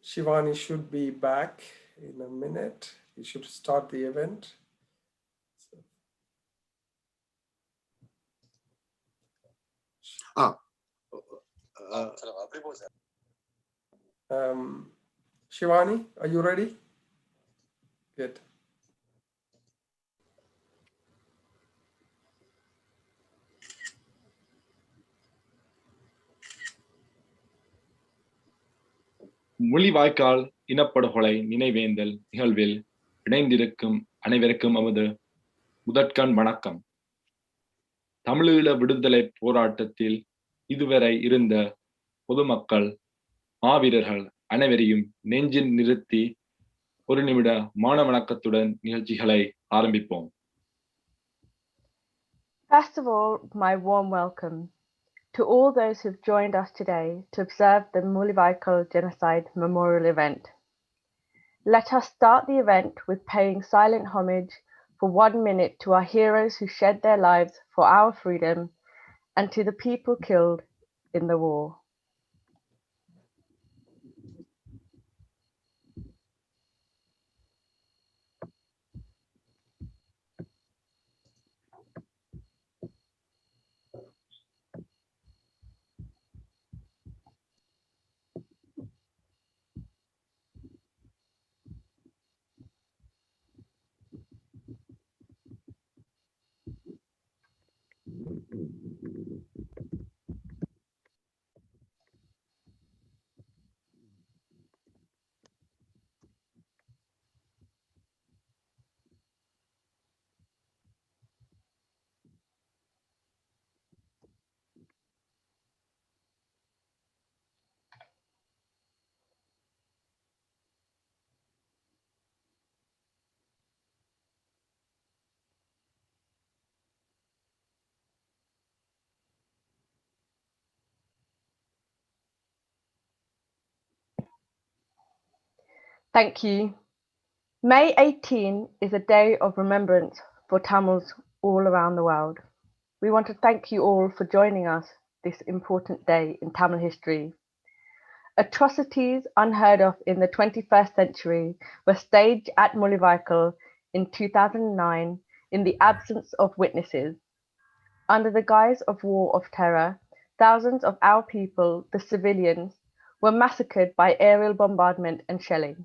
Shivani should be back in a minute. We should start the event. Shivani, are you ready? Good. Mullivaikkal இனப்படுகொலை நினைவேந்தல் நிகழ்வில் இணைந்திருக்கும் அனைவருக்கும் நமது முதற்கண் வணக்கம். தமிழீழ விடுதலை போராட்டத்தில் இதுவரை இருந்த பொதுமக்கள் மாவீரர்கள் அனைவரையும் நெஞ்சில் நிறுத்தி ஒரு நிமிட மௌன வணக்கத்துடன் நிகழ்ச்சிகளை ஆரம்பிப்போம். First of all, my warm welcome to all those who've joined us today to observe the Mullivaikkal Genocide Memorial event. Let us start the event with paying silent homage for 1 minute to our heroes who shed their lives for our freedom and to the people killed in the war. Thank you. May 18 is a day of remembrance for Tamils all around the world. We want to thank you all for joining us this important day in Tamil history. Atrocities unheard of in the 21st century were staged at Mullivaikkal in 2009 in the absence of witnesses. Under the guise of war of terror, thousands of our people, the civilians, were massacred by aerial bombardment and shelling.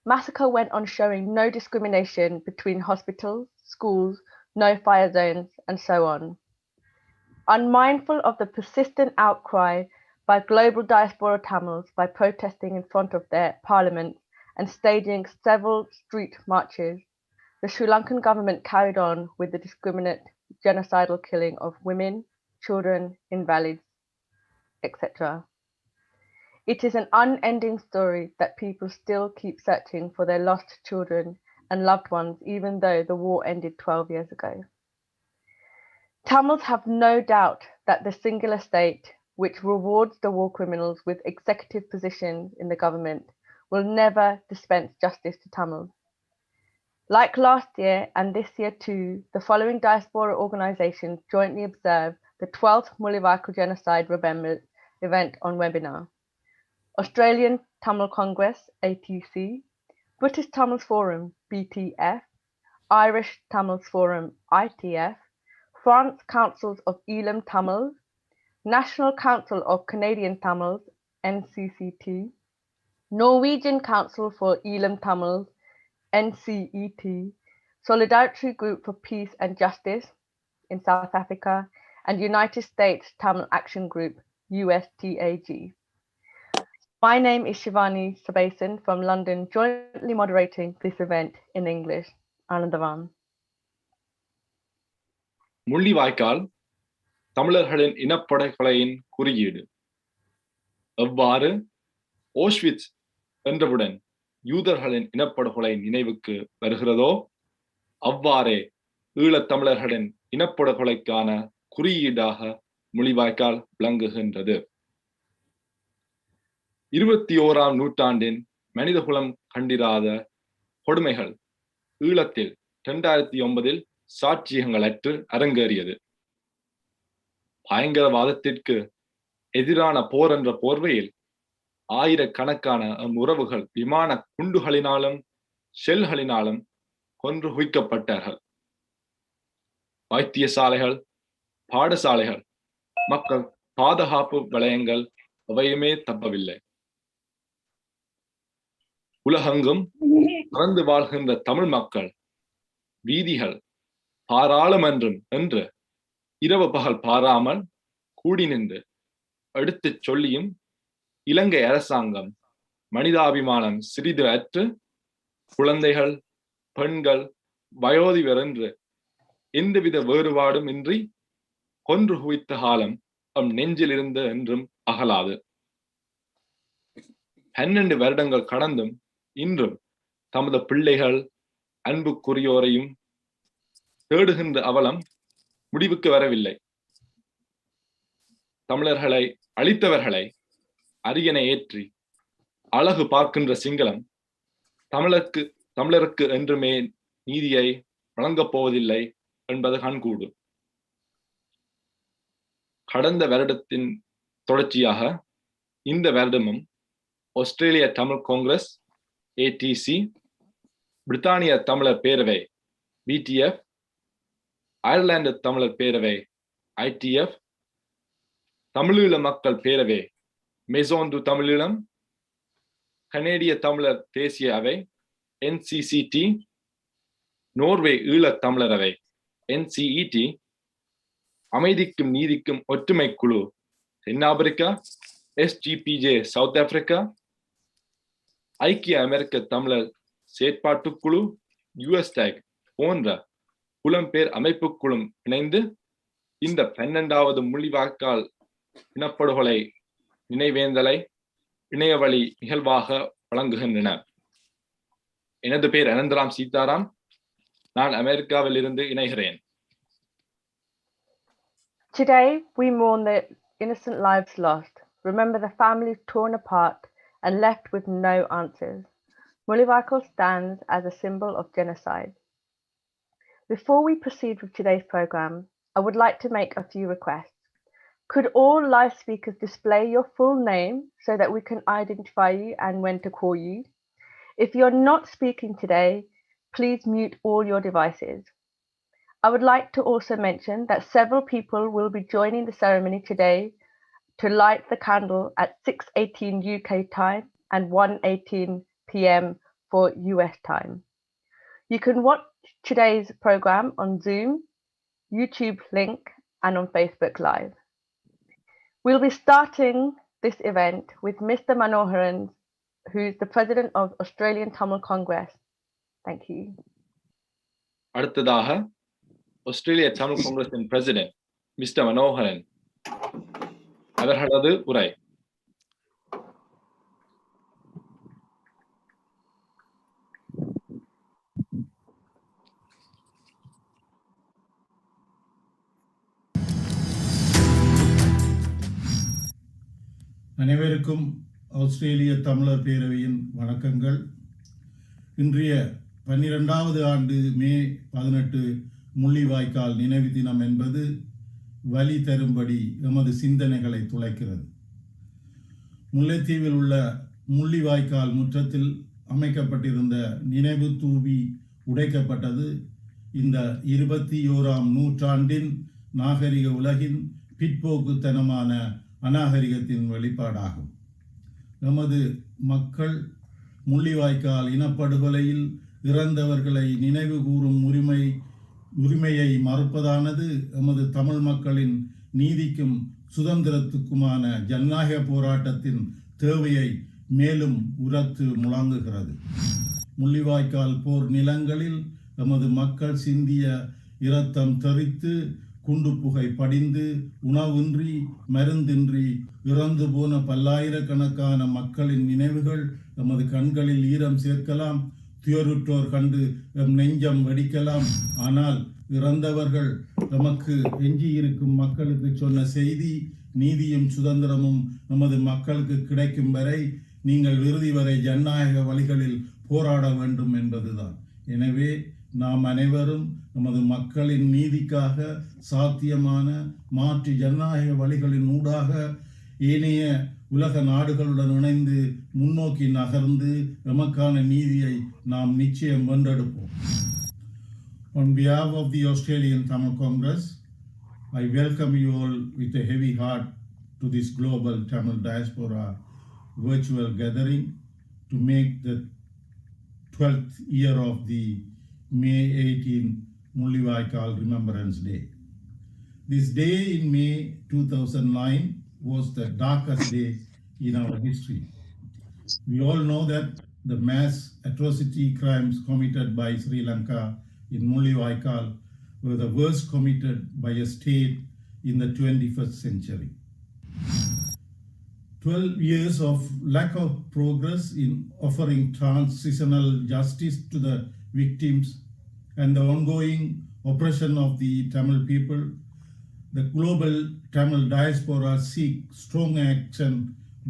Massacre went on showing no discrimination between hospitals, schools, no-fire zones, and so on. Unmindful of the persistent outcry by global diaspora Tamils by protesting in front of their parliament and staging several street marches, the Sri Lankan government carried on with the discriminate genocidal killing of women, children, invalids, etc. It is an unending story that people still keep searching for their lost children and loved ones, even though the war ended 12 years ago. Tamils have no doubt that the singular state, which rewards the war criminals with executive positions in the government, will never dispense justice to Tamils. Like last year and this year too, the following diaspora organisations jointly observe the 12th Mullivaikkal Genocide Remembrance event on webinar. Australian Tamil Congress, ATC, British Tamils Forum, BTF, Irish Tamils Forum, ITF, France Councils of Elam Tamils, National Council of Canadian Tamils, NCCT, Norwegian Council for Elam Tamils, NCET, Solidarity Group for Peace and Justice in South Africa, and United States Tamil Action Group, USTAG. My name is Shivani Sabasan from London, jointly moderating this event in English. Anandavam. Mullivaikkal தமிழர்களின் இனப்படுகொலையின் குறியீடு. எவ்வாறு ஓஷ்விட்ஸ் என்றவுடன் யூதர்களின் இனப்படுகொலை நினைவுக்கு வருகிறதோ அவ்வாறே ஈழத்தமிழர்களின் இனப்படுகொலைக்கான குறியீடாக முள்ளிவாய்க்கால் விளங்குகின்றது. 21ஆம் நூற்றாண்டின் மனிதகுலம் கண்டிராத கொடுமைகள் ஈழத்தில் 2009 சாட்சியங்களற்று அரங்கேறியது. பயங்கரவாதத்திற்கு எதிரான போர் என்ற போர்வையில் ஆயிரக்கணக்கான உறவுகள் விமான குண்டுகளினாலும் ஷெல்களினாலும் கொன்று குவிக்கப்பட்டார்கள். வைத்தியசாலைகள், பாடசாலைகள், மக்கள் பாதுகாப்பு வலயங்கள் எவையுமே தப்பவில்லை. உலகெங்கும் பிறந்து வாழ்கின்ற தமிழ் மக்கள் வீதிகள், பாராளுமன்றம் என்று இரவு பகல் பாராமல் கூடி நின்று எடுத்துச் சொல்லியும் இலங்கை அரசாங்கம் மனிதாபிமானம் சிறிது அற்று குழந்தைகள், பெண்கள், வயோதிபர் என்று எந்தவித வேறுபாடும் இன்றி கொன்று குவித்த காலம் நம் நெஞ்சில் இருந்து என்றும் அகலாது. 12 வருடங்கள் கடந்தும் இன்றும் தமது பிள்ளைகள், அன்புக்குரியோரையும் தேடுகின்ற அவலம் முடிவுக்கு வரவில்லை. தமிழர்களை அழித்தவர்களை அரியணை ஏற்றி அழகு பார்க்கின்ற சிங்களம் தமிழருக்கு என்றுமே நீதியை வழங்கப் போவதில்லை என்பது கண்கூடு. கடந்த வருடத்தின் தொடர்ச்சியாக இந்த வருடமும் ஆஸ்திரேலிய தமிழ் காங்கிரஸ் ATC, பிரித்தானிய தமிழர் பேரவை BTF, அயர்லாந்து தமிழர் பேரவை ITF, தமிழீழ மக்கள் பேரவை மெசோந்து தமிழீழம், கனேடிய தமிழர் தேசிய அவை NCCT, நோர்வே ஈழத் தமிழரவை NCET, அமைதிக்கும் நீதிக்கும் ஒற்றுமை குழு தென்னாப்பிரிக்கா SGPJ சவுத் ஆப்பிரிக்கா, ஐக்கிய அமெரிக்க தமிழர் செயற்பாட்டுக்குழு USTAG போன்ற புலம்பெயர் அமைப்புக்குழு இணைந்து இந்த 12வது முள்ளிவாய்க்கால் இனப்படுகொலை நினைவேந்தலை இணையவழி நிகழ்வாக வழங்குகின்றன. எனது பேர் அனந்தராம் சீதாராம். நான் அமெரிக்காவில் இருந்து இணைகிறேன். Today we mourn the innocent lives lost, remember the families torn apart and left with no answers. Mullivaikkal stands as a symbol of genocide. Before we proceed with today's program, I would like to make a few requests. Could all live speakers display your full name so that we can identify you and when to call you? If you're not speaking today, please mute all your devices. I would like to also mention that several people will be joining the ceremony today to light the candle at 6:18 UK time and 1:18 PM for US time. You can watch today's program on Zoom, YouTube link, and on Facebook Live. We'll be starting this event with Mr. Manoharan, who's the president of Australian Tamil Congress. Thank you. அடுத்ததாக ஆஸ்திரேலிய தமிழ் காங்கிரஸின் president mister Manoharan அவர்களது உரை. அனைவருக்கும் ஆஸ்திரேலிய தமிழர் பேரவையின் வணக்கங்கள். இன்றைய 12வது ஆண்டு மே 18 முள்ளிவாய்க்கால் நினைவு தினம் என்பது வலி தரும்படி எமது சிந்தனைகளை துளைக்கிறது. முல்லைத்தீவில் உள்ள முள்ளிவாய்க்கால் முற்றத்தில் அமைக்கப்பட்டிருந்த நினைவு தூவி உடைக்கப்பட்டது இந்த 21ஆம் நூற்றாண்டின் நாகரிக உலகின் பிற்போக்குத்தனமான அநாகரிகத்தின் வெளிப்பாடாகும். நமது மக்கள் முள்ளிவாய்க்கால் இனப்படுகொலையில் இறந்தவர்களை நினைவு கூறும் உரிமையை மறுப்பதானது எமது தமிழ் மக்களின் நீதிக்கும் சுதந்திரத்துக்குமான ஜனநாயக போராட்டத்தின் தேவையை மேலும் உரத்து முழங்குகிறது. முள்ளிவாய்க்கால் போர் நிலங்களில் எமது மக்கள் சிந்திய இரத்தம் தெறித்து குண்டு புகை படிந்து உணவின்றி மருந்தின்றி இறந்து போன பல்லாயிரக்கணக்கான மக்களின் நினைவுகள் எமது கண்களில் ஈரம் சேர்க்கலாம். துயருற்றோர் கண்டு எம் நெஞ்சம் வெடிக்கலாம். ஆனால் இறந்தவர்கள் நமக்கு எஞ்சியிருக்கும் மக்களுக்கு சொன்ன செய்தி நீதியும் சுதந்திரமும் நமது மக்களுக்கு கிடைக்கும் வரை நீங்கள் இறுதி வரை ஜனநாயக வழிகளில் போராட வேண்டும் என்பதுதான். எனவே நாம் அனைவரும் நமது மக்களின் நீதிக்காக சாத்தியமான மாற்று ஜனநாயக வழிகளின் ஊடாக ஏனைய உலக நாடுகளுடன் இணைந்து முன்னோக்கி நகர்ந்து எமக்கான நீதியை நாம் நிச்சயம் வென்றெடுப்போம். On behalf of the Australian Tamil Congress, I welcome you all with a heavy heart to this global Tamil diaspora virtual gathering to make the 12th year of the May 18 Mullivaikkal Remembrance Day. This day in May 2009 was the darkest day in our history. We all know that the mass atrocity crimes committed by Sri Lanka in Mullivaikkal were the worst committed by a state in the 21st century. 12 years of lack of progress in offering transitional justice to the victims and the ongoing oppression of the Tamil people, the global Tamil diaspora seek strong action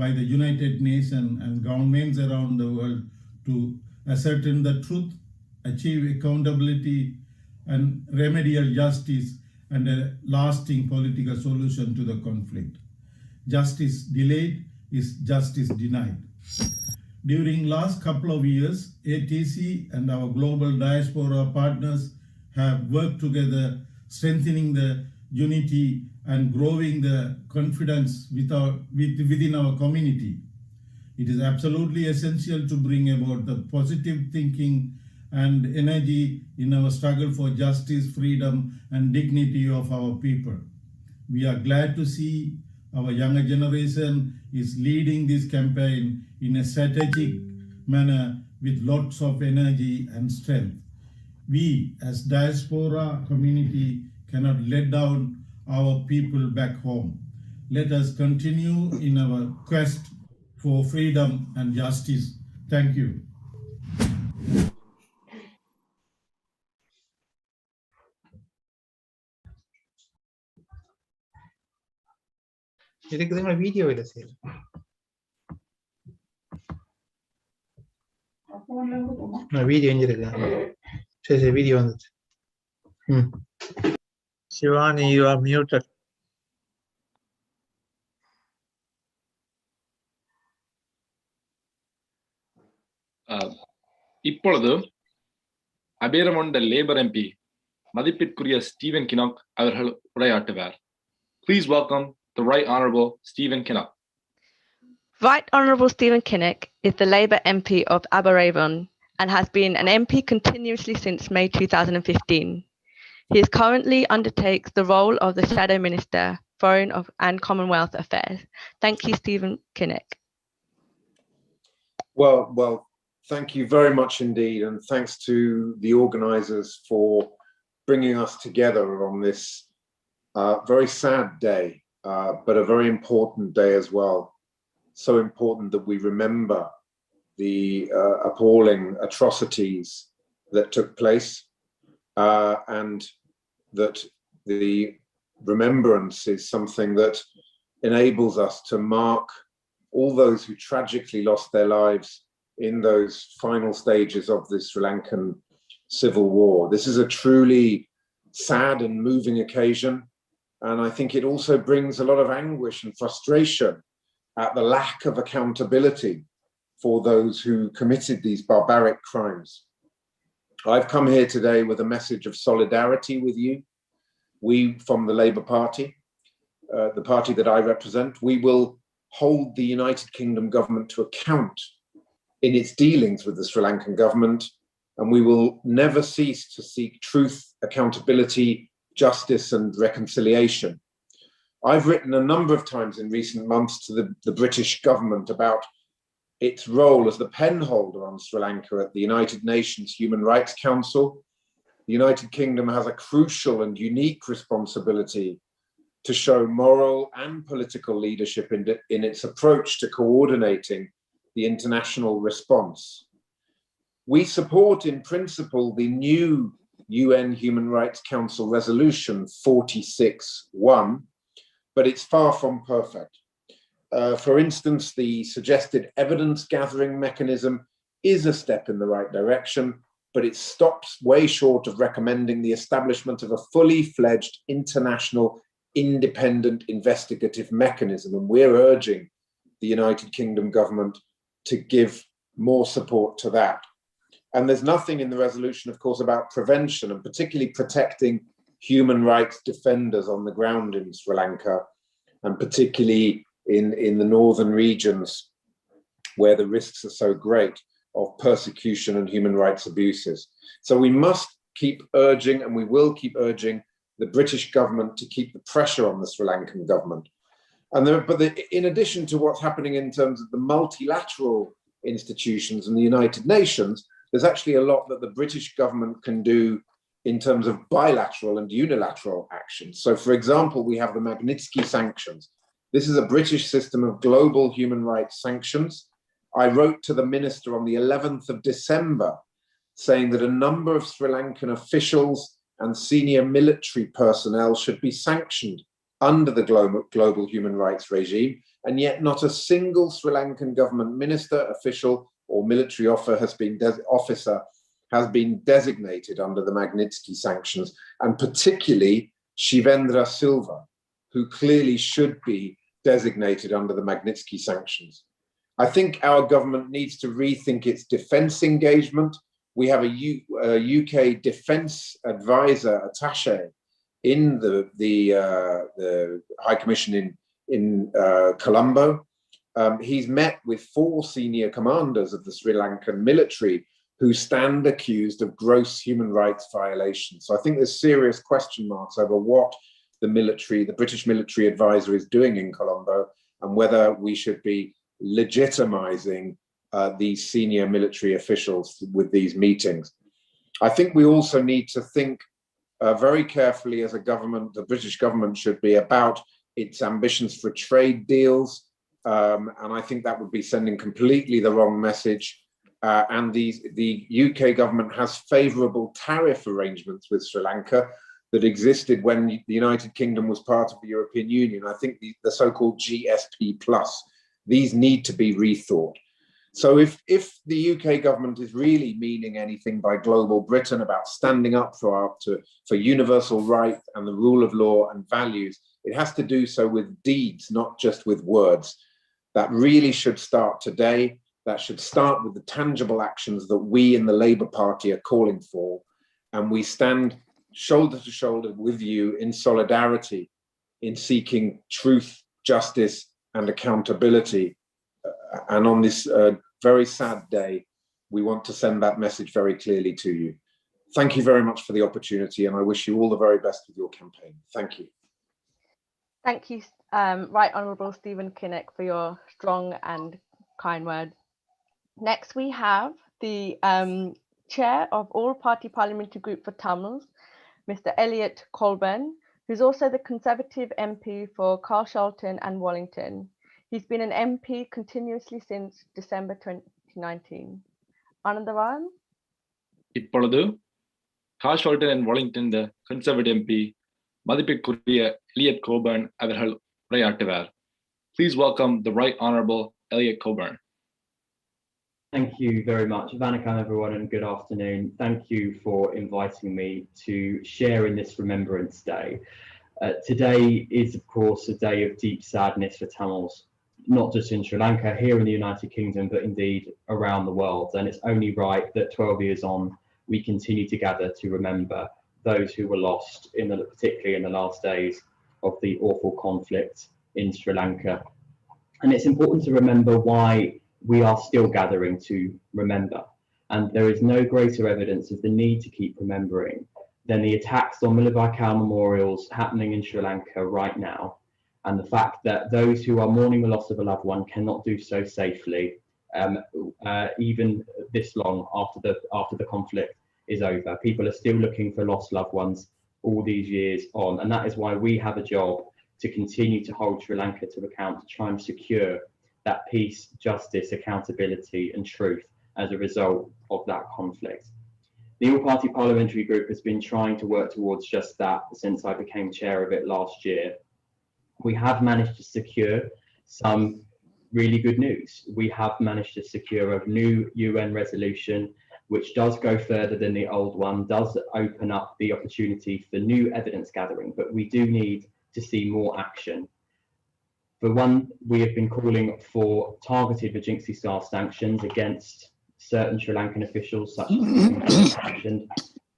by the United Nations and governments around the world to ascertain the truth, achieve accountability and remedial justice and a lasting political solution to the conflict. Justice delayed is justice denied. During last couple of years, ATC and our global diaspora partners have worked together, strengthening the unity and growing the confidence within our community. It is absolutely essential to bring about the positive thinking and energy in our struggle for justice, freedom, and dignity of our people. We are glad to see our younger generation is leading this campaign in a strategic manner with lots of energy and strength. We, as diaspora community, cannot let down our people back home. Let us continue in our quest for freedom and justice. Thank you. இதுக்கு video இல்லை sir. Video எஞ்சிருக்கேன். சரி video வந்துச்சு. Shivani, you are muted. இப்பொழுது அபேரமொண்ட labour MP மதிப்பிற்குரிய Steven கினாக் அவர்கள் உரையாற்றுவார். Please welcome the Right Honourable Stephen Kinnock. Right Honourable Stephen Kinnock is the Labour MP of Aberavon and has been an MP continuously since May 2015. He is currently undertakes the role of the Shadow Minister, Foreign and Commonwealth Affairs. Thank you, Stephen Kinnock. Well, thank you very much indeed, and thanks to the organisers for bringing us together on this very sad day, but a very important day as well. So important that we remember the appalling atrocities that took place, and that the remembrance is something that enables us to mark all those who tragically lost their lives in those final stages of the Sri Lankan civil war. This is a truly sad and moving occasion, and I think it also brings a lot of anguish and frustration at the lack of accountability for those who committed these barbaric crimes. I've come here today with a message of solidarity with you. We, from the Labour Party, the party that I represent, we will hold the United Kingdom government to account in its dealings with the Sri Lankan government, and we will never cease to seek truth, accountability, justice, and reconciliation. I've written a number of times in recent months to the British government about its role as the penholder on Sri Lanka at the United Nations Human Rights Council. The United Kingdom has a crucial and unique responsibility to show moral and political leadership in its approach to coordinating the international response. We support in principle the new UN Human Rights Council Resolution 46.1, but it's far from perfect. For instance, the suggested evidence gathering mechanism is a step in the right direction, but it stops way short of recommending the establishment of a fully fledged international independent investigative mechanism. And we're urging the United Kingdom government to give more support to that. And there's nothing in the resolution, of course, about prevention and particularly protecting human rights defenders on the ground in Sri Lanka, and particularly in the northern regions where the risks are so great of persecution and human rights abuses. So we must keep urging, and we will keep urging, the British government to keep the pressure on the Sri Lankan government. And in addition to what's happening in terms of the multilateral institutions and the United Nations, there's actually a lot that the British government can do in terms of bilateral and unilateral actions. So for example, we have the Magnitsky Sanctions. This is a British system of global human rights sanctions. I wrote to the minister on the 11th of December saying that a number of Sri Lankan officials and senior military personnel should be sanctioned under the global human rights regime, and yet not a single Sri Lankan government minister, official, or military officer has been designated under the Magnitsky sanctions, and particularly Shivendra Silva, who clearly should be designated under the Magnitsky sanctions. I think our government needs to rethink its defense engagement. We have a UK defense advisor attaché in the High Commission in Colombo. He's met with 4 senior commanders of the Sri Lankan military who stand accused of gross human rights violations. So I think there's serious question marks over what the British military advisor is doing in Colombo, and whether we should be legitimizing these senior military officials with these meetings. I think we also need to think very carefully as a government, the British government should be, about its ambitions for trade deals. And I think that would be sending completely the wrong message. And the UK government has favourable tariff arrangements with Sri Lanka that existed when the United Kingdom was part of the European Union. I think the so-called GSP+, these need to be rethought. So if the UK government is really meaning anything by global Britain about standing up for universal rights and the rule of law and values, it has to do so with deeds, not just with words. That really should start today. That should start with the tangible actions that we in the Labour Party are calling for. And we stand shoulder to shoulder with you in solidarity in seeking truth, justice, and accountability. And on this very sad day, we want to send that message very clearly to you. Thank you very much for the opportunity, and I wish you all the very best with your campaign. Thank you. Thank you, Right Honourable Stephen Kinnock, for your strong and kind words. Next, we have the Chair of All Party Parliamentary Group for Tamils, Mr. Elliot Colburn, who's also the Conservative MP for Carshalton and Wallington. He's been an MP continuously since December 2019. Anandavan? இப்பொழுது கார்ஷால்டன் and வாலிங்டன் the Conservative MP மதிப்பிற்குரிய Elliot Colburn அவர்கள் உரையாற்றுவார். Please welcome the Right Honourable Elliot Colburn. Thank you very much. Vanakkam everyone, and good afternoon. Thank you for inviting me to share in this Remembrance Day. Today is, of course, a day of deep sadness for Tamils, not just in Sri Lanka, here in the United Kingdom, but indeed around the world. And it's only right that 12 years on, we continue to gather to remember those who were lost, particularly in the last days of the awful conflict in Sri Lanka. And it's important to remember why we are still gathering to remember. And there is no greater evidence of the need to keep remembering than the attacks on Mullivaikkal memorials happening in Sri Lanka right now, and the fact that those who are mourning the loss of a loved one cannot do so safely, even this long after the conflict is over. People are still looking for lost loved ones all these years on, and that is why we have a job to continue to hold Sri Lanka to account, to try and secure that peace, justice, accountability and truth as a result of that conflict. The All Party Parliamentary Group has been trying to work towards just that since I became chair of it last year. We have managed to secure some really good news. We have managed to secure a new UN resolution which does go further than the old one, does open up the opportunity for new evidence gathering, but we do need to see more action. For one, we have been calling for targeted Magnitsky-style sanctions against certain Sri Lankan officials, such as sanctioned,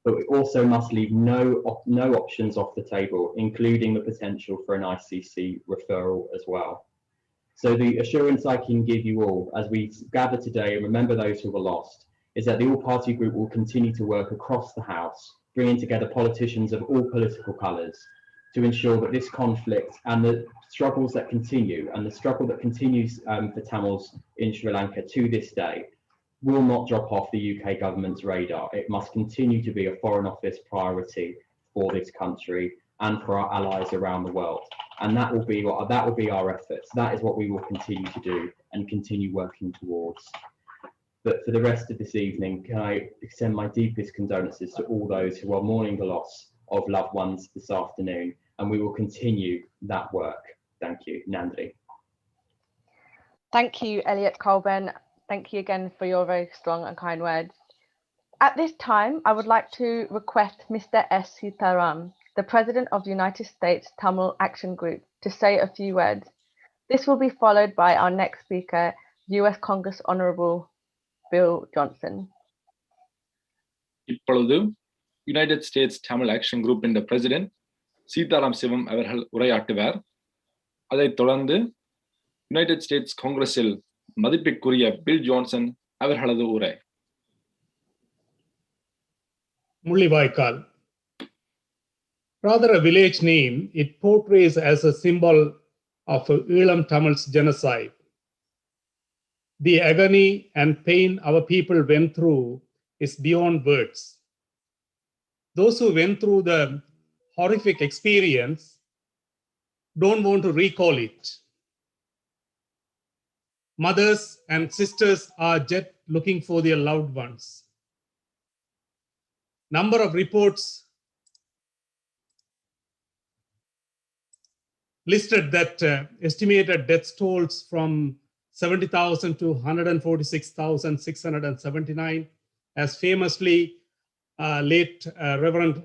but we also must leave no options off the table, including the potential for an ICC referral as well. So the assurance I can give you all as we gather today and remember those who were lost is that the all-party group will continue to work across the House, bringing together politicians of all political colours to ensure that this conflict and the struggles that continue and the struggle that continues for Tamils in Sri Lanka to this day will not drop off the UK government's radar. It must continue to be a Foreign Office priority for this country and for our allies around the world. And that will be our efforts. That is what we will continue to do and continue working towards. But for the rest of this evening, can I extend my deepest condolences to all those who are mourning the loss of loved ones this afternoon, and we will continue that work. Thank you. Nandri. Thank you, Elliot Colburn. Thank you again for your very strong and kind words. At this time, I would like to request Mr. S. Sitaram, the President of the United States Tamil Action Group, to say a few words. This will be followed by our next speaker, US Congress Honorable Bill Johnson. இப்பொழுது United States Tamil action குரூப்பின் president Sitaram Sivam அவர்கள் உரையாற்றுவார். அதைத் தொடர்ந்து United states காங்கிரஸில் மதிப்பிற்குரிய bill Johnson அவர்களது உரை. Mullivaikkal. Rather a village name, it portrays as a symbol of Elam Tamil's genocide. The agony and pain our people went through is beyond words. Those who went through the horrific experience don't want to recall it. Mothers and sisters are yet looking for their loved ones. Number of reports listed that estimated death tolls from 70,000 to 146,679, as famously late Reverend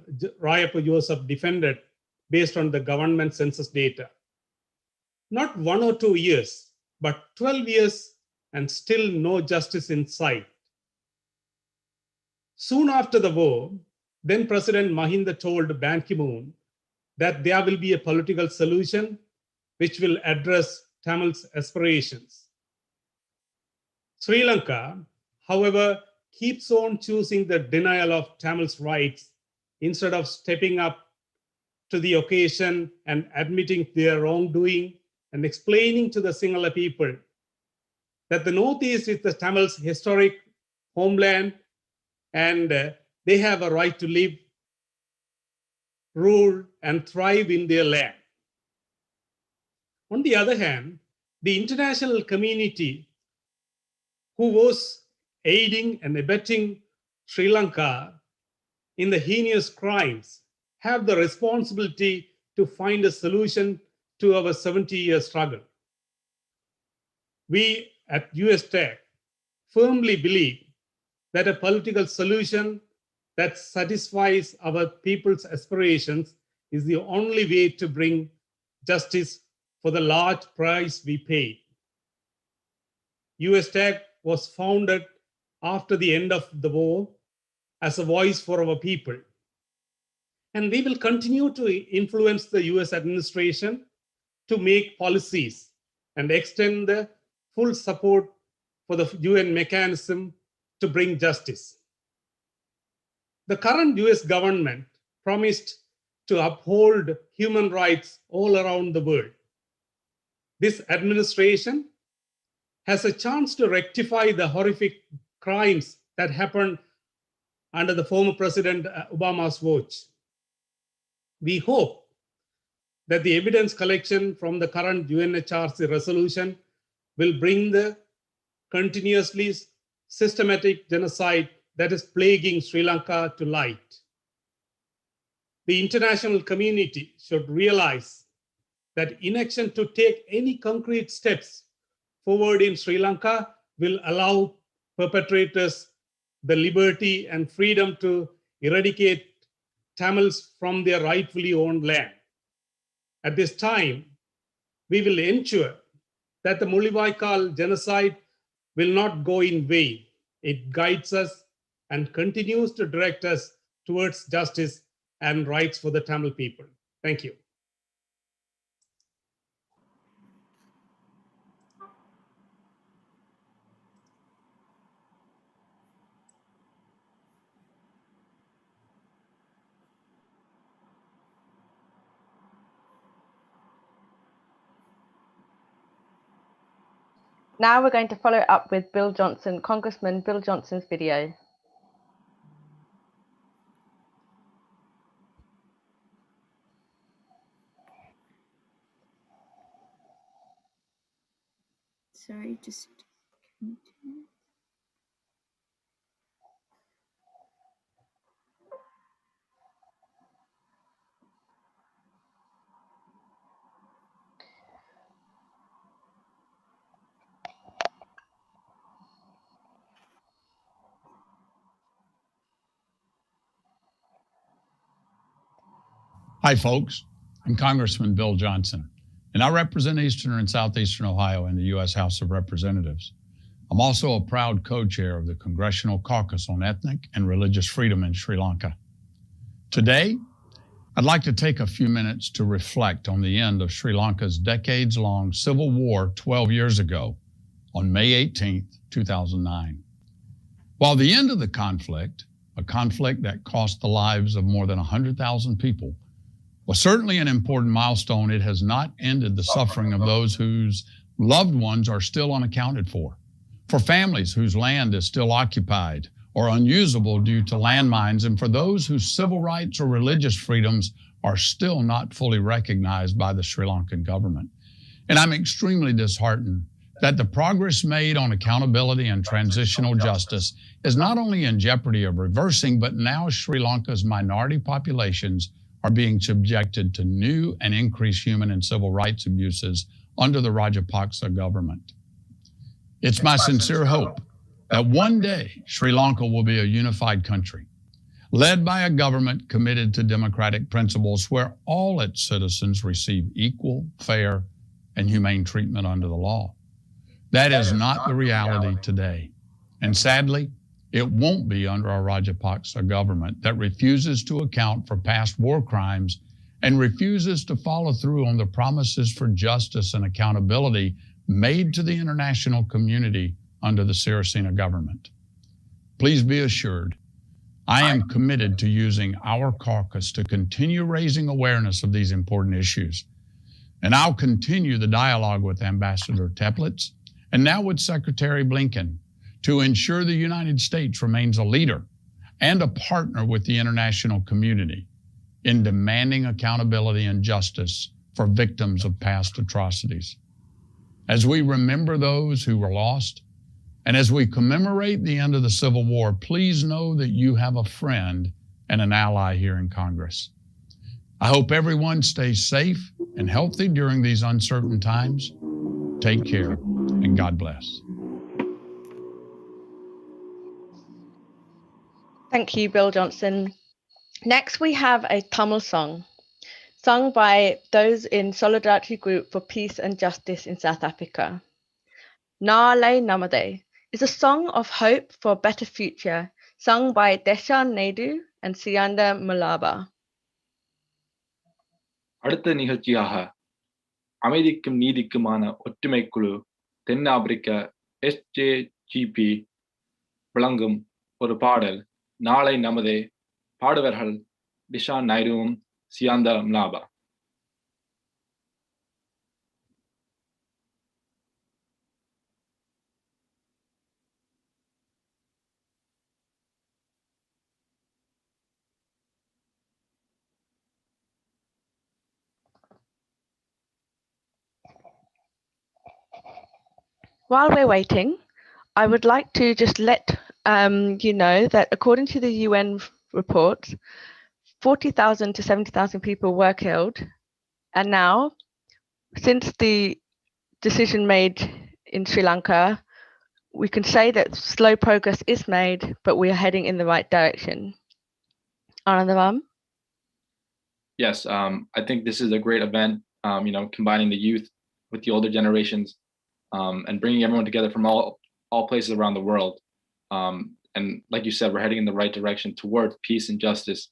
Rayappa Joseph defended based on the government census data. Not 1 or 2 years, but 12 years and still no justice in sight. Soon after the war, then President Mahinda told Ban Ki-moon that there will be a political solution which will address Tamil's aspirations. Sri Lanka, however, keeps on choosing the denial of Tamil's rights instead of stepping up to the occasion and admitting their wrongdoing and explaining to the Sinhala people that the Northeast is the Tamils' historic homeland and they have a right to live, rule, and thrive in their land. On the other hand, the international community, who was aiding and abetting Sri Lanka in the heinous crimes, have the responsibility to find a solution to our 70-year struggle. We at US Tech firmly believe that a political solution that satisfies our people's aspirations is the only way to bring justice for the large price we paid. US Tech was founded after the end of the war as a voice for our people. And we will continue to influence the US administration to make policies and extend the full support for the UN mechanism to bring justice. The current US government promised to uphold human rights all around the world. This administration has a chance to rectify the horrific crimes that happened under the former President Obama's watch. We hope that the evidence collection from the current UNHRC resolution will bring the continuously systematic genocide that is plaguing Sri Lanka to light. The international community should realize that inaction to take any concrete steps forward in Sri Lanka will allow perpetrators the liberty and freedom to eradicate Tamils from their rightfully owned land. At this time, we will ensure that the Mullivaikkal genocide will not go in vain. It guides us and continues to direct us towards justice and rights for the Tamil people. Thank you. Now we're going to follow up with Bill Johnson, Congressman Bill Johnson's video. Sorry, just continue. Hi, folks. I'm Congressman Bill Johnson, and I represent Eastern and Southeastern Ohio in the U.S. House of Representatives. I'm also a proud co-chair of the Congressional Caucus on Ethnic and Religious Freedom in Sri Lanka. Today, I'd like to take a few minutes to reflect on the end of Sri Lanka's decades-long civil war 12 years ago on May 18, 2009. While the end of the conflict, a conflict that cost the lives of more than 100,000 people, was certainly an important milestone, it has not ended the suffering of those whose loved ones are still unaccounted for families whose land is still occupied or unusable due to landmines, and for those whose civil rights or religious freedoms are still not fully recognized by the Sri Lankan government. And I'm extremely disheartened that the progress made on accountability and transitional justice is not only in jeopardy of reversing, but now Sri Lanka's minority populations are being subjected to new and increased human and civil rights abuses under the Rajapaksa government. It's my sincere hope that one day Sri Lanka will be a unified country, led by a government committed to democratic principles where all its citizens receive equal, fair, and humane treatment under the law. That is not the reality today. And sadly, it won't be under a Rajapaksa government that refuses to account for past war crimes and refuses to follow through on the promises for justice and accountability made to the international community under the Sirisena government. Please be assured, I am committed to using our caucus to continue raising awareness of these important issues. And I'll continue the dialogue with Ambassador Teplitz and now with Secretary Blinken to ensure the United States remains a leader and a partner with the international community in demanding accountability and justice for victims of past atrocities. As we remember those who were lost, and as we commemorate the end of the Civil War, please know that you have a friend and an ally here in Congress. I hope everyone stays safe and healthy during these uncertain times. Take care, and God bless. Thank you, Bill Johnson. Next, we have a Tamil song sung by those in Solidarity Group for Peace and Justice in South Africa. Naalai Namade is a song of hope for a better future, sung by Deshan Naidu and Siyanda Mulaba. அடுத்த நிகழ்ச்சியாக அமைதிக்கும் நீதிக்குமான ஒற்றுமை குழு தென்னாப்பிரிக்க SJGP விளங்கும் ஒரு பாடல் நாளை நமதே. பாடுவர்கள் டிஷான் நாயுடுவும் சியாந்தா மலாபா. While we're waiting, I would like to just let you know that according to the UN reports, 40,000 to 70,000 people were killed. And now, since the decision made in Sri Lanka, we can say that slow progress is made, but we are heading in the right direction. Anandavam? Yes, I think this is a great event, combining the youth with the older generations, and bringing everyone together from all places around the world. And like you said, we're heading in the right direction towards peace and justice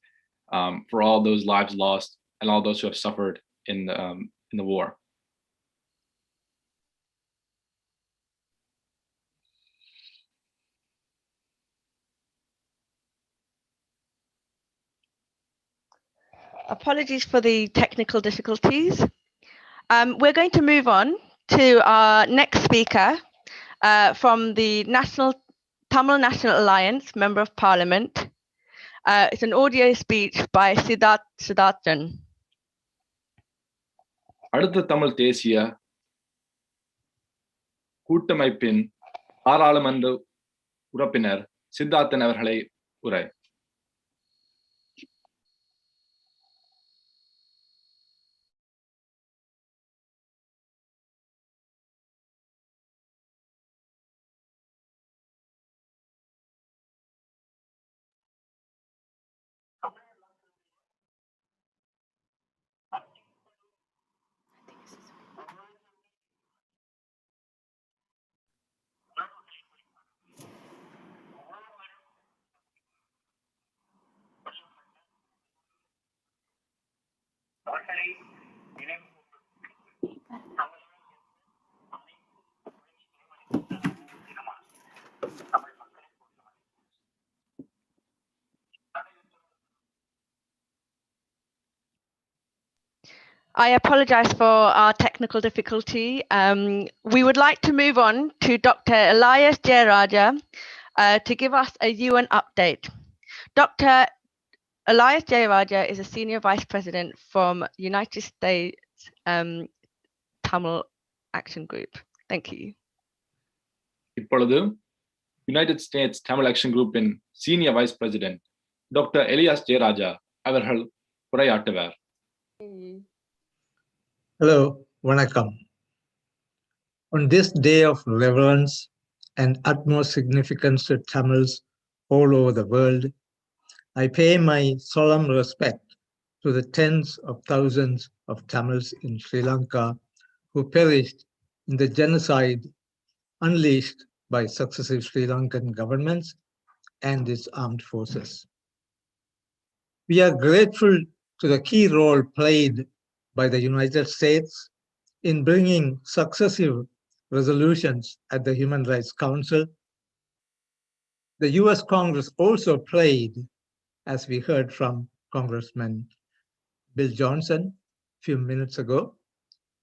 for all those lives lost and all those who have suffered in the war. Apologies for the technical difficulties. We're going to move on to our next speaker from the Tamil National Alliance, Member of Parliament. It's an audio speech by Siddharthan. அடுத்த தமிழ் தேசிய கூட்டமைப்பின் பாராளுமன்ற உறுப்பினர் சித்தார்த்தன் அவர்களை உரை. I apologize for our technical difficulty. We would like to move on to Dr. Elias Jayaraja to give us a UN update. Dr. Elias Jayaraja is a Senior Vice President from United States Tamil Action Group. Thank you. இப்பொழுது United States Tamil action குரூப்பின் senior vice president doctor Elias Jeyaraja அவர்கள் உரையாற்றுவார். Hello, Vanakkam. On this day of reverence and utmost significance to Tamils all over the world, I pay my solemn respect to the tens of thousands of Tamils in Sri Lanka who perished in the genocide unleashed by successive Sri Lankan governments and its armed forces. We are grateful to the key role played by the United States in bringing successive resolutions at the Human Rights Council. The US Congress also played, as we heard from Congressman Bill Johnson a few minutes ago,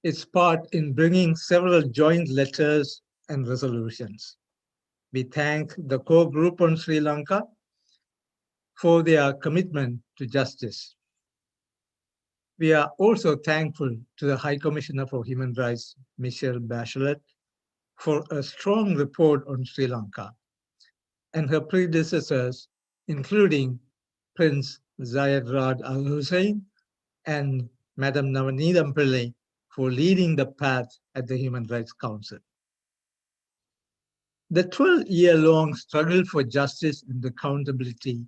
its part in bringing several joint letters and resolutions. We thank the core group on Sri Lanka for their commitment to justice. We are also thankful to the High Commissioner for Human Rights, Michelle Bachelet, for a strong report on Sri Lanka, and her predecessors, including Prince Zayed Rad Al Hussein and Madam Navanidam Pillai, for leading the path at the Human Rights Council. The 12-year-long struggle for justice and accountability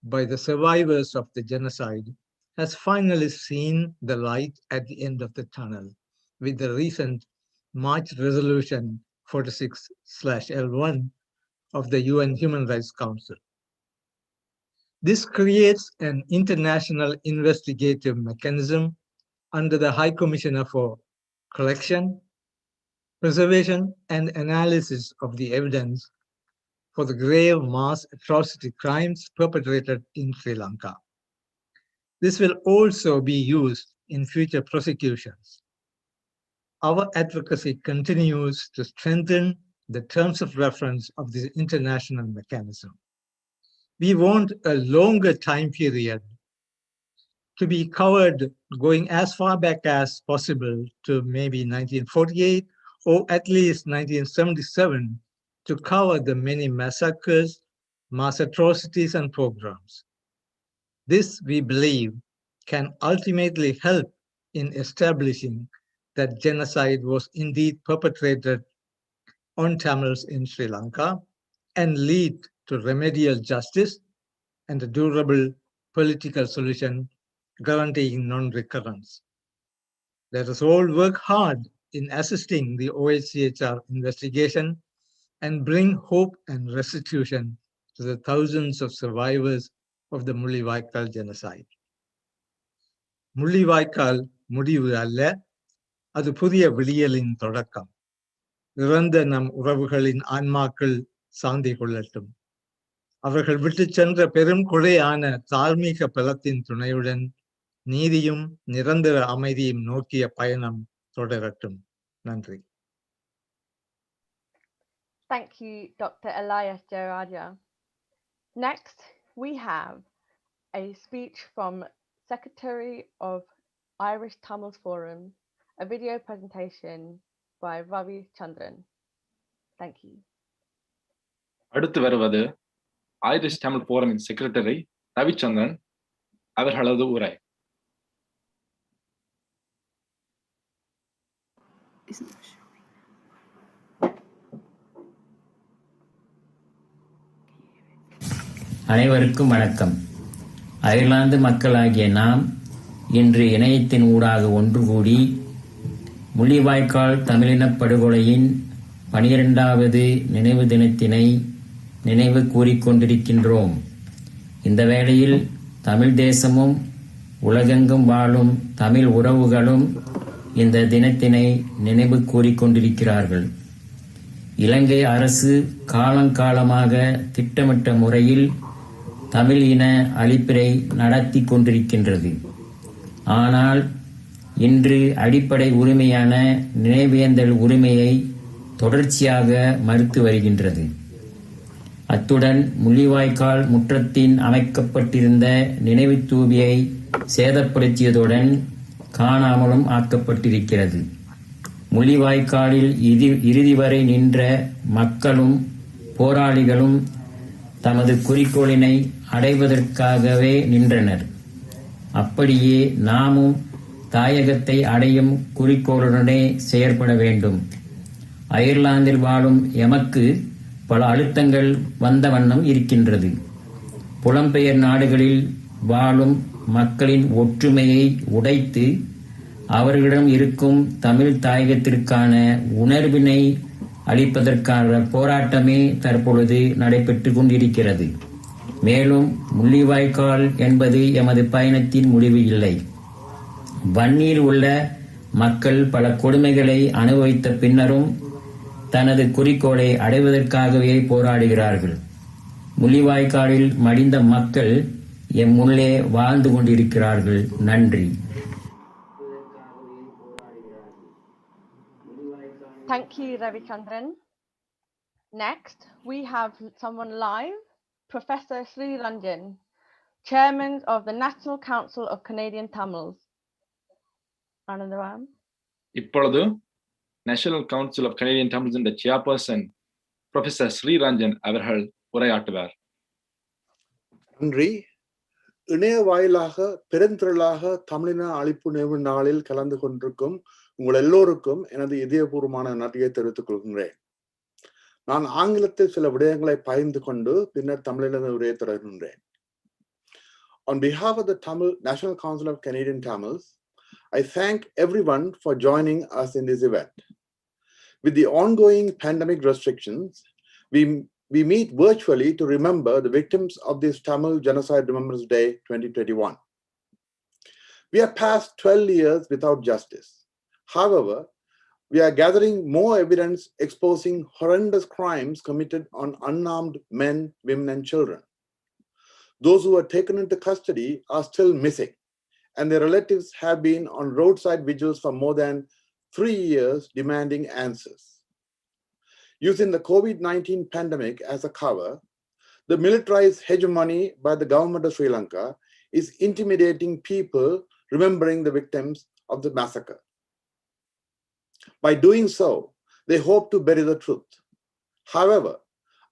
by the survivors of the genocide has finally seen the light at the end of the tunnel with the recent March Resolution 46/L1 of the UN Human Rights Council. This creates an international investigative mechanism under the High Commissioner for Collection, Preservation, and Analysis of the Evidence for the grave mass atrocity crimes perpetrated in Sri Lanka. This will also be used in future prosecutions. Our advocacy continues to strengthen the terms of reference of this international mechanism. We want a longer time period to be covered going as far back as possible to maybe 1948 or at least 1977 to cover the many massacres, mass atrocities, and pogroms. This, we believe, can ultimately help in establishing that genocide was indeed perpetrated on Tamils in Sri Lanka and lead to remedial justice and a durable political solution guaranteeing non-recurrence. Let us all work hard in assisting the OHCHR investigation and bring hope and restitution to the thousands of survivors of the Mullivaikkal genocide. Mullivaikkal முடிவு அல்ல, அது புதிய விடியலின் தொடக்கம். இறந்த நம் உறவுகளின் ஆன்மாக்கள் சாந்தி கொள்ளட்டும். அவர்கள் விட்டு சென்ற பெரும் கொடையான தார்மீக பலத்தின் துணையுடன் நீதியும் நிரந்தர அமைதியும் நோக்கிய பயணம் தொடரட்டும். நன்றி. Thank you, Dr. Elias Jayaraja. Next, we have a speech from Secretary of Irish Tamil Forum, a video presentation by Ravi Chandran. Thank you. அடுத்து வருவது ஐரிஷ் தமிழ் ஃபோரமின் செக்ரட்டரி ரவிச்சந்திரன் அவர்களது உரை. அனைவருக்கும் வணக்கம். அயர்லாந்து மக்களாகிய நாம் இன்று இணையத்தின் ஊடாக ஒன்று கூடி முள்ளிவாய்க்கால் தமிழினப் படுகொலையின் 12வது நினைவு தினத்தினை நினைவு கூறிக்கொண்டிருக்கின்றோம். இந்த வேளையில் தமிழ் தேசமும் உலகெங்கும் வாழும் தமிழ் உறவுகளும் இந்த தினத்தினை நினைவு கூறிக்கொண்டிருக்கிறார்கள். இலங்கை அரசு காலங்காலமாக திட்டமிட்ட முறையில் தமிழ் இன அழிப்பினை நடத்தி கொண்டிருக்கின்றது. ஆனால் இன்று அடிப்படை உரிமையான நினைவேந்தல் உரிமையை தொடர்ச்சியாக மறுத்து வருகின்றது. அத்துடன் முள்ளிவாய்க்கால் முற்றத்தின் அமைக்கப்பட்டிருந்த நினைவு தூபியை சேதப்படுத்தியதுடன் காணாமலும் ஆக்கப்பட்டிருக்கிறது. முள்ளிவாய்க்காலில் இறுதி வரை நின்ற மக்களும் போராளிகளும் தமது குறிக்கோளினை அடைவதற்காகவே நின்றனர். அப்படியே நாமும் தாயகத்தை அடையும் குறிக்கோளுடனே செயற்பட வேண்டும். அயர்லாந்தில் வாழும் எமக்கு பல அழுத்தங்கள் வந்த வண்ணம் இருக்கின்றது. புலம்பெயர் நாடுகளில் வாழும் மக்களின் ஒற்றுமையை உடைத்து அவர்களிடம் இருக்கும் தமிழ் தாயகத்திற்கான உணர்வினை அளிப்பதற்கான போராட்டமே தற்பொழுது நடைபெற்று கொண்டிருக்கிறது. மேலும் முள்ளிவாய்க்கால் என்பது எமது பயணத்தின் முடிவு இல்லை. வன்னியில் உள்ள மக்கள் பல கொடுமைகளை அனுபவித்த பின்னரும் தனது குறிக்கோளை அடைவதற்காகவே போராடுகிறார்கள். முள்ளிவாய்க்காலில் மடிந்த மக்கள் எம் உள்ளே வாழ்ந்து கொண்டிருக்கிறார்கள். நன்றி. Thank you, Ravi Chandran. Next, we have someone live, Professor Sri Ranjan, Chairman of the National Council of Canadian Tamils. Anandaram. இப்பொழுது national council of Canadian Tamils இந்த சேர்பர்சன் ப்ரொஃபசர் ஸ்ரீரஞ்சன் அவர்கள் உரையாற்றுவார். நன்றி. இணைய வாயிலாக பெருந்திரளாக தமிழின அழிப்பு நினைவு நாளில் கலந்து கொண்டிருக்கும் உங்கள் எல்லோருக்கும் எனது இதயபூர்வமான நன்றியை தெரிவித்துக் கொள்கின்றேன். நான் ஆங்கிலத்தில் சில விடயங்களை பகிர்ந்து கொண்டு பின்னர் தமிழின உரையை தொடர்கின்றேன். On behalf of the National Council of Canadian Tamils, I thank everyone for joining us in this event. With the ongoing pandemic restrictions, we meet virtually to remember the victims of this Tamil Genocide Remembrance Day 2021. We are past 12 years without justice. However, we are gathering more evidence exposing horrendous crimes committed on unarmed men, women, and children. Those who were taken into custody are still missing, and their relatives have been on roadside vigils for more than 3 years demanding answers. Using the COVID-19 pandemic as a cover, the militarized hegemony by the government of Sri Lanka is intimidating people remembering the victims of the massacre. By doing so, they hope to bury the truth. However,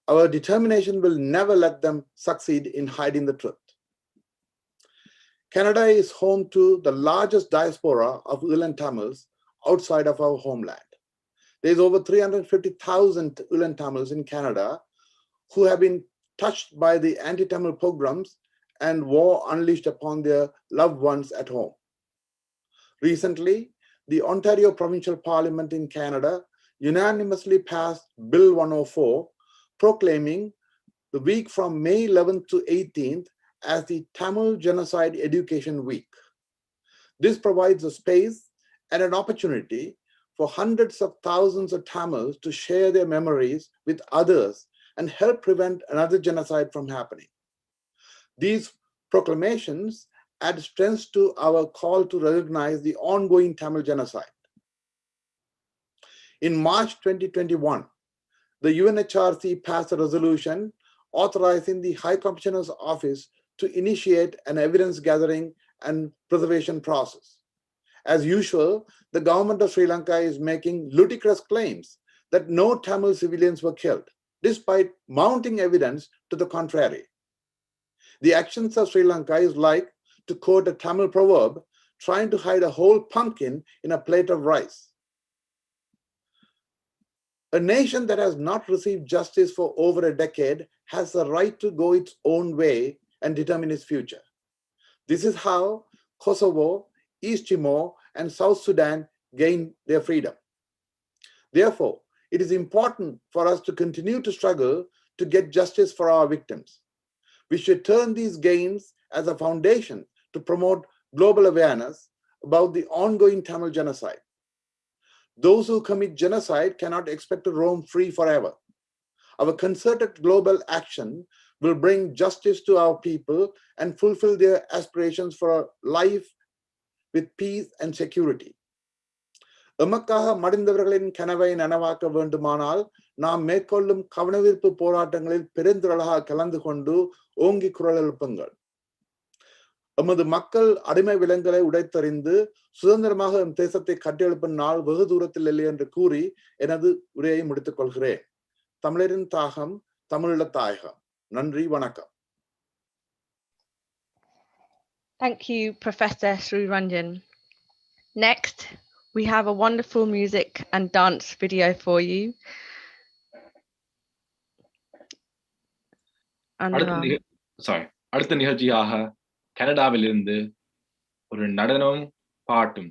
our determination will never let them succeed in hiding the truth. Canada is home to the largest diaspora of Ulan Tamils outside of our homeland. There is over 350,000 Ulan Tamils in Canada who have been touched by the anti-Tamil pogroms and war unleashed upon their loved ones at home. Recently, the Ontario Provincial Parliament in Canada unanimously passed Bill 104, proclaiming the week from May 11th to 18th as the Tamil Genocide Education Week. This provides a space and an opportunity for hundreds of thousands of Tamils to share their memories with others and help prevent another genocide from happening. These proclamations add strength to our call to recognize the ongoing Tamil genocide. In March 2021, the UNHRC passed a resolution authorizing the High Commissioner's Office to initiate an evidence gathering and preservation process. As usual, the government of Sri Lanka is making ludicrous claims that no Tamil civilians were killed, despite mounting evidence to the contrary. The actions of Sri Lanka is like, to quote a Tamil proverb, trying to hide a whole pumpkin in a plate of rice. A nation that has not received justice for over a decade has the right to go its own way and determine its future. This is how Kosovo, East Timor, and South Sudan gained their freedom. Therefore, it is important for us to continue to struggle to get justice for our victims. We should turn these gains as a foundation to promote global awareness about the ongoing Tamil genocide. Those who commit genocide cannot expect to roam free forever. Our concerted global action will bring justice to our people and fulfill their aspirations for a life with peace and security. எமக்காக மடிந்தவர்களின் கனவை நனவாக்க வேண்டுமானால் நாம் மேற்கொள்ளும் கவனவிருப்பு போராட்டங்களில் பெருந்திரளாக கலந்து கொண்டு ஓங்கி குரல் எழுப்புங்கள். எமது மக்கள் அடிமை விலங்குகளை உடைத்தறிந்து சுதந்திரமாக எம் தேசத்தை கட்டியெழுப்பும் நாள் வெகு தூரத்தில் இல்லை என்று கூறி எனது உரையை முடித்துக் கொள்கிறேன். தமிழரின் தாகம், தமிழீழ தாயகம். நன்றி, வணக்கம். Thank you, Professor Sriranjan. Next, we have a wonderful music and dance video for you. அடுத்த நிகழ்ச்சியாக கனடாவிலிருந்து ஒரு நடனம் பாட்டும்.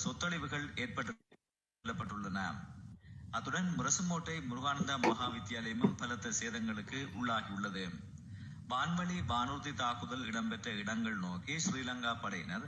சொத்தொழிவுகள் ஏற்பட்டுள்ளன. அத்துடன் முரசுமோட்டை முருகானந்தா மகா வித்தியாலயமும் பலத்த சேதங்களுக்கு உள்ளாகியுள்ளது. வான்வழி வானூர்தி தாக்குதல் இடம்பெற்ற இடங்கள் நோக்கி ஸ்ரீலங்கா படையினர்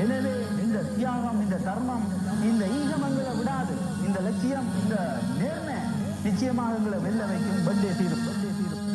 எனவே இந்த தியாகம், இந்த தர்மம், இந்த ஈகமங்களை விடாது. இந்த லட்சியம், இந்த நேர்மை நிச்சயமாக எங்களை வெல்ல வைக்கும். பண்டே தீரும், பண்டே தீரும்.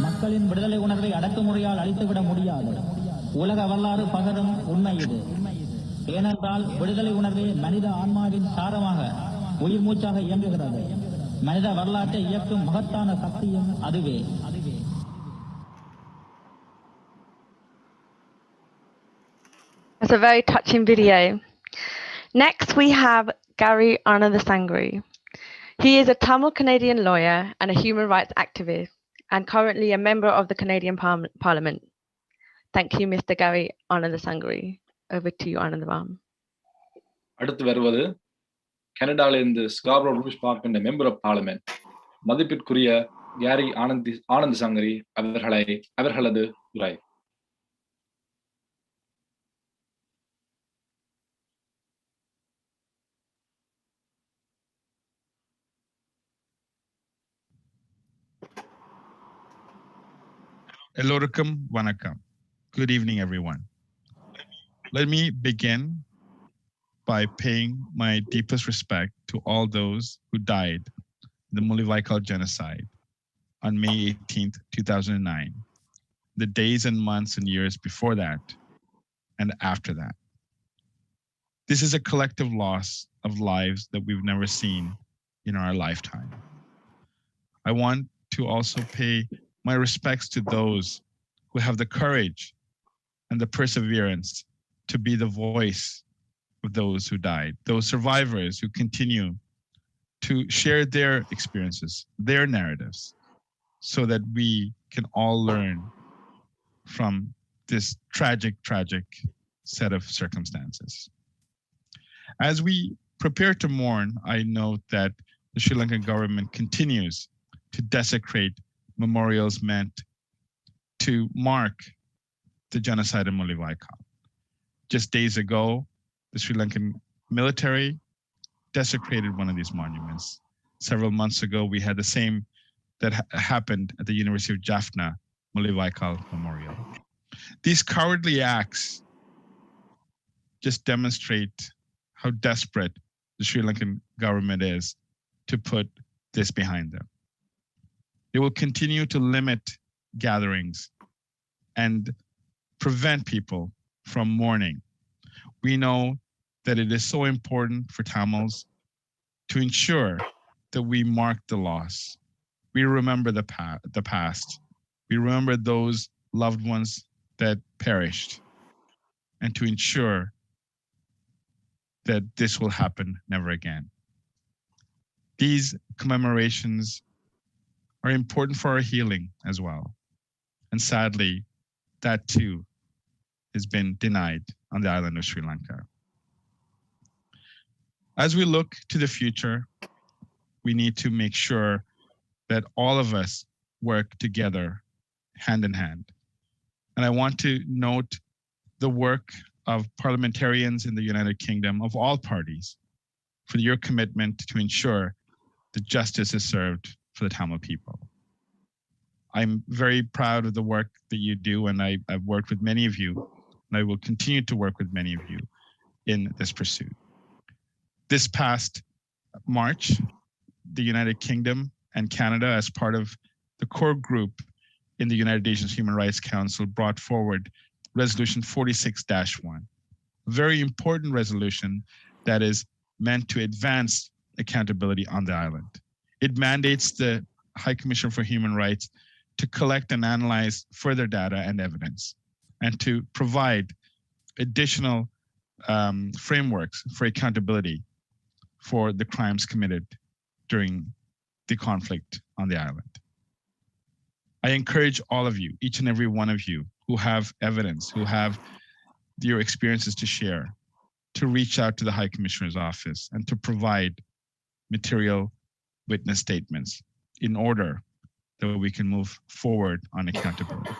மக்களின் விடுதலை உணர்வை அடக்குமுறையால் அழித்துவிட முடியாது. உலக வரலாறு பகரும் உண்மை இது. ஏனென்றால் விடுதலை உணர்வே மனித ஆன்மாவின் சாரமாக உயிர் மூச்சாக இயங்குகிறது. மனித வரலாற்றை இயக்கும் மகத்தான சக்தியும் அதுவே. That's a very touching video. Next, we have Gary Anandasangri. He is a Tamil Canadian lawyer and a human rights activist, and currently a member of the Canadian Parliament. Thank you, Mr. Gary Anandasangri. Over to you, Anandabam. அடுத்து வருவது கனடாவிலிருந்து Scarborough Rouge park என்ற member of parliament மதிப்பிற்குரிய carry Anand Sankari அவர்களது உரை. Elorukum Vanakam. Good evening, everyone. Let me begin by paying my deepest respect to all those who died in the Mullivaikkal genocide on May 18th, 2009, the days and months and years before that and after that. This is a collective loss of lives that we've never seen in our lifetime. I want to also pay my respects to those who have the courage and the perseverance to be the voice of those who died, those survivors who continue to share their experiences, their narratives, so that we can all learn from this tragic set of circumstances. As we prepare to mourn, I note that the Sri Lankan government continues to desecrate memorials meant to mark the genocide in Mullivaikkal. Just days ago, the Sri Lankan military desecrated one of these monuments. Several months ago, we had the same that happened at the University of Jaffna Mullivaikkal Memorial. These cowardly acts just demonstrate how desperate the Sri Lankan government is to put this behind them. They will continue to limit gatherings and prevent people from mourning. We know that it is so important for Tamils to ensure that we mark the loss. We remember the past. We remember those loved ones that perished, and to ensure that this will happen never again. These commemorations are important for our healing as well. And sadly, that too has been denied on the island of Sri Lanka. As we look to the future, we need to make sure that all of us work together hand in hand. And I want to note the work of parliamentarians in the United Kingdom of all parties for your commitment to ensure that justice is served for the Tamil people. I'm very proud of the work that you do, and I've worked with many of you, and I will continue to work with many of you in this pursuit. This past March, the United Kingdom and Canada, as part of the core group in the United Nations Human Rights Council, brought forward Resolution 46-1, a very important resolution that is meant to advance accountability on the island. It mandates the High Commissioner for Human Rights to collect and analyze further data and evidence, and to provide additional frameworks for accountability for the crimes committed during the conflict on the island. I encourage all of you, each and every one of you who have evidence, who have your experiences to share, to reach out to the High Commissioner's office and to provide material witness statements in order that we can move forward on accountability.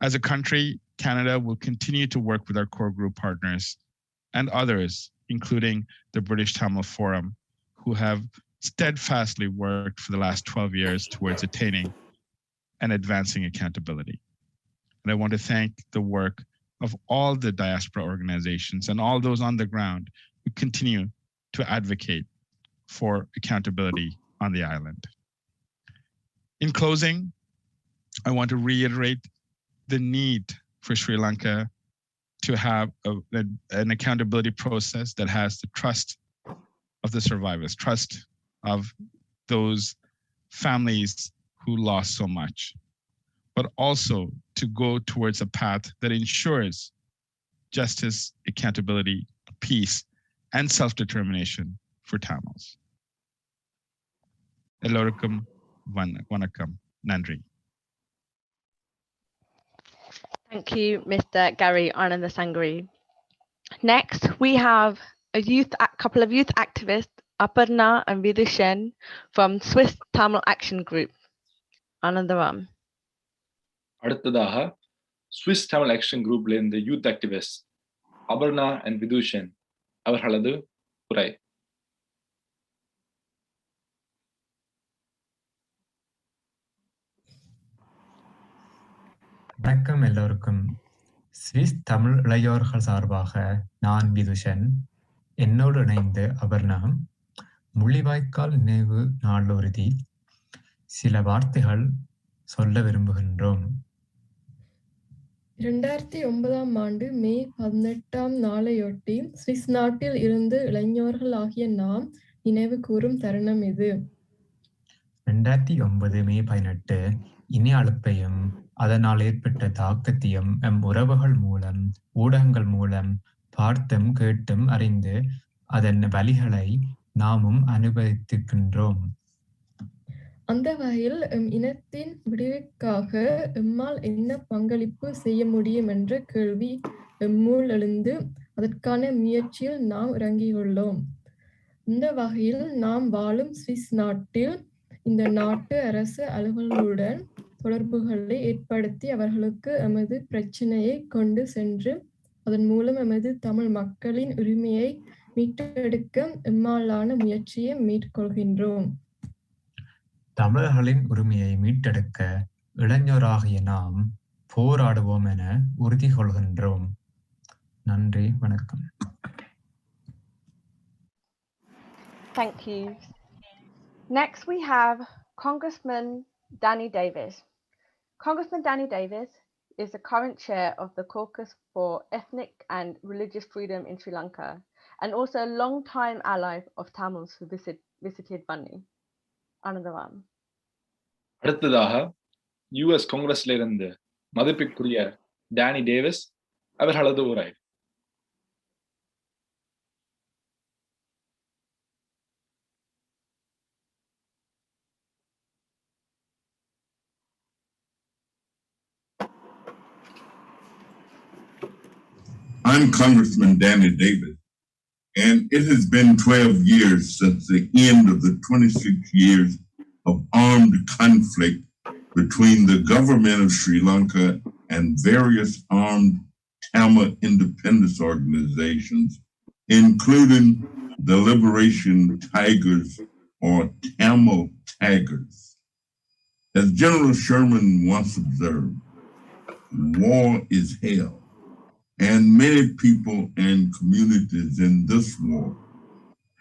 As a country, Canada will continue to work with our core group partners and others, including the British Tamil Forum, who have steadfastly worked for the last 12 years towards attaining and advancing accountability. And I want to thank the work of all the diaspora organizations and all those on the ground who continue to advocate for accountability on the island. In closing, I want to reiterate the need for Sri Lanka to have an accountability process that has the trust of the survivors, trust of those families who lost so much, but also to go towards a path that ensures justice, accountability, peace, and self-determination for Tamils. எல்லோருக்கும் வணக்கம். நன்றி. Thank you, Mr. Gary Anandasangri. Next, we have a couple of youth activists, Aparna and Vidushan from Swiss Tamil Action Group. Anandaram. அடுத்ததாக Swiss Tamil action குரூப்ல இருந்து youth activist Aparna and Vithushan அவர்களது உரை. வணக்கம் எல்லோருக்கும். ஸ்விஸ் தமிழ் இளையோர்கள் சார்பாக நான் விதுஷன், என்னோடு இணைந்து அபர்ணா, முள்ளிவாய்க்கால் நினைவு நாளுறுதி சில வார்த்தைகள் சொல்ல விரும்புகின்றோம். 2009 ஆண்டு மே 18 நாளையொட்டி சுவிஸ் நாட்டில் இருந்து இளைஞர்கள் ஆகிய நாம் நினைவு கூறும் தருணம் இது. 2009 மே 18 இனி அழுப்பையும் அதனால் ஏற்பட்ட தாக்கத்தையும் எம் உறவுகள் மூலம், ஊடகங்கள் மூலம் பார்த்தும் கேட்டும் அறிந்து அதன் வலிகளை நாமும் அனுபவித்திருக்கின்றோம். அந்த வகையில் எம் இனத்தின் விடுவிற்காக எம்மால் என்ன பங்களிப்பு செய்ய முடியும் என்ற கேள்வி எம்முள் எழுந்து அதற்கான முயற்சியில் நாம் இறங்கியுள்ளோம். இந்த வகையில் நாம் வாழும் சுவிஸ் நாட்டில் இந்த நாட்டு அரசு அலுவலர்களுடன் தொடர்புகளை ஏற்படுத்தி அவர்களுக்கு எமது பிரச்சனையை கொண்டு சென்று அதன் மூலம் எமது தமிழ் மக்களின் உரிமையை மீட்டெடுக்க எம்மாலான முயற்சியை மேற்கொள்கின்றோம். தமிழர்களின் உரிமையை மீட்டெடுக்க இளைஞராகிய நாம் போராடுவோம் என உறுதி கொள்கின்றோம். நன்றி, வணக்கம். Thank you. Next, we have Congressman Danny Davis. Congressman Danny Davis is the current chair of the Caucus for Ethnic and Religious Freedom in Sri Lanka, and also a long-time ally of Tamils who visited Bunny. Anandaram. அடுத்ததாக US காங்கிரஸ்ல இருந்து மதிப்பிற்குரிய Danny Davis அவர்களது உரை. I'm Congressman Danny Davis, and it has been 12 years since the end of the 26 years of armed conflict between the government of Sri Lanka and various armed Tamil independence organizations, including the Liberation Tigers or Tamil Tigers. As General Sherman once observed, war is hell. And many people and communities in this war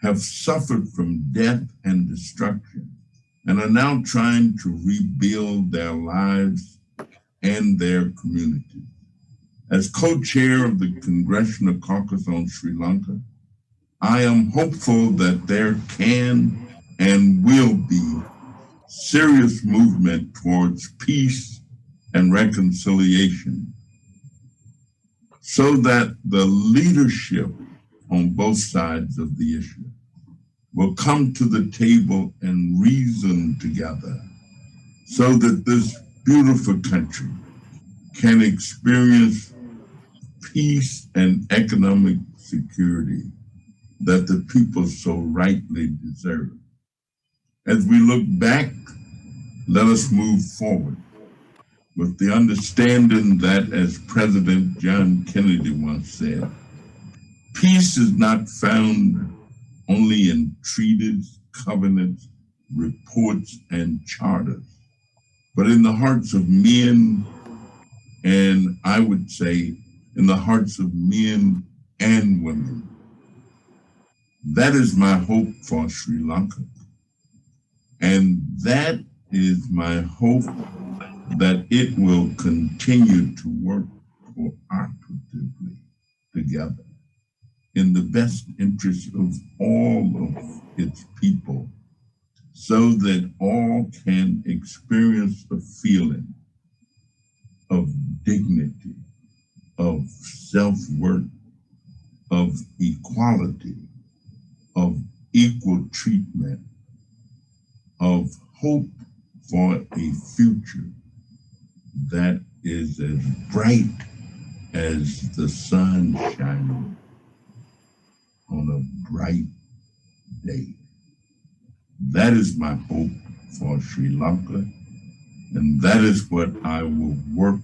have suffered from death and destruction and are now trying to rebuild their lives and their communities. As co-chair of the Congressional Caucus on Sri Lanka, I am hopeful that there can and will be serious movement towards peace and reconciliation, so that the leadership on both sides of the issue will come to the table and reason together so that this beautiful country can experience peace and economic security that the people so rightly deserve. As we look back, let us move forward with the understanding that, as President John Kennedy once said, peace is not found only in treaties, covenants, reports, and charters, but in the hearts of men, and I would say in the hearts of men and women. That is my hope for Sri Lanka. And that is my hope that it will continue to work cooperatively together in the best interest of all of its people, so that all can experience a feeling of dignity of self-worth, of equality, of equal treatment, of hope for a future that is as bright as the sun shining on a bright day. That is my hope for Sri Lanka, and that is what I will work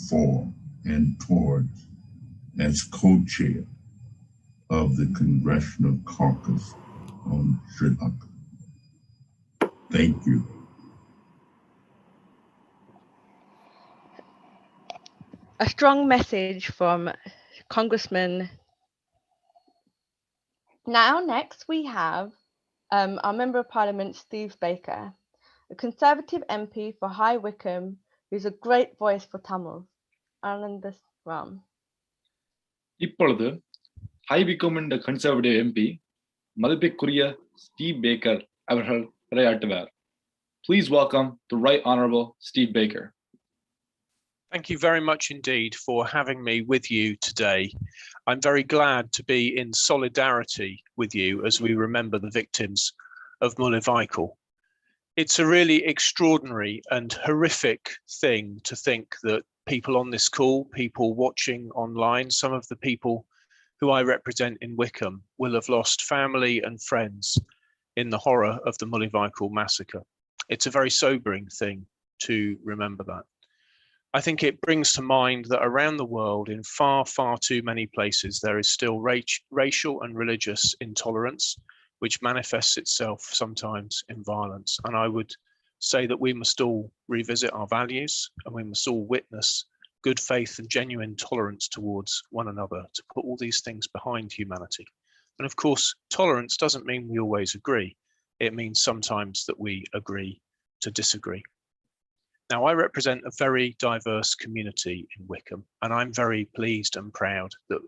for and towards as co-chair of the Congressional Caucus on Sri Lanka. Thank you. A strong message from Congressman. Now, next we have our Member of Parliament, Steve Baker, a Conservative MP for High Wycombe, who's a great voice for Tamil. Ananda Ram. இப்பொழுது high Wickham என்ற conservative MP மதிப்பிற்குரிய Steve Baker அவர்கள் உரையாற்றுவார். Please welcome the Right Honourable Steve Baker. Thank you very much indeed for having me with you today. I'm very glad to be in solidarity with you as we remember the victims of Mullivaikkal. It's a really extraordinary and horrific thing to think that people on this call, people watching online, some of the people who I represent in Wycombe will have lost family and friends in the horror of the Mullivaikkal massacre. It's a very sobering thing to remember that. I think it brings to mind that around the world, in far, far too many places, there is still racial and religious intolerance, which manifests itself sometimes in violence. And I would say that we must all revisit our values, and we must all witness good faith and genuine tolerance towards one another to put all these things behind humanity. And of course, tolerance doesn't mean we always agree. It means sometimes that we agree to disagree. Now, I represent a very diverse community in Wycombe, and I'm very pleased and proud that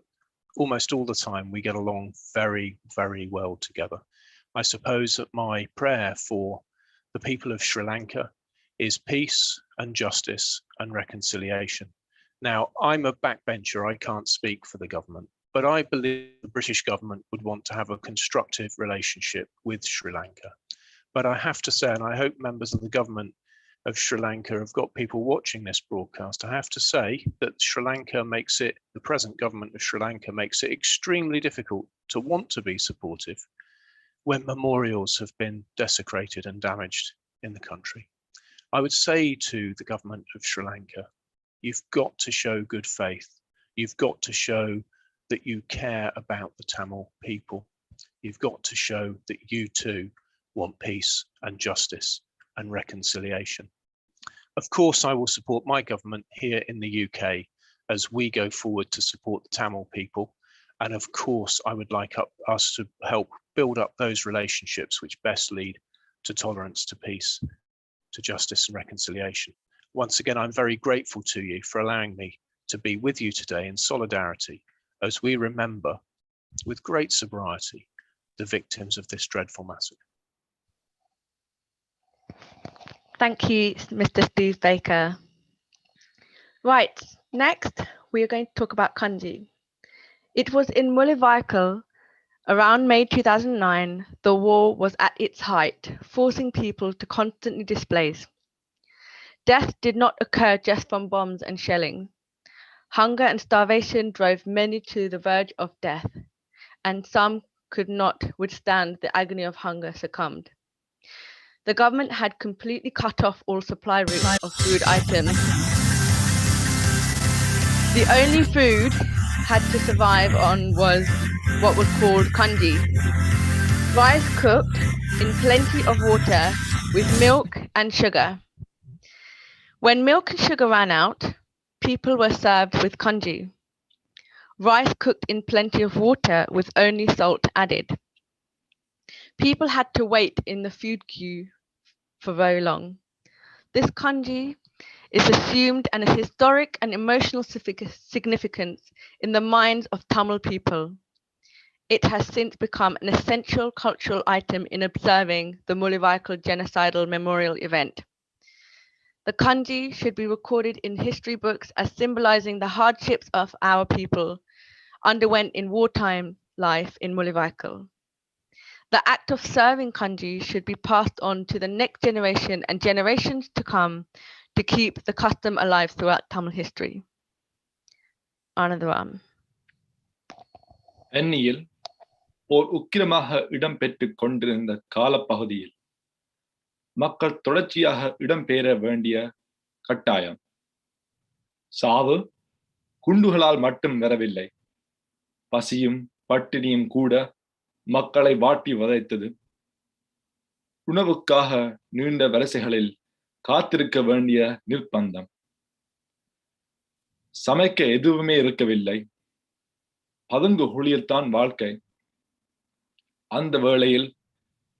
almost all the time we get along very, very well together. I suppose that my prayer for the people of Sri Lanka is peace and justice and reconciliation. Now, I'm a backbencher, I can't speak for the government, but I believe the British government would want to have a constructive relationship with Sri Lanka. But I have to say, and I hope members of the government of Sri Lanka have got people watching this broadcast, I have to say that Sri Lanka makes it, the present government of Sri Lanka makes it extremely difficult to want to be supportive when memorials have been desecrated and damaged in the country. I would say to the government of Sri Lanka, you've got to show good faith. You've got to show that you care about the Tamil people. You've got to show that you too want peace and justice and reconciliation. Of course, I will support my government here in the UK as we go forward to support the Tamil people. And of course, I would like us to help build up those relationships which best lead to tolerance, to peace, to justice and reconciliation. Once again, I'm very grateful to you for allowing me to be with you today in solidarity as we remember with great sobriety the victims of this dreadful massacre. Thank you, Mr. Steve Baker. Right, next we are going to talk about kanji. It was in Mullivaikkal around May 2009, the war was at its height, forcing people to constantly displace. Death did not occur just from bombs and shelling. Hunger and starvation drove many to the verge of death, and some could not withstand the agony of hunger succumbed. The government had completely cut off all supply routes of food items. The only food had to survive on was what was called kanji, rice cooked in plenty of water with milk and sugar. When milk and sugar ran out, people were served with kanji, rice cooked in plenty of water with only salt added. People had to wait in the food queue for very long. This kanji is assumed and a historic and emotional significance in the minds of Tamil people. It has since become an essential cultural item in observing the Mullivaikkal genocidal memorial event. The kanji should be recorded in history books as symbolizing the hardships of our people underwent in wartime life in Mullivaikkal. The act of serving kanji should be passed on to the next generation and generations to come to keep the custom alive throughout Tamil history. Anandram. எண்ணியில் ஓர் உக்கிரமாக இடம்பெற்றுக் கொண்டிருந்த காலப்பகுதியில் மக்கள் தொடர்ச்சியாக இடம்பெற வேண்டிய கட்டாயம். சாவு குண்டுகளால் மட்டும் வரவில்லை. பசியும் பட்டினியும் கூட மக்களை வாட்டி வதைத்தது. உணவுக்காக நீண்ட வரிசைகளில் காத்திருக்க வேண்டிய நிர்பந்தம். சமைக்க எதுவுமே இருக்கவில்லை. பதுங்கு குழியில்தான் வாழ்க்கை. அந்த வேளையில்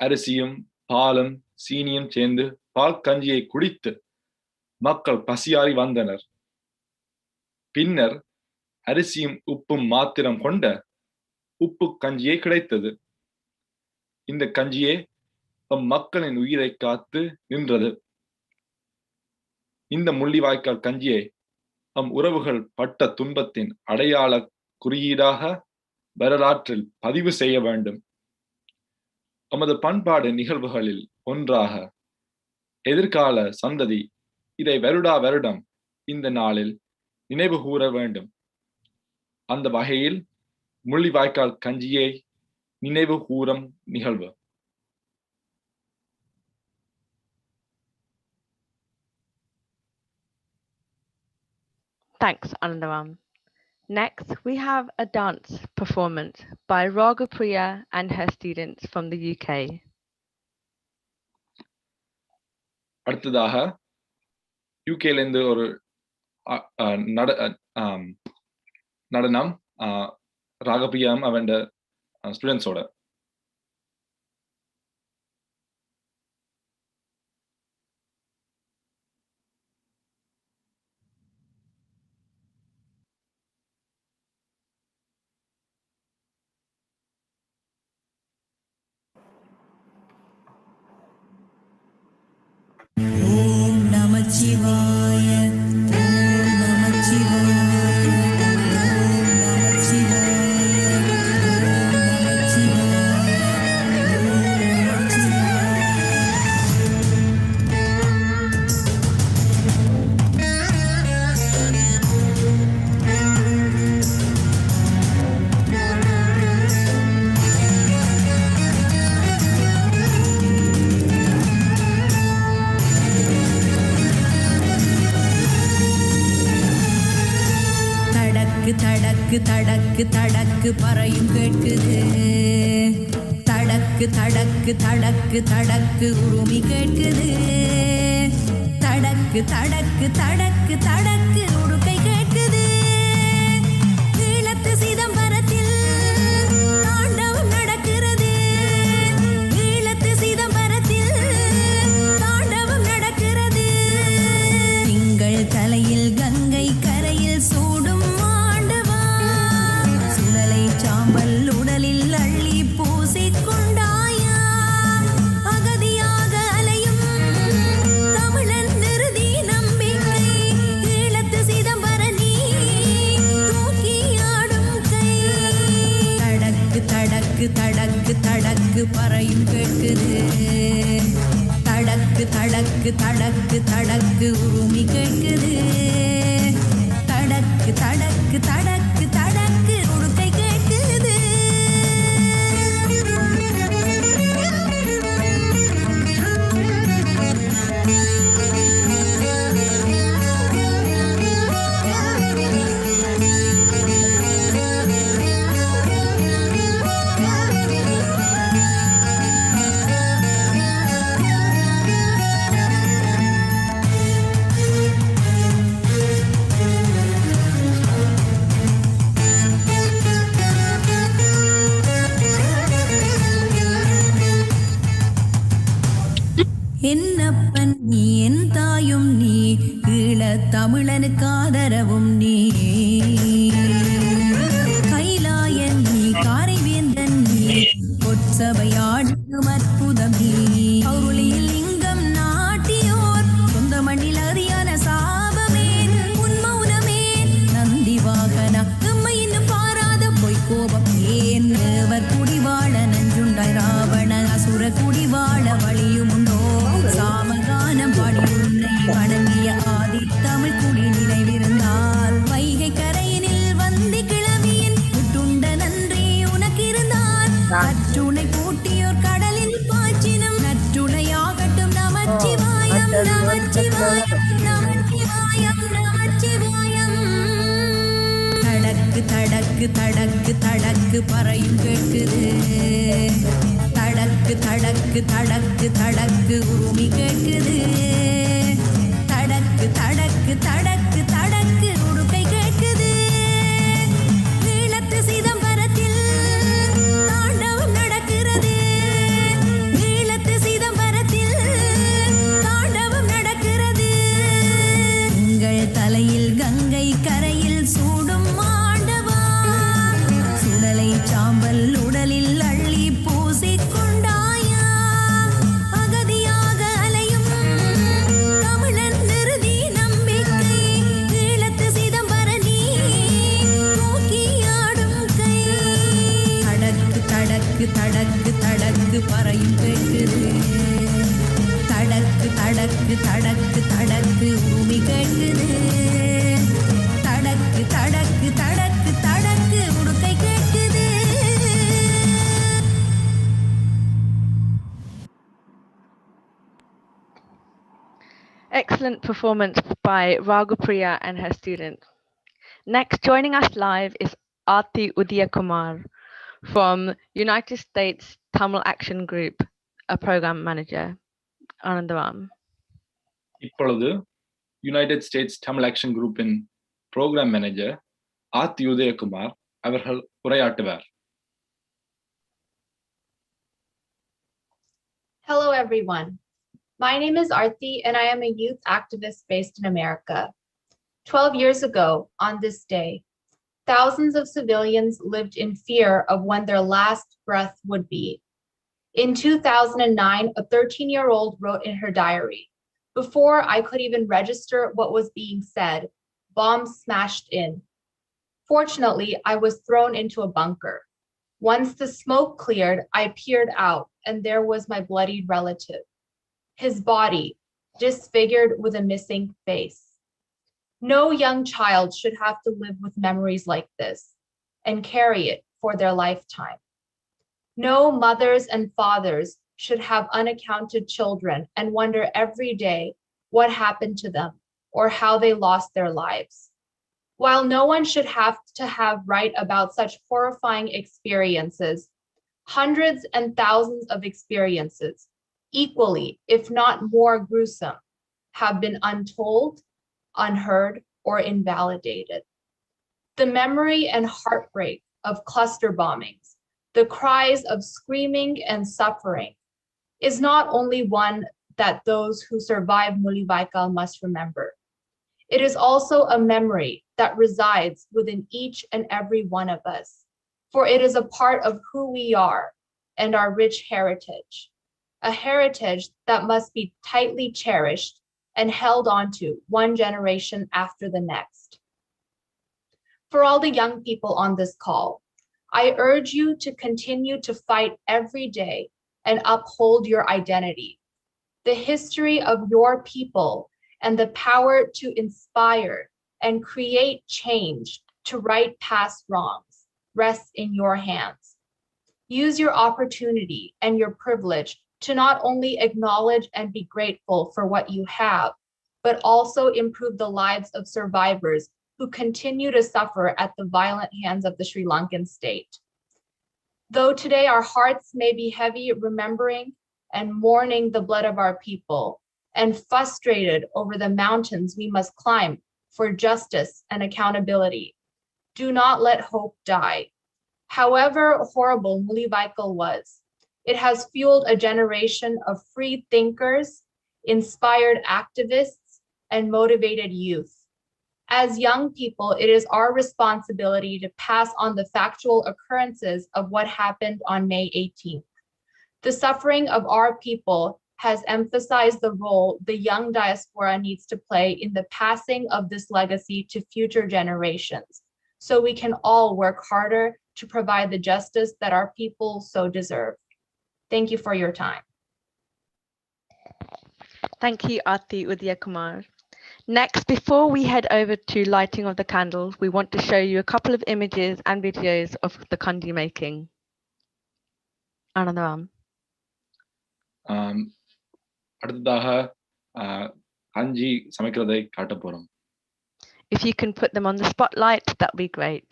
அரிசியும் பாலும் சீனியும் சேர்ந்து பால் கஞ்சியை குடித்து மக்கள் பசியாறி வந்தனர். பின்னர் அரிசியும் உப்பும் மாத்திரம் கொண்ட உப்பு கஞ்சியே கிடைத்தது. இந்த கஞ்சியே மக்களின் உயிரை காத்து நின்றது. இந்த முள்ளிவாய்க்கால் கஞ்சியை உறவுகள் பட்ட துன்பத்தின் அடையாள குறியீடாக வரலாற்றில் பதிவு செய்ய வேண்டும். நமது பண்பாடு நிகழ்வுகளில் ஒன்றாக எதிர்கால சந்ததி இதை வருடா வருடம் இந்த நாளில் நினைவு கூற வேண்டும். அந்த வகையில் முள்ளிவாய்க்கால் கஞ்சியை நினைவு கூறும் நிகழ்வு. Thanks, Anandram. Next, we have a dance performance by Raghupriya and her students from the UK. அடுத்ததாக யூகேலேருந்து ஒரு நடனம் ராகப்பிரியாம் அவன் ஸ்டூடெண்ட்ஸோட. ஓம் நமச்சிவாய ஓம் நமச்சிவாய ஓம் நமச்சிவாய ஓம் நமச்சிவாய ஓம் தடக்கு தடக்கு தடக்கு பறையும் கேட்குது. தடக்கு தடக்கு தடக்கு தடக்கு உருமி கேட்குது. தடக்கு தடக்கு தடக்கு தடக்கு உடுக்கை கேட்குது. ஈழத்து சிதம்பரத்தில் தாண்டவம் நடக்கிறது. ஈழத்து சிதம்பரத்தில் தாண்டவம் நடக்கிறது. திங்கள் தலையில் கங்கை கரையில் சூடும் சாம்பல் உடலில் அள்ளி பூசிக்கொண்டாயா. அகதியாக அலையும் தமிழன் நிறுதி நம்பிக்கை. ஈழத்து சிதம்பரணி தூக்கி ஆடும் கை. தடக்கு தடக்கு தடக்கு தடக்கு பறையும் கேட்குது. தடக்கு தடக்கு தடக்கு தடக்கு உருமி கேட்குது. தடக்கு தடக்கு தடக்கு தடக்கு உடுக்கை கேட்குது. என்னப்பன் நீ என் தாயும் நீ. ஈழ தமிழனுக்கு ஆதரவும் நீ. கைலாயன் நீ காரைவேந்தன் நீ. பொற்சபையாடும் அற்புதம் நீ. பௌருளியில் லிங்கம் நாட்டியோர் சொந்த மண்ணில் அறி தடக்கு தடக்கு தடக்கு பறையும் கேட்குது தடக்கு தடக்கு தடக்கு தடக்கு உருமி கேட்குது தடக்கு தடக்கு தடக்கு தடக்கு உடுக்கை கேட்குது ஈழத்து சிதம்பரத்தில் தாண்டவம் நடக்கிறது ஈழத்து சிதம்பரத்தில் தாண்டவம் நடக்கிறது உங்கள் தலையில் கங்கை கரையில் சூடும் ஆண்டவா சுடலை சாம்பல் உடலில் அள்ளி பூசிக் கொண்டாயா அகதியாக அலையும் தமிழன் நிறுதி நம்பிக்கை ஈழத்து சிதம்பரணி தூக்கியாடும் கை தடக்கு தடக்கு தடக்கு தடக்கு பறையும் கேட்குது தடக்கு தடக்கு தடக்கு தடக்கு பூமி கேட்குது தடக்கு தடக்கு தடக்கு தடக்கு உடுக்கை கேட்குது. Excellent performance by Raghupriya and her students. Next, joining us live is Aarti Udiyakumar from United States Tamil Action Group, a program manager. Anandaram. இப்பொழுது யுனைடெட் ஸ்டேட்ஸ் தமிழ் ஆக்ஷன் குரூப்பின் ப்ரோக்ராம் மேனேஜர் ஆர்த்தி உதயகுமார் அவர்கள் உரையாற்றுவார். Hello, everyone. My name is Aarti, and I am a youth activist based in America. 12 years ago, on this day, thousands of civilians lived in fear of when their last breath would be. In 2009, a 13-year-old wrote in her diary, "Before I could even register what was being said, bombs smashed in. Fortunately, I was thrown into a bunker. Once the smoke cleared, I peered out, and there was my bloodied relative. His body, disfigured with a missing face. No young child should have to live with memories like this and carry it for their lifetime. No mothers and fathers should have unaccounted children and wonder every day what happened to them or how they lost their lives. While no one should have to write about such horrifying experiences, hundreds and thousands of experiences, equally, if not more gruesome, have been untold, unheard, or invalidated. The memory and heartbreak of cluster bombings, the cries of screaming and suffering, is not only one that those who survived Mullivaikkal must remember. It is also a memory that resides within each and every one of us, for it is a part of who we are and our rich heritage, a heritage that must be tightly cherished and held onto one generation after the next. For all the young people on this call, I urge you to continue to fight every day and uphold your identity. The history of your people and the power to inspire and create change to right past wrongs rests in your hands. Use your opportunity and your privilege to not only acknowledge and be grateful for what you have, but also improve the lives of survivors who continue to suffer at the violent hands of the Sri Lankan state. Though today our hearts may be heavy remembering and mourning the blood of our people, and frustrated over the mountains we must climb for justice and accountability, do not let hope die. However horrible Mullivaikkal was, it has fueled a generation of free thinkers, inspired activists, and motivated youth. As young people, it is our responsibility to pass on the factual occurrences of what happened on May 18th. The suffering of our people has emphasized the role the young diaspora needs to play in the passing of this legacy to future generations, so we can all work harder to provide the justice that our people so deserve. Thank you for your time. Thank you, Aarti Udiyakumar. Next, before we head over to lighting of the candles, we want to show you a couple of images and videos of the kandi making. Anandaram. அடுத்ததாக கஞ்சி சமைக்கிறதை காட்ட போறோம். If you can put them on the spotlight, that would be great.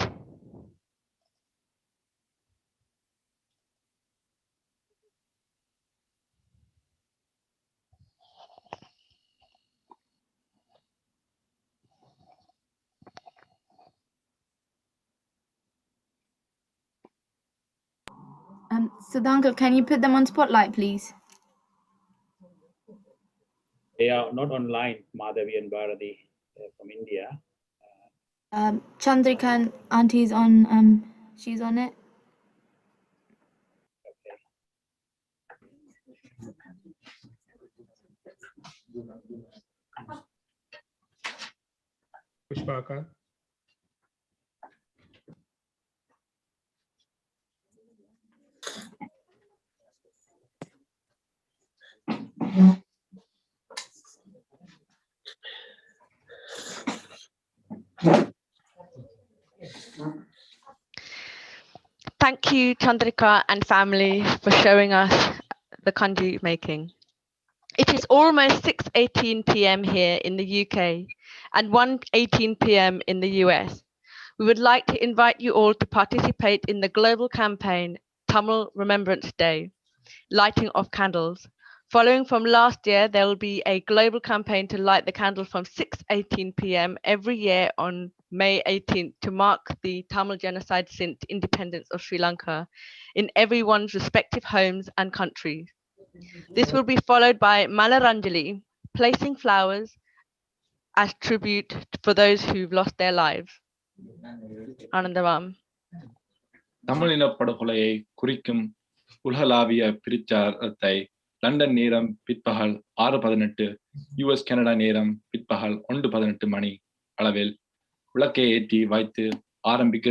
Sudhankar, can you put them on spotlight, please? They are not online, Madhavi and Bharati from India. Chandrika Auntie's on, she's on it. Pushpaka. Thank you, Chandrika and family, for showing us the kanji making. It is almost 6:18 p.m. here in the UK and 1:18 p.m. in the US. We would like to invite you all to participate in the global campaign Tamil Remembrance Day, lighting of candles. Following from last year, there will be a global campaign to light the candle from 6:18 p.m. every year on May 18th to mark the Tamil genocide since independence of Sri Lanka in everyone's respective homes and countries. This will be followed by Malaranjali, placing flowers as tribute for those who've lost their lives. Anandavam. Tamil இனப்படுகொலையை குறிக்கும் உலகளாவிய பிரச்சாரத்தை London நேரம் பிற்பகல் 6:18, US Canada நேரம் பிற்பகல் 1:18 மணி அளவில் விளக்கை ஏற்றி வைத்து ஆரம்பிக்க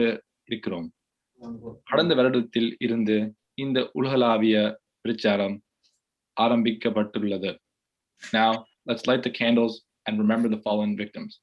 இருக்கிறோம். கடந்த வருடத்தில் இருந்து இந்த உலகளாவிய பிரச்சாரம் ஆரம்பிக்கப்பட்டுள்ளது. Now, let's light the candles and remember the fallen victims.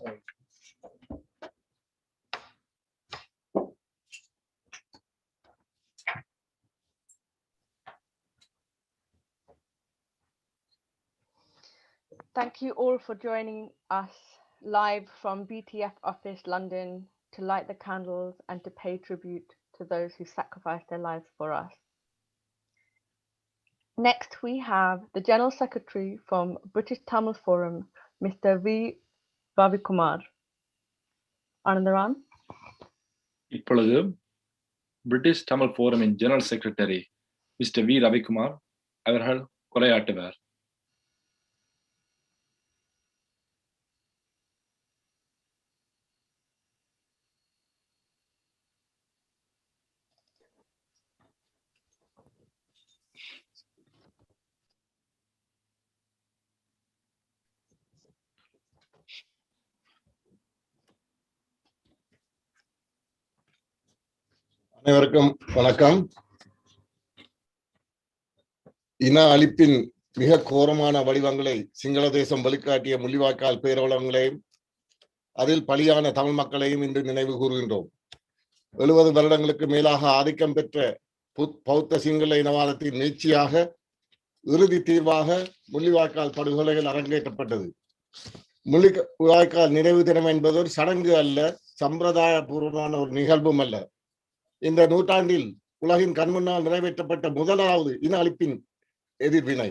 Thank you all for joining us live from BTF office, London, to light the candles and to pay tribute to those who sacrificed their lives for us. Next, we have the General Secretary from British Tamil Forum, Mr. V. Ravikumar. Anandaran. இப்பொழுது British Tamil ஃபோரமின் general secretary mister V Ravikumar அவர்கள் உரையாற்றுவார். அனைவருக்கும் வணக்கம். இன அழிப்பின் மிக கோரமான வடிவங்களை சிங்கள தேசம் வெளிக்காட்டிய முள்ளிவாய்க்கால் பேரவலங்களையும் அதில் பலியான தமிழ் மக்களையும் இன்று நினைவு கூறுகின்றோம். 70 வருடங்களுக்கு மேலாக ஆதிக்கம் பெற்ற பௌத்த சிங்கள இனவாதத்தின் நீட்சியாக இறுதி தீர்வாக முள்ளிவாய்க்கால் படுகொலைகள் அரங்கேற்றப்பட்டது. முள்ளிவாய்க்கால் நினைவு தினம் என்பது ஒரு சடங்கு அல்ல, சம்பிரதாய பூர்வமான ஒரு நிகழ்வும் அல்ல. இந்த நூற்றாண்டில் உலகின் கண்முன்னால் நிறைவேற்றப்பட்ட முதலாவது இன அழிப்பின் எதிர்வினை.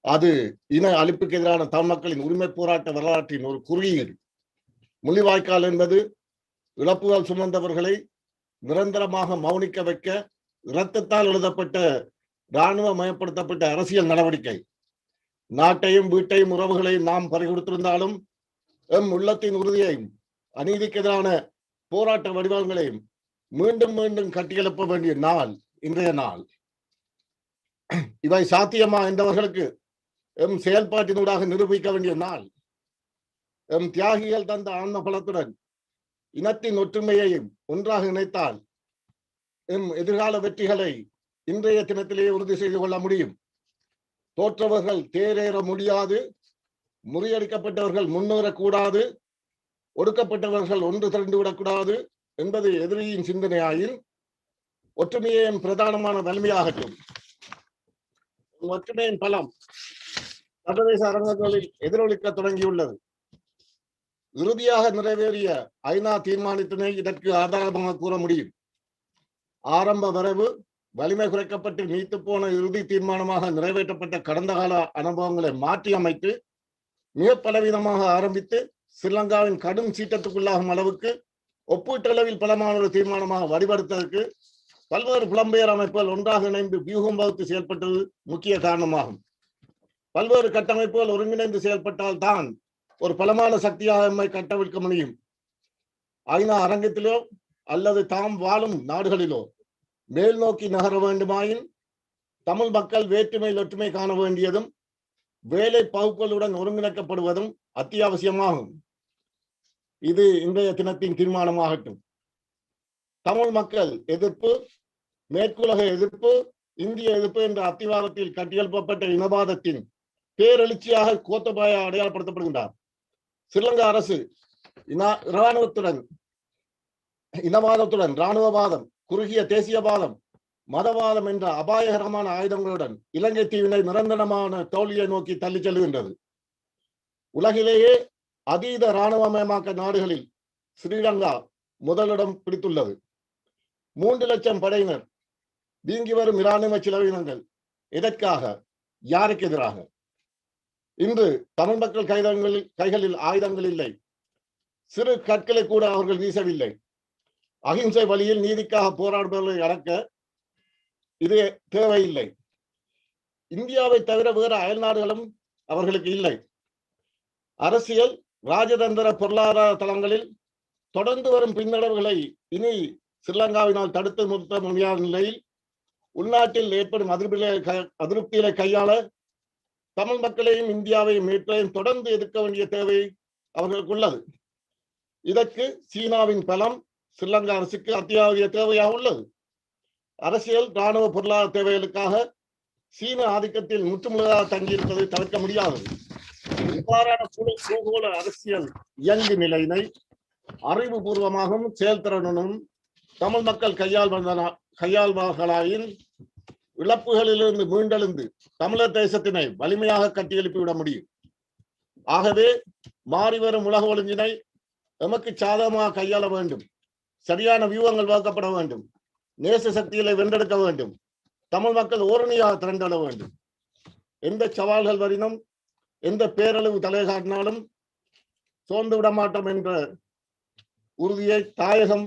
அது இன அழிப்புக்கு எதிரான தமிழ் மக்களின் உரிமை போராட்ட வரலாற்றின் ஒரு குறியீடு. முள்ளிவாய்க்கால் என்பது இழப்புகள் சுமந்தவர்களை நிரந்தரமாக மௌனிக்க வைக்க இரத்தத்தால் எழுதப்பட்ட இராணுவ மயப்படுத்தப்பட்ட அரசியல் நடவடிக்கை. நாட்டையும் வீட்டையும் உறவுகளையும் நாம் பறிகொடுத்திருந்தாலும் எம் உள்ளத்தின் உறுதியையும் அநீதிக்கு எதிரான போராட்ட வடிவங்களையும் மீண்டும் மீண்டும் கட்டியெழுப்ப வேண்டிய நாள் இன்றைய நாள். இவை சாத்தியமா என்றவர்களுக்கு எம் செயல்பாட்டினூடாக நிரூபிக்க வேண்டிய நாள். எம் தியாகிகள் தந்த ஆன்ம பலத்துடன் இனத்தின் ஒற்றுமையையும் ஒன்றாக இணைத்தால் எம் எதிர்கால வெற்றிகளை இன்றைய தினத்திலேயே உறுதி செய்து கொள்ள முடியும். தோற்றவர்கள் தேரேற முடியாது, முறியடிக்கப்பட்டவர்கள் முன்னேறக்கூடாது, ஒடுக்கப்பட்டவர்கள் ஒன்று திரண்டு விடக்கூடாது என்பது எதிரியின் சிந்தனையாயில் ஒற்றுமையின் பிரதானமான வலிமையாகட்டும். ஒற்றுமையின் பலம் சர்வதேச அரங்கங்களில் எதிரொலிக்க தொடங்கியுள்ளது. இறுதியாக நிறைவேறிய ஐநா தீர்மானத்தினை இதற்கு ஆதாரமாக கூற முடியும். ஆரம்ப வரைவு வலிமை குறைக்கப்பட்டு நீத்து போன இறுதி தீர்மானமாக நிறைவேற்றப்பட்ட கடந்த கால அனுபவங்களை மாற்றி அமைத்து மிக பலவீனமாக ஆரம்பித்து ஸ்ரீலங்காவின் கடும் சீற்றத்துக்குள்ளாகும் அளவுக்கு ஒப்பீட்டளவில் பலமான ஒரு தீர்மானமாக வடிவெடுத்ததற்கு பல்வேறு புலம்பெயர் அமைப்புகள் ஒன்றாக இணைந்து வியூகம் வகுத்து செயல்பட்டது முக்கிய காரணமாகும். பல்வேறு கட்டமைப்புகள் ஒருங்கிணைந்து செயல்பட்டால் தான் ஒரு பலமான சக்தியாக எம்மை கட்டவிழ்க்க முடியும். ஐநா அரங்கத்திலோ அல்லது தாம் வாழும் நாடுகளிலோ மேல் நோக்கி நகர வேண்டுமாயின் தமிழ் மக்கள் வேற்றுமையில் ஒற்றுமை காண வேண்டியதும் வேலை பகுப்புகளுடன் ஒருங்கிணைக்கப்படுவதும் அத்தியாவசியமாகும். இது இன்றைய தினத்தின் தீர்மானமாகட்டும். தமிழ் மக்கள் எதிர்ப்பு, மேற்குலக எதிர்ப்பு, இந்திய எதிர்ப்பு என்ற அத்திவாரத்தில் கட்டியெழுப்பப்பட்ட இனவாதத்தின் பேரெழுச்சியாக கோத்தபாய அடையாளப்படுத்தப்படுகின்றார். ஸ்ரீலங்கா அரசு இனவாதத்துடன் இராணுவவாதம், குறுகிய தேசியவாதம், மதவாதம் என்ற அபாயகரமான ஆயுதங்களுடன் இலங்கை தீவினை நிரந்தரமான தோல்வியை நோக்கி தள்ளி செல்கின்றது. உலகிலேயே அதீத இராணுவமயமாக்க நாடுகளில் ஸ்ரீலங்கா முதலிடம் பிடித்துள்ளது. 3 லட்சம் படையினர், வீங்கி வரும் இராணுவ செலவினங்கள் எதற்காக, யாருக்கு எதிராக? இன்று தமிழ் மக்கள் கைகளில் ஆயுதங்கள் இல்லை, சிறு கற்களை கூட அவர்கள் வீசவில்லை. அகிம்சை வழியில் நீதிக்காக போராடுபவர்களை அடக்க இது தேவையில்லை. இந்தியாவை தவிர வேறு அயல் நாடுகளும் அவர்களுக்கு இல்லை. அரசியல், ராஜதந்திர, பொருளாதார தளங்களில் தொடர்ந்து வரும் பின்னடைவுகளை இனி ஸ்ரீலங்காவினால் தடுத்து நிறுத்த முடியாத நிலையில் உள்நாட்டில் ஏற்படும் அதிருப்திகளை கையாள தமிழ் மக்களையும் இந்தியாவையும் மீட்பையும் தொடர்ந்து எதிர்க்க வேண்டிய தேவை அவர்களுக்கு உள்ளது. இதற்கு சீனாவின் பலம் ஸ்ரீலங்கா அரசுக்கு அத்தியாவசிய தேவையாக உள்ளது. அரசியல், இராணுவ, பொருளாதார தேவைகளுக்காக சீன ஆதிக்கத்தில் முற்றுமுழுதாக தங்கியிருப்பதை தவிர்க்க முடியாதது. இவ்வாறான பூகோள அரசியல் இயங்கு நிலையினை அறிவுபூர்வமாகவும் செயல்திறனும் தமிழ் மக்கள் கையாள்வார்களாயின் இழப்புகளிலிருந்து மீண்டெழுந்து தமிழர் தேசத்தினை வலிமையாக கட்டியெழுப்பிவிட முடியும். ஆகவே மாறிவரும் உலக ஒழுங்கினை எமக்கு சாதகமாக கையாள வேண்டும். சரியான வியூகங்கள் வகுக்கப்பட வேண்டும். நேச சக்திகளை வென்றெடுக்க வேண்டும். தமிழ் மக்கள் ஓரணியாக திரண்டெழ வேண்டும். எந்த சவால்கள் வரினும் எந்த பேரழிவு தலைகாட்டினாலும் சோர்ந்து விட மாட்டோம் என்ற உறுதியை தாயகம்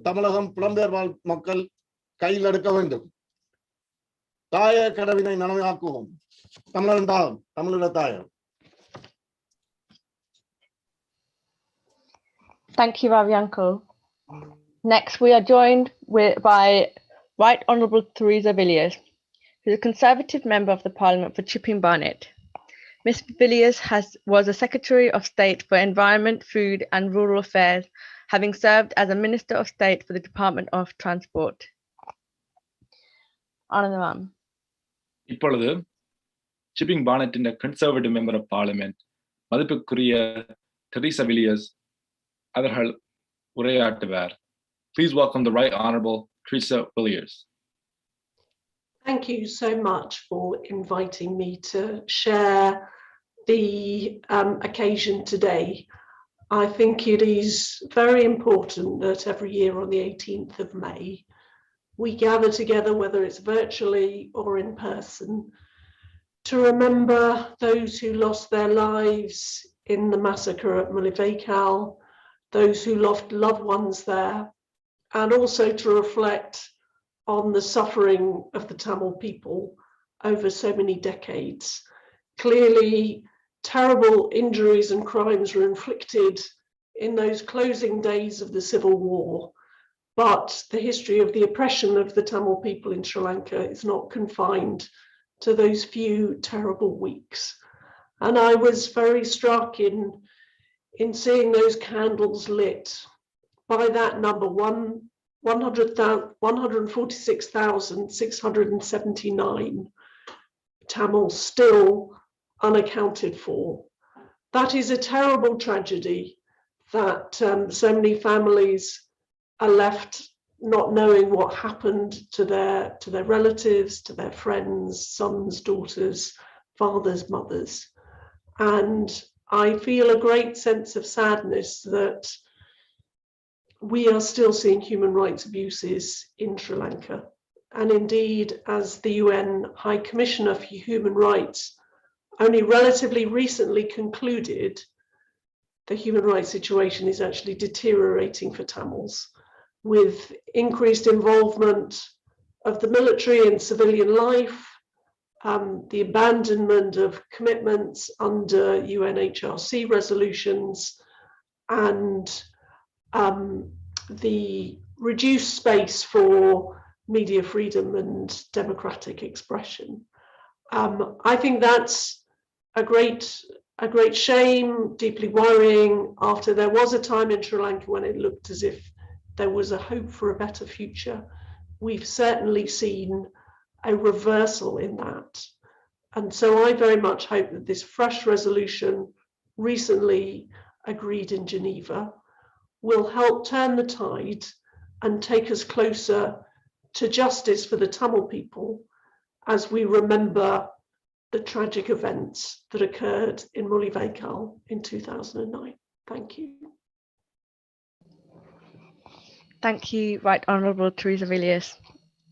தமிழகம் புலம்பெயர் வாழ் மக்கள் கையில் எடுக்க வேண்டும். தாய கடவினை நனவாக்குவோம். தமிழன் தாகம், தமிழீழ தாயம். Thank you, Ravi Uncle. Next, we are joined by Right Honourable Theresa Villiers, who is a Conservative Member of the Parliament for Chipping Barnet. Ms Villiers was a Secretary of State for Environment, Food and Rural Affairs, having served as a Minister of State for the Department of Transport. Anandam. இப்பொழுது Chipping பானட்டின் conservative member of parliament மதிப்புக்குரிய Theresa Villiers அவர்கள் உரையாற்றுவார். Please welcome the Right Honourable Teresa Villiers. Thank you so much for inviting me to share the occasion today. I think it is very important that every year on the 18th of May, we gather together, whether it's virtually or in person, to remember those who lost their lives in the massacre at Mullivaikkal, those who lost loved ones there, and also to reflect on the suffering of the Tamil people over so many decades. Clearly, terrible injuries and crimes were inflicted in those closing days of the Civil War, but the history of the oppression of the Tamil people in Sri Lanka is not confined to those few terrible weeks. And I was very struck in seeing those candles lit. By that number, 146,679 Tamils still unaccounted for. That is a terrible tragedy that so many families are left not knowing what happened to their relatives, to their friends, sons, daughters, fathers, mothers. And I feel a great sense of sadness that we are still seeing human rights abuses in Sri Lanka. And indeed, as the UN High Commissioner for Human Rights only relatively recently concluded, the human rights situation is actually deteriorating for Tamils, with increased involvement of the military in civilian life, the abandonment of commitments under UNHRC resolutions, and the reduced space for media freedom and democratic expression. I think that's a great shame, deeply worrying, after there was a time in Sri Lanka when it looked as if there was a hope for a better future. We've certainly seen a reversal in that. And so I very much hope that this fresh resolution recently agreed in Geneva will help turn the tide and take us closer to justice for the Tamil people as we remember the tragic events that occurred in Mullivaikkal in 2009. Thank you. Thank you, Right Honourable Theresa Villiers,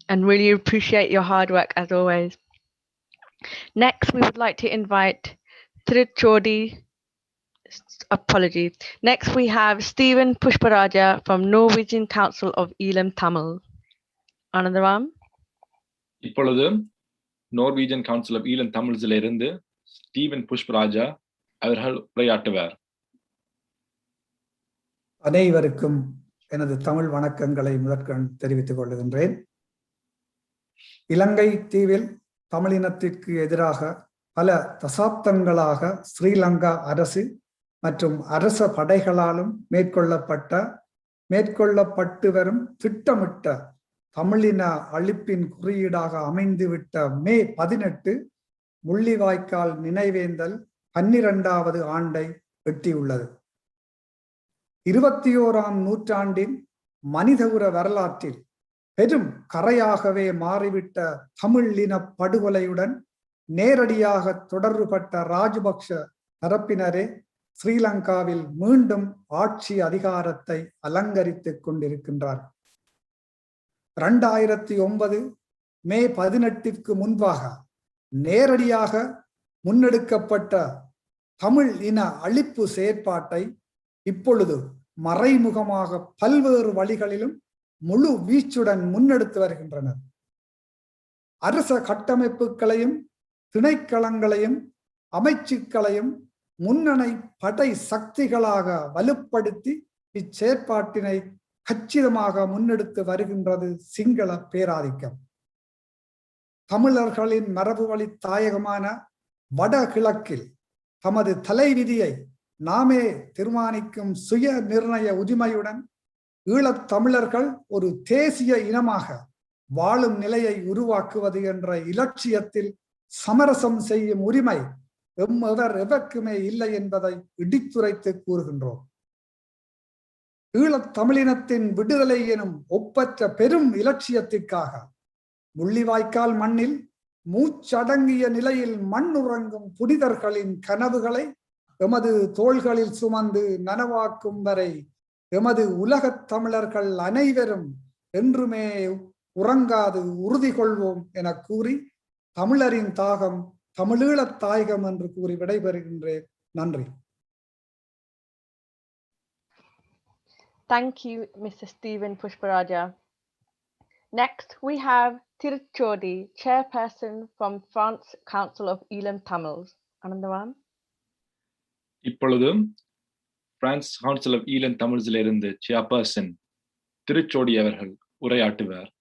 and really appreciate your hard work as always. Next, we would like to invite Trichodi. Apologies. Next, we have Stephen Pushparaja from Norwegian Council of Elam Tamil. Anandaram. இப்பொழுது Norwegian council of Elam தமிழ்ஸ்ல இருந்து Steven Pushparaja அவர்கள் உரையாற்றுவார். அனைவருக்கும் எனது தமிழ் வணக்கங்களை முதற்கண் தெரிவித்துக் கொள்கின்றேன். இலங்கை தீவில் தமிழினத்திற்கு எதிராக பல தசாப்தங்களாக ஸ்ரீலங்கா அரசு மற்றும் அரச படைகளாலும் மேற்கொள்ளப்பட்டு வரும் திட்டமிட்ட தமிழின அழிப்பின் குறியீடாக அமைந்துவிட்ட மே 18 முள்ளிவாய்க்கால் நினைவேந்தல் 12வது ஆண்டை எட்டியுள்ளது. 21ஆம் நூற்றாண்டின் மனிதகுல வரலாற்றில் பெரும் கரையாகவே மாறிவிட்ட தமிழ் இன படுகொலையுடன் நேரடியாக தொடர்புபட்ட ராஜபக்ஷ தரப்பினரே ஸ்ரீலங்காவில் மீண்டும் ஆட்சி அதிகாரத்தை அலங்கரித்துக் கொண்டிருக்கின்றார். 2009 மே 18ற்கு முன்பாக நேரடியாக முன்னெடுக்கப்பட்ட தமிழ் இன அழிப்பு செயற்பாட்டை இப்பொழுது மறைமுகமாக பல்வேறு வழிகளிலும் முழு வீச்சுடன் முன்னெடுத்து வருகின்றனர். அரச கட்டமைப்புகளையும் திணைக்களங்களையும் அமைச்சுக்களையும் முன்னணி படை சக்திகளாக வலுப்படுத்தி இச்செயற்பாட்டினை கச்சிதமாக முன்னெடுத்து வருகின்றது சிங்கள பேராதிக்கம். தமிழர்களின் மரபு வழி தாயகமான வடகிழக்கில் தமது தலைவிதியை நாமே தீர்மானிக்கும் சுய நிர்ணய உரிமையுடன் ஈழத் தமிழர்கள் ஒரு தேசிய இனமாக வாழும் நிலையை உருவாக்குவது என்ற இலட்சியத்தில் சமரசம் செய்யும் உரிமை எவருக்குமே இல்லை என்பதை இடித்துரைத்து கூறுகின்றோம். ஈழத் தமிழினத்தின் விடுதலை எனும் ஒப்பற்ற பெரும் இலட்சியத்திற்காக முள்ளிவாய்க்கால் மண்ணில் மூச்சடங்கிய நிலையில் மண்ணுறங்கும் புனிதர்களின் கனவுகளை எமது தோள்களில் சுமந்து நனவாக்கும் வரை எமது உலகத் தமிழர்கள் அனைவரும் என்றுமே உறங்காது உறுதி கொள்வோம் என கூறி தமிழரின் தாகம் தமிழீழத் தாயகம் என்று கூறி விடைபெறுகின்றேன். நன்றி. Thank you, Mr. Stephen Pushparaja. Next, we have Tiruchodi, Chairperson from France Council of Elam Tamils. Anandavan. இப்பொழுது பிரான்ஸ் கவுன்சில் ஆஃப் ஈழம் தமிழ்ஸிலிருந்து சேர்பர்சன் திருச்சோடி அவர்கள் உரையாற்றுவார்.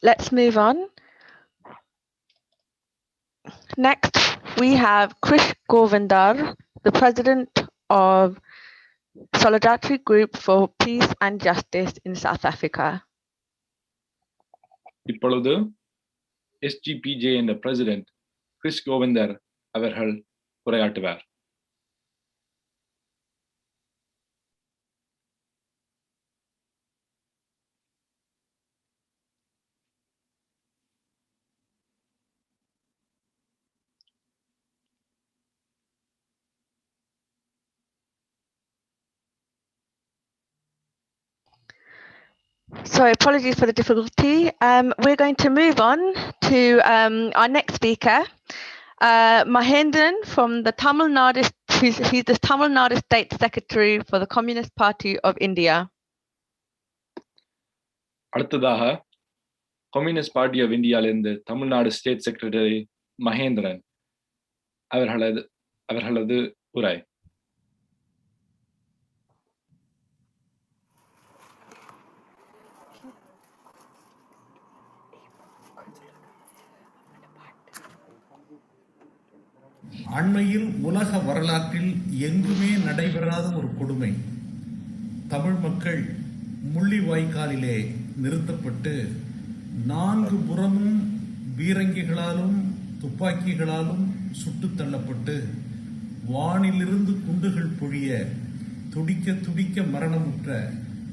Let's move on. Next, we have Krish Govindar, the President of Solidarity Group for Peace and Justice in South Africa. இப்பொழுது SGPJ என்ற president Chris Govindar அவர்கள் உரையாற்றுவார். So apologies for the difficulty. We're going to move on to our next speaker, Mahendran from the Tamil Nadu. He's the Tamil Nadu State Secretary for the Communist Party of India. அடுத்ததாக communist party of இந்தியாவிலிருந்து Tamil Nadu state secretary Mahendran அவர்களது உரை. அண்மையில் உலக வரலாற்றில் எங்குமே நடைபெறாத ஒரு கொடுமை. தமிழ் மக்கள் முள்ளிவாய்க்காலிலே நிறுத்தப்பட்டு 4 புறமும் பீரங்கிகளாலும் துப்பாக்கிகளாலும் சுட்டு தள்ளப்பட்டு வானிலிருந்து குண்டுகள் பொழிய துடிக்க துடிக்க மரணமுற்ற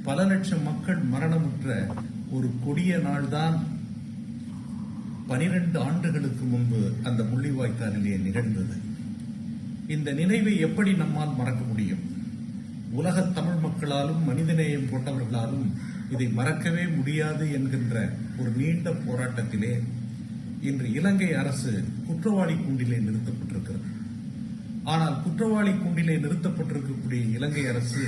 பல லட்சம் மக்கள் மரணமுற்ற ஒரு கொடிய நாள்தான் 12 ஆண்டுகளுக்கு முன்பு அந்த முள்ளிவாய்க்காலிலே நிகழ்ந்தது. இந்த நினைவை எப்படி நம்மால் மறக்க முடியும்? உலக தமிழ் மக்களாலும் மனிதநேயம் கொண்டவர்களாலும் இதை மறக்கவே முடியாது என்கின்ற ஒரு நீண்ட போராட்டத்திலே இன்று இலங்கை அரசு குற்றவாளி கூண்டிலே நிறுத்தப்பட்டிருக்கிறது. ஆனால் குற்றவாளி கூண்டிலே நிறுத்தப்பட்டிருக்கக்கூடிய இலங்கை அரசு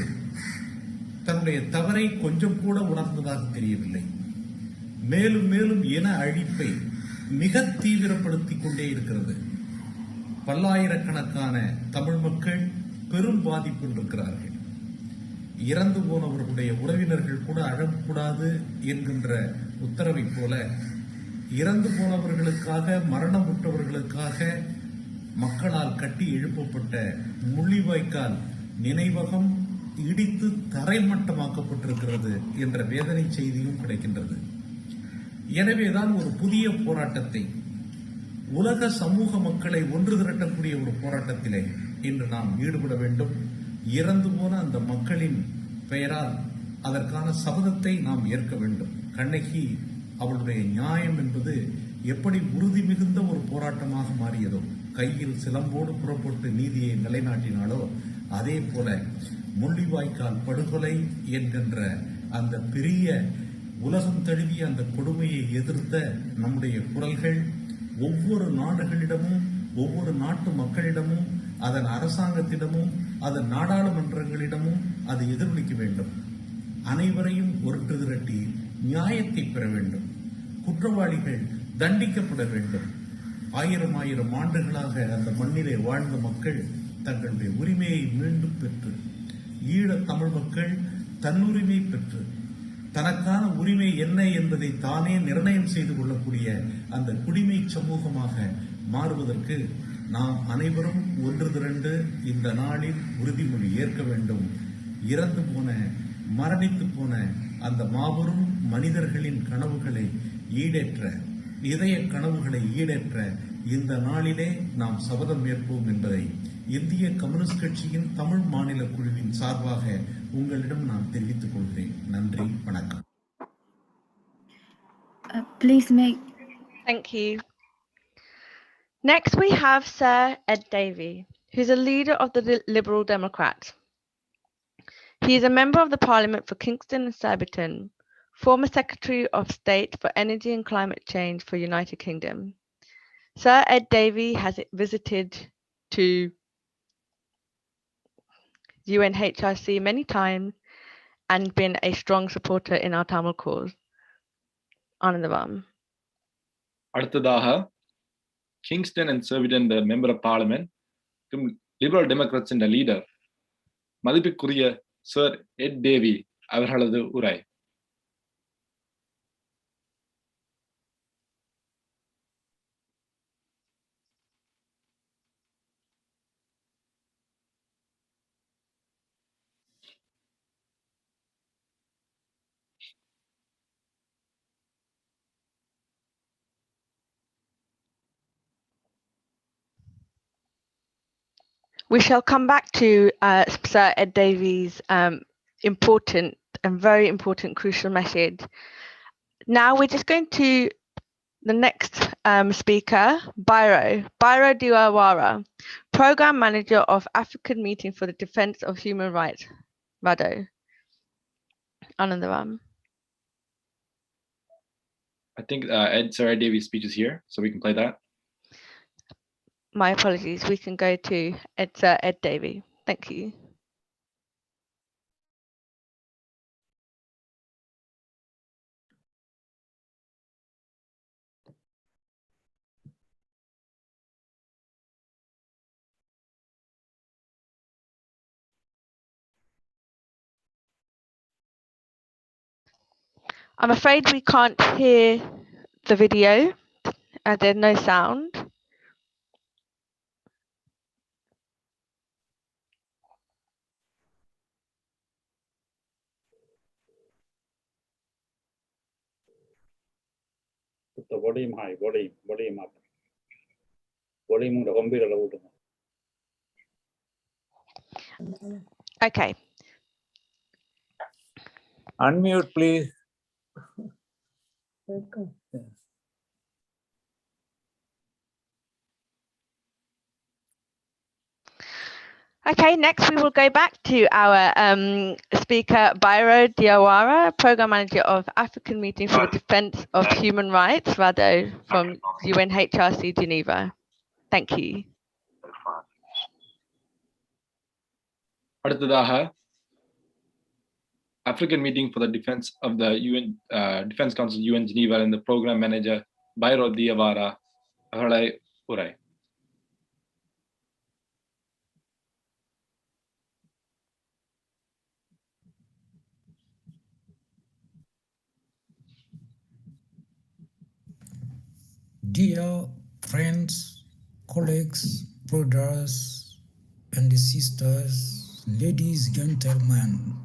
தன்னுடைய தவறை கொஞ்சம் கூட உணர்ந்ததாக தெரியவில்லை. மேலும் மேலும் இன அழிப்பை மிக தீவிரப்படுத்திக் கொண்டே இருக்கிறது. பல்லாயிரக்கணக்கான தமிழ் மக்கள் பெரும் பாதிப்பில் இருக்கிறார்கள். இறந்து போனவர்களுடைய உறவினர்கள் கூட அழக்கூடாது என்கின்ற உத்தரவை போல இறந்து போனவர்களுக்காக மரணமுற்றவர்களுக்காக மக்களால் கட்டி எழுப்பப்பட்ட முள்ளிவாய்க்கால் நினைவகம் இடித்து தரைமட்டமாக்கப்பட்டிருக்கிறது என்ற வேதனை செய்தியும் கிடைக்கின்றது. எனவேதான் ஒரு புதிய போராட்டத்தை, உலக சமூக மக்களை ஒன்று திரட்டக்கூடிய ஒரு போராட்டத்திலே இன்று நாம் ஈடுபட வேண்டும். இறந்து போன அந்த மக்களின் பெயரால் அதற்கான சபதத்தை நாம் ஏற்க வேண்டும். கண்ணகி அவளுடைய நியாயம் என்பது எப்படி உறுதி மிகுந்த ஒரு போராட்டமாக மாறியதோ, கையில் சிலம்போடு புறப்பட்டு நீதியை நிலைநாட்டினாலோ, அதே போல முள்ளிவாய்க்கால் படுகொலை என்கின்ற அந்த பெரிய உலகம் தழுவிய அந்த கொடுமையை எதிர்த்த நம்முடைய குரல்கள் ஒவ்வொரு நாடுகளிடமும், ஒவ்வொரு நாட்டு மக்களிடமும், அதன் அரசாங்கத்திடமும், அதன் நாடாளுமன்றங்களிடமும் அது எதிரொலிக்க வேண்டும். அனைவரையும் ஒன்று திரட்டி நியாயத்தை பெற வேண்டும். குற்றவாளிகள் தண்டிக்கப்பட வேண்டும். ஆயிரம் ஆண்டுகளாக அந்த மண்ணிலே வாழ்ந்த மக்கள் தங்களுடைய உரிமையை மீண்டும் பெற்று, ஈழத் தமிழ் மக்கள் தன்னுரிமை பெற்று, தனக்கான உரிமை என்ன என்பதை தானே நிர்ணயம் செய்து கொள்ளக்கூடிய அந்த குடிமை சமூகமாக மாறுவதற்கு நாம் அனைவரும் ஒன்று திரண்டு இந்த நாளில் உறுதிமொழி ஏற்க வேண்டும். இறந்து போன, மரணித்து போன அந்த மாபெரும் மனிதர்களின் கனவுகளை ஈடேற்ற, இதய கனவுகளை ஈடேற்ற இந்த நாளிலே நாம் சபதம் ஏற்போம் என்பதை இந்திய கம்யூனிஸ்ட் கட்சியின் தமிழ் மாநில குழுவின் சார்பாக உங்களிடம் நான் தெரிவித்துக் கொள்கிறேன். நன்றி, வணக்கம். Please make. Thank you. Next, we have Sir Ed Davey, who's a leader of the Liberal Democrats. He is a member of the Parliament for Kingston and Surbiton, former Secretary of State for Energy and Climate Change for United Kingdom. Sir Ed Davey has visited to UNHRC many times and been a strong supporter in our Tamil cause. Anandam. அடுத்ததாக Kingston and Surbiton member of parliament, liberal democrats leader, மதிப்புக்குரிய sir Ed Davey அவர்களது உரை. We shall come back to Sir Ed Davies' important and very important crucial message. Now we're just going to the next speaker, Biro Diwawara, Program Manager of African Meeting for the Defense of Human Rights, Rado. Anandam. I think Sir Ed Davies' speech is here, so we can play that. My apologies. We can go to Sir Ed Davey. Thank you. I'm afraid we can't hear the video. There's no sound. Put the volume high, volume up. Volume on the computer loud. Okay. Unmute, please. Okay, next we will go back to our speaker, Biro Diwawara, Program Manager of African Meeting for the Defense of Human Rights, Rado, from UNHRC Geneva. Thank you. அடுத்ததாக African Meeting for the Defense of the UN Defense Council UN Geneva and the Program Manager Biro Diwawara அவர்களை உரை. Dear friends, colleagues, brothers and sisters, ladies, gentlemen,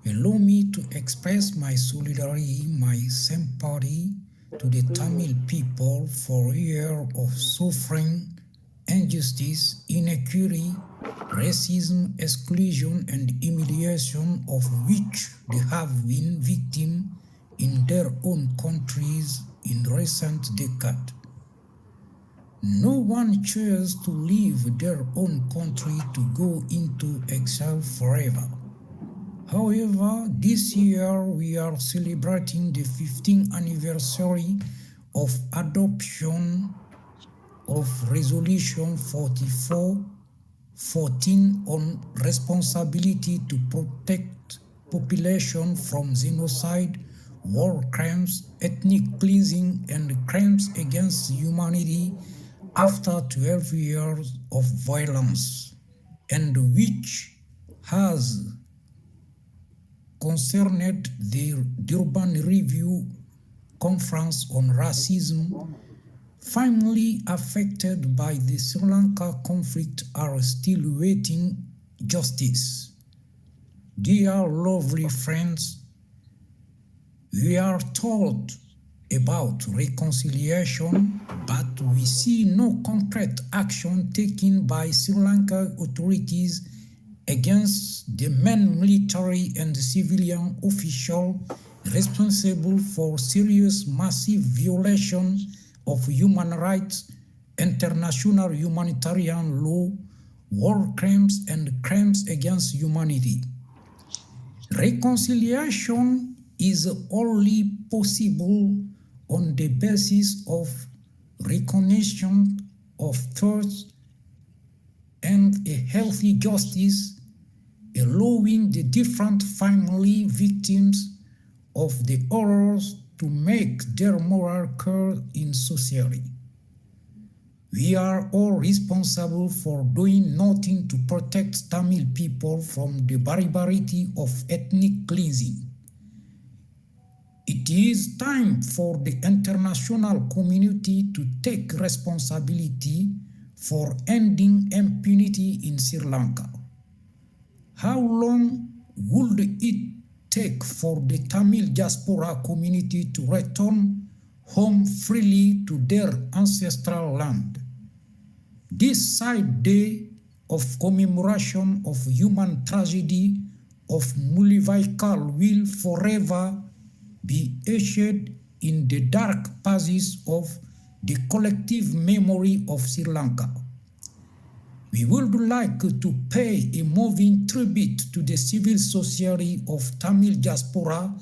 allow me to express my solidarity, my sympathy to the Tamil people for a year of suffering, injustice, inequity, racism, exclusion, and humiliation of which they have been victims in their own countries in recent decades. No one chooses to leave their own country to go into exile forever. However, this year we are celebrating the 15th anniversary of adoption of Resolution 4414 on responsibility to protect population from genocide, war crimes, ethnic cleansing, and crimes against humanity after 12 years of violence, and which has concerned the Durban Review Conference on Racism. Family affected by the Sri Lanka conflict are still waiting justice. Dear lovely friends, we are told about reconciliation, but we see no concrete action taken by Sri Lanka authorities against the main military and civilian officials responsible for serious massive violation of human rights, international humanitarian law, war crimes, and crimes against humanity. Reconciliation is only possible on the basis of recognition of truth and a healthy justice, allowing the different family victims of the horrors to make their moral cure in society. We are all responsible for doing nothing to protect Tamil people from the barbarity of ethnic cleansing. It is time for the international community to take responsibility for ending impunity in Sri Lanka. How long would it take for the Tamil diaspora community to return home freely to their ancestral land? This sad day of commemoration of human tragedy of Mullivaikkal will forever be etched in the dark pages of the collective memory of Sri Lanka. We would like to pay a moving tribute to the civil society of Tamil diaspora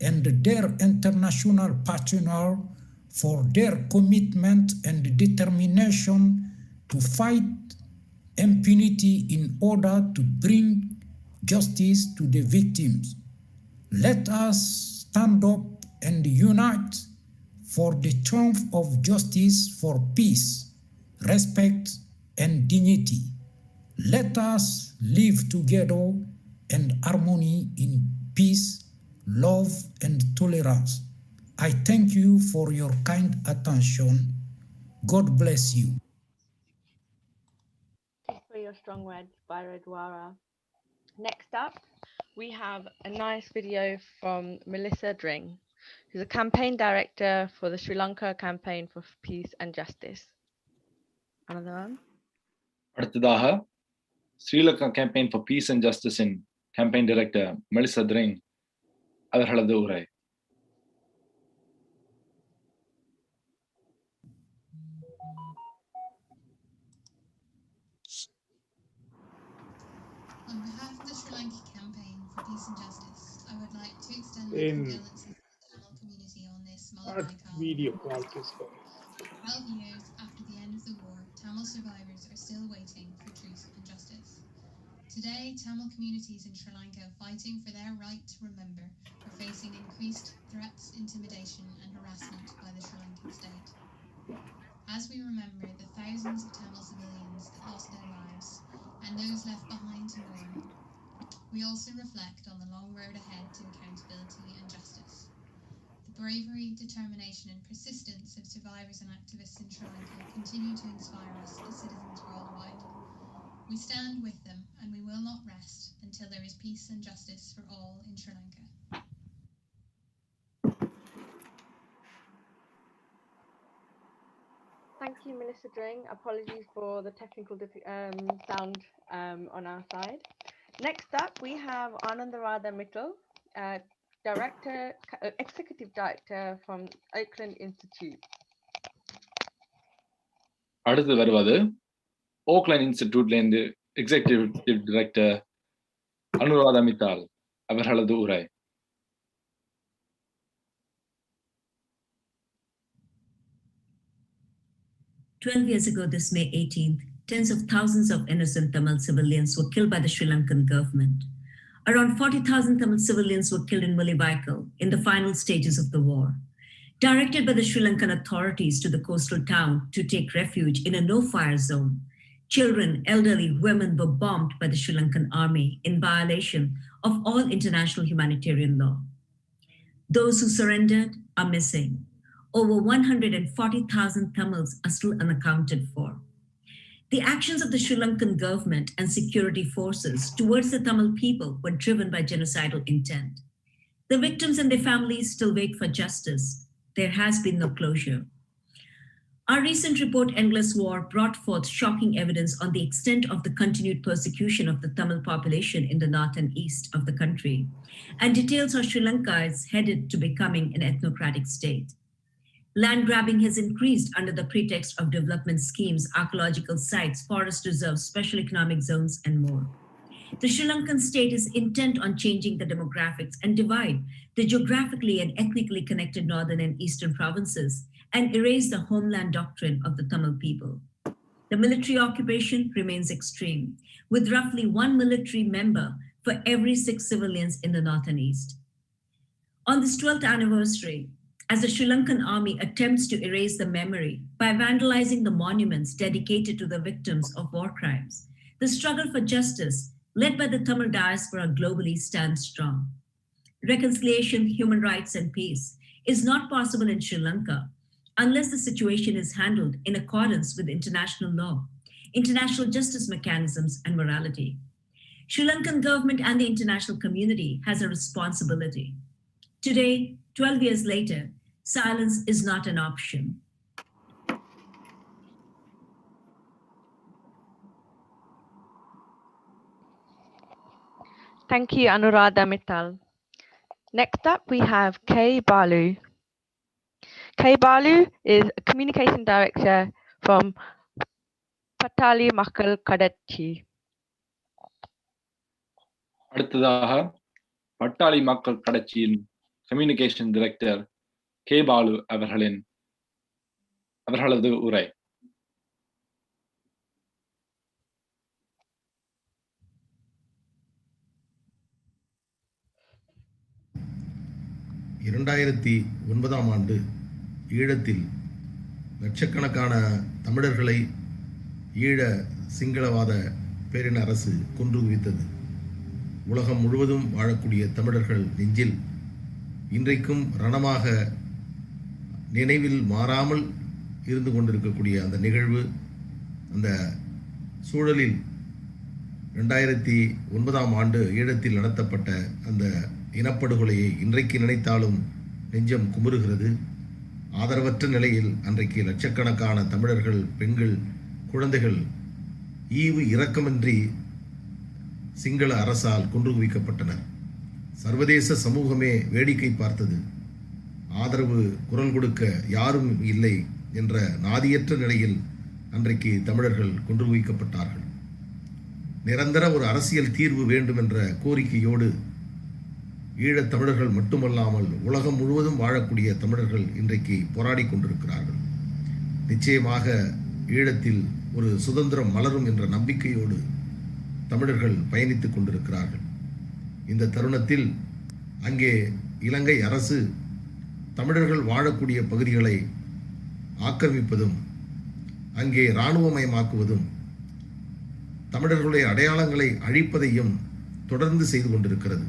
and their international partner for their commitment and determination to fight impunity in order to bring justice to the victims. Let us stand up and unite for the triumph of justice, for peace, respect, and dignity. Let us live together in harmony in peace, love, and tolerance. I thank you for your kind attention. God bless you. Thanks for your strong words, Bairadwara. Next up, we have a nice video from Melissa Dring, who's a campaign director for the Sri Lanka Campaign for Peace and Justice. Another one. அடுத்ததாக Sri Lanka campaign for peace and ஜஸ்டிஸின் campaign director Melissa Dring அவர்களது உரை. On behalf of the Sri Lanka Campaign for Peace and Justice, I would like to extend my condolences to the Tamil community on this Mullivaikkal. Video quality is good. 12 years after the end of the war, Tamil survivors are still waiting for truth and justice. Today, Tamil communities in Sri Lanka fighting for their right to remember are facing increased threats, intimidation and harassment by the Sri Lankan state. As we remember the thousands of Tamil civilians that lost their lives and those left behind to mourn, we also reflect on the long road ahead to accountability and justice. The bravery, determination, and persistence of survivors and activists in Sri Lanka continue to inspire us as citizens worldwide. We stand with them, and we will not rest until there is peace and justice for all in Sri Lanka. Thank you, Minister Dring. Apologies for the technical sound on our side. Next up, we have Anandaradha Mittal, Executive Director from Oakland Institute. அடுத்து வருவது Auckland இன்ஸ்டிடியூட்லேருந்து executive director Anuradha மித்தால் அவர்களது உரை. Years ago, this May 18th, tens of thousands of innocent Tamil civilians were killed by the Sri Lankan government. Around 40,000 Tamil civilians were killed in Mullivaikkal in the final stages of the war. Directed by the Sri Lankan authorities to the coastal town to take refuge in a no-fire zone, children, elderly, women were bombed by the Sri Lankan army in violation of all international humanitarian law. Those who surrendered are missing. Over 140,000 Tamils are still unaccounted for. The actions of the Sri Lankan government and security forces towards the Tamil people were driven by genocidal intent. The victims and their families still wait for justice. There has been no closure. Our recent report, Endless War, brought forth shocking evidence on the extent of the continued persecution of the Tamil population in the north and east of the country, and details how Sri Lanka is headed to becoming an ethnocratic state. Land grabbing has increased under the pretext of development schemes, archaeological sites, forest reserves, special economic zones, and more. The Sri Lankan state is intent on changing the demographics and divide the geographically and ethnically connected northern and eastern provinces and erase the homeland doctrine of the Tamil people. The military occupation remains extreme, with roughly 1 military member for every 6 civilians in the north and east. On this 12th anniversary, as the Sri Lankan army attempts to erase the memory by vandalizing the monuments dedicated to the victims of war crimes, the struggle for justice, led by the Tamil diaspora globally, stands strong. Reconciliation, human rights, and peace is not possible in Sri Lanka unless the situation is handled in accordance with international law, international justice mechanisms, and morality. Sri Lankan government and the international community has a responsibility. Today, 12 years later, silence is not an option. Thank you, Anuradha Mittal. Next up, we have Kay Balu. Kay Balu is a Communication Director from Mullivaikkal Kadachi. அடுத்ததாக பட்டாளி மக்கள் கட்சியின் communication director K Balu அவர்களது உரை. ஆண்டு ஈழத்தில் லட்சக்கணக்கான தமிழர்களை ஈழ சிங்களவாத பேரின அரசு கொன்று குவித்தது. உலகம் முழுவதும் வாழக்கூடிய தமிழர்கள் நெஞ்சில் இன்றைக்கும் ரணமாக நினைவில் மாறாமல் இருந்து கொண்டிருக்கக்கூடிய அந்த நிகழ்வு, அந்த சூழலில் 2009 ஆண்டு ஈழத்தில் நடத்தப்பட்ட அந்த இனப்படுகொலையை இன்றைக்கு நினைத்தாலும் நெஞ்சம் குமுறுகிறது. ஆதரவற்ற நிலையில் அன்றைக்கு லட்சக்கணக்கான தமிழர்கள், பெண்கள், குழந்தைகள் ஈவு இரக்கமின்றி சிங்கள அரசால் கொன்று குவிக்கப்பட்டனர். சர்வதேச சமூகமே வேடிக்கை பார்த்தது. ஆதரவு குரல் கொடுக்க யாரும் இல்லை என்ற நாதியற்ற நிலையில் அன்றைக்கு தமிழர்கள் கொன்று குவிக்கப்பட்டார்கள். நிரந்தர ஒரு அரசியல் தீர்வு வேண்டும் என்ற கோரிக்கையோடு ஈழத் தமிழர்கள் மட்டுமல்லாமல் உலகம் முழுவதும் வாழக்கூடிய தமிழர்கள் இன்றைக்கு போராடி கொண்டிருக்கிறார்கள். நிச்சயமாக ஈழத்தில் ஒரு சுதந்திரம் மலரும் என்ற நம்பிக்கையோடு தமிழர்கள் பயணித்துக் கொண்டிருக்கிறார்கள். இந்த தருணத்தில் அங்கே இலங்கை அரசு தமிழர்கள் வாழக்கூடிய பகுதிகளை ஆக்கிரமிப்பதும் அங்கே இராணுவமயமாக்குவதும் தமிழர்களுடைய அடையாளங்களை அழிப்பதையும் தொடர்ந்து செய்து கொண்டிருக்கிறது.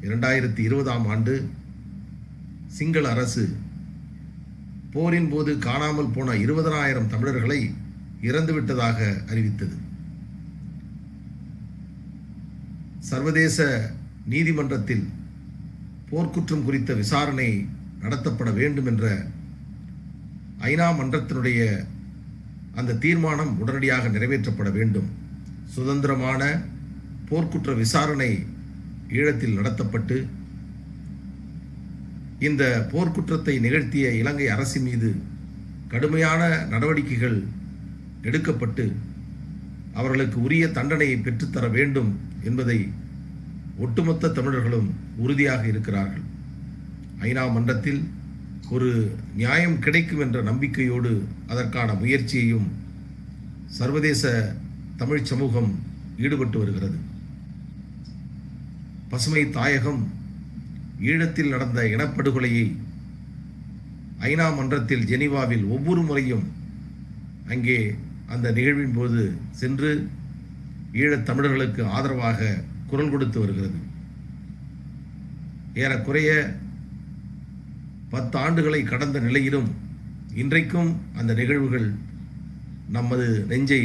2020 ஆண்டு சிங்கள அரசு போரின் போது காணாமல் போன 20,000 தமிழர்களை இறந்துவிட்டதாக அறிவித்தது. சர்வதேச நீதிமன்றத்தில் போர்க்குற்றம் குறித்த விசாரணை நடத்தப்பட வேண்டும் என்ற ஐநா மன்றத்தினுடைய அந்த தீர்மானம் உடனடியாக நிறைவேற்றப்பட வேண்டும். சுதந்திரமான போர்க்குற்ற விசாரணை ஈழத்தில் நடத்தப்பட்டு இந்த போர்க்குற்றத்தை நிகழ்த்திய இலங்கை அரசு மீது கடுமையான நடவடிக்கைகள் எடுக்கப்பட்டு அவர்களுக்கு உரிய தண்டனையை பெற்றுத்தர வேண்டும் என்பதை ஒட்டுமொத்த தமிழர்களும் உறுதியாக இருக்கிறார்கள். ஐநா மன்றத்தில் ஒரு நியாயம் கிடைக்கும் என்ற நம்பிக்கையோடு அதற்கான முயற்சியையும் சர்வதேச தமிழ் சமூகம் ஈடுபட்டு வருகிறது. பசுமை தாயகம் ஈழத்தில் நடந்த இனப்படுகொலையை ஐநா மன்றத்தில் ஜெனீவாவில் ஒவ்வொரு முறையும் அங்கே அந்த நிகழ்வின் போது சென்று ஈழத் தமிழர்களுக்கு ஆதரவாக குரல் கொடுத்து வருகிறது. ஏறக்குறைய 10 ஆண்டுகளை கடந்த நிலையிலும் இன்றைக்கும் அந்த நிகழ்வுகள் நமது நெஞ்சை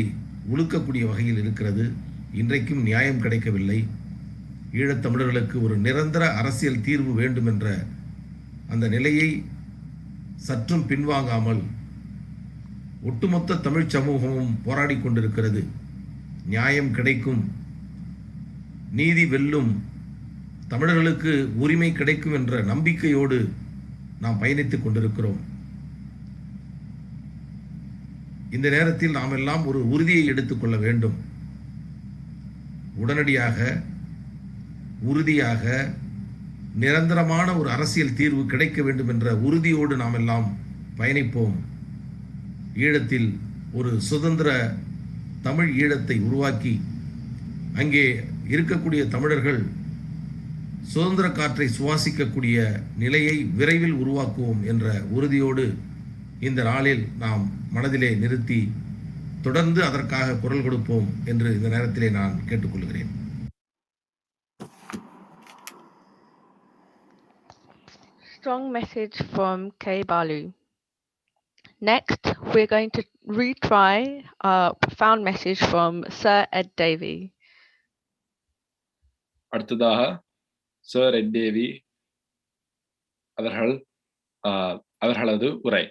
உலுக்கக்கூடிய வகையில் இருக்கிறது. இன்றைக்கும் நியாயம் கிடைக்கவில்லை. ஈழத் தமிழர்களுக்கு ஒரு நிரந்தர அரசியல் தீர்வு வேண்டும் என்ற அந்த நிலையை சற்றும் பின்வாங்காமல் ஒட்டுமொத்த தமிழ் சமூகமும் போராடி கொண்டிருக்கிறது. நியாயம் கிடைக்கும், நீதி வெல்லும், தமிழர்களுக்கு உரிமை கிடைக்கும் என்ற நம்பிக்கையோடு நாம் பயணித்துக் கொண்டிருக்கிறோம். இந்த நேரத்தில் நாம் எல்லாம் ஒரு உறுதியை எடுத்துக்கொள்ள வேண்டும். உடனடியாக உறுதியாக நிரந்தரமான ஒரு அரசியல் தீர்வு கிடைக்க வேண்டும் என்ற உறுதியோடு நாம் எல்லாம் பயணிப்போம். ஈழத்தில் ஒரு சுதந்திர தமிழ் ஈழத்தை உருவாக்கி அங்கே இருக்கக்கூடிய தமிழர்கள் சுதந்திர காற்றை சுவாசிக்கக்கூடிய நிலையை விரைவில் உருவாக்குவோம் என்ற உறுதியோடு இந்த நாளில் நாம் மனதிலே நிறுத்தி தொடர்ந்து அதற்காக குரல் கொடுப்போம் என்று இந்த நேரத்திலே நான் கேட்டுக்கொள்கிறேன். Strong message from K. Balu. Next, we're going to retry a profound message from Sir Ed Davey. அடுத்ததாக சர் எட் டேவி அவர்களது உரை.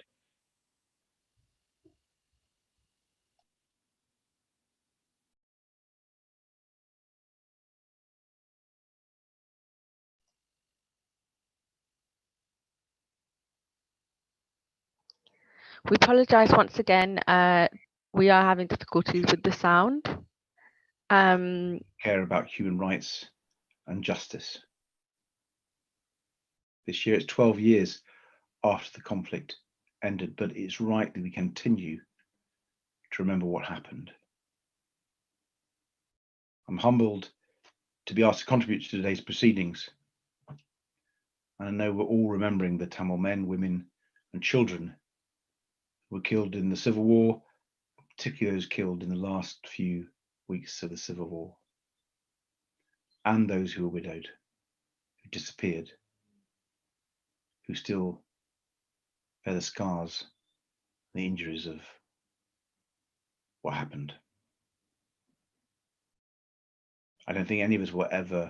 We apologize once again. We are having difficulties with the sound. Care about human rights and justice. This year it's 12 years after the conflict ended, but it's right that we continue to remember what happened. I'm humbled to be asked to contribute to today's proceedings. And I know we're all remembering the Tamil men, women, and children who were killed in the Civil War, particularly those killed in the last few weeks of the Civil War, and those who were widowed, who disappeared, who still bear the scars, the injuries of what happened. I don't think any of us will ever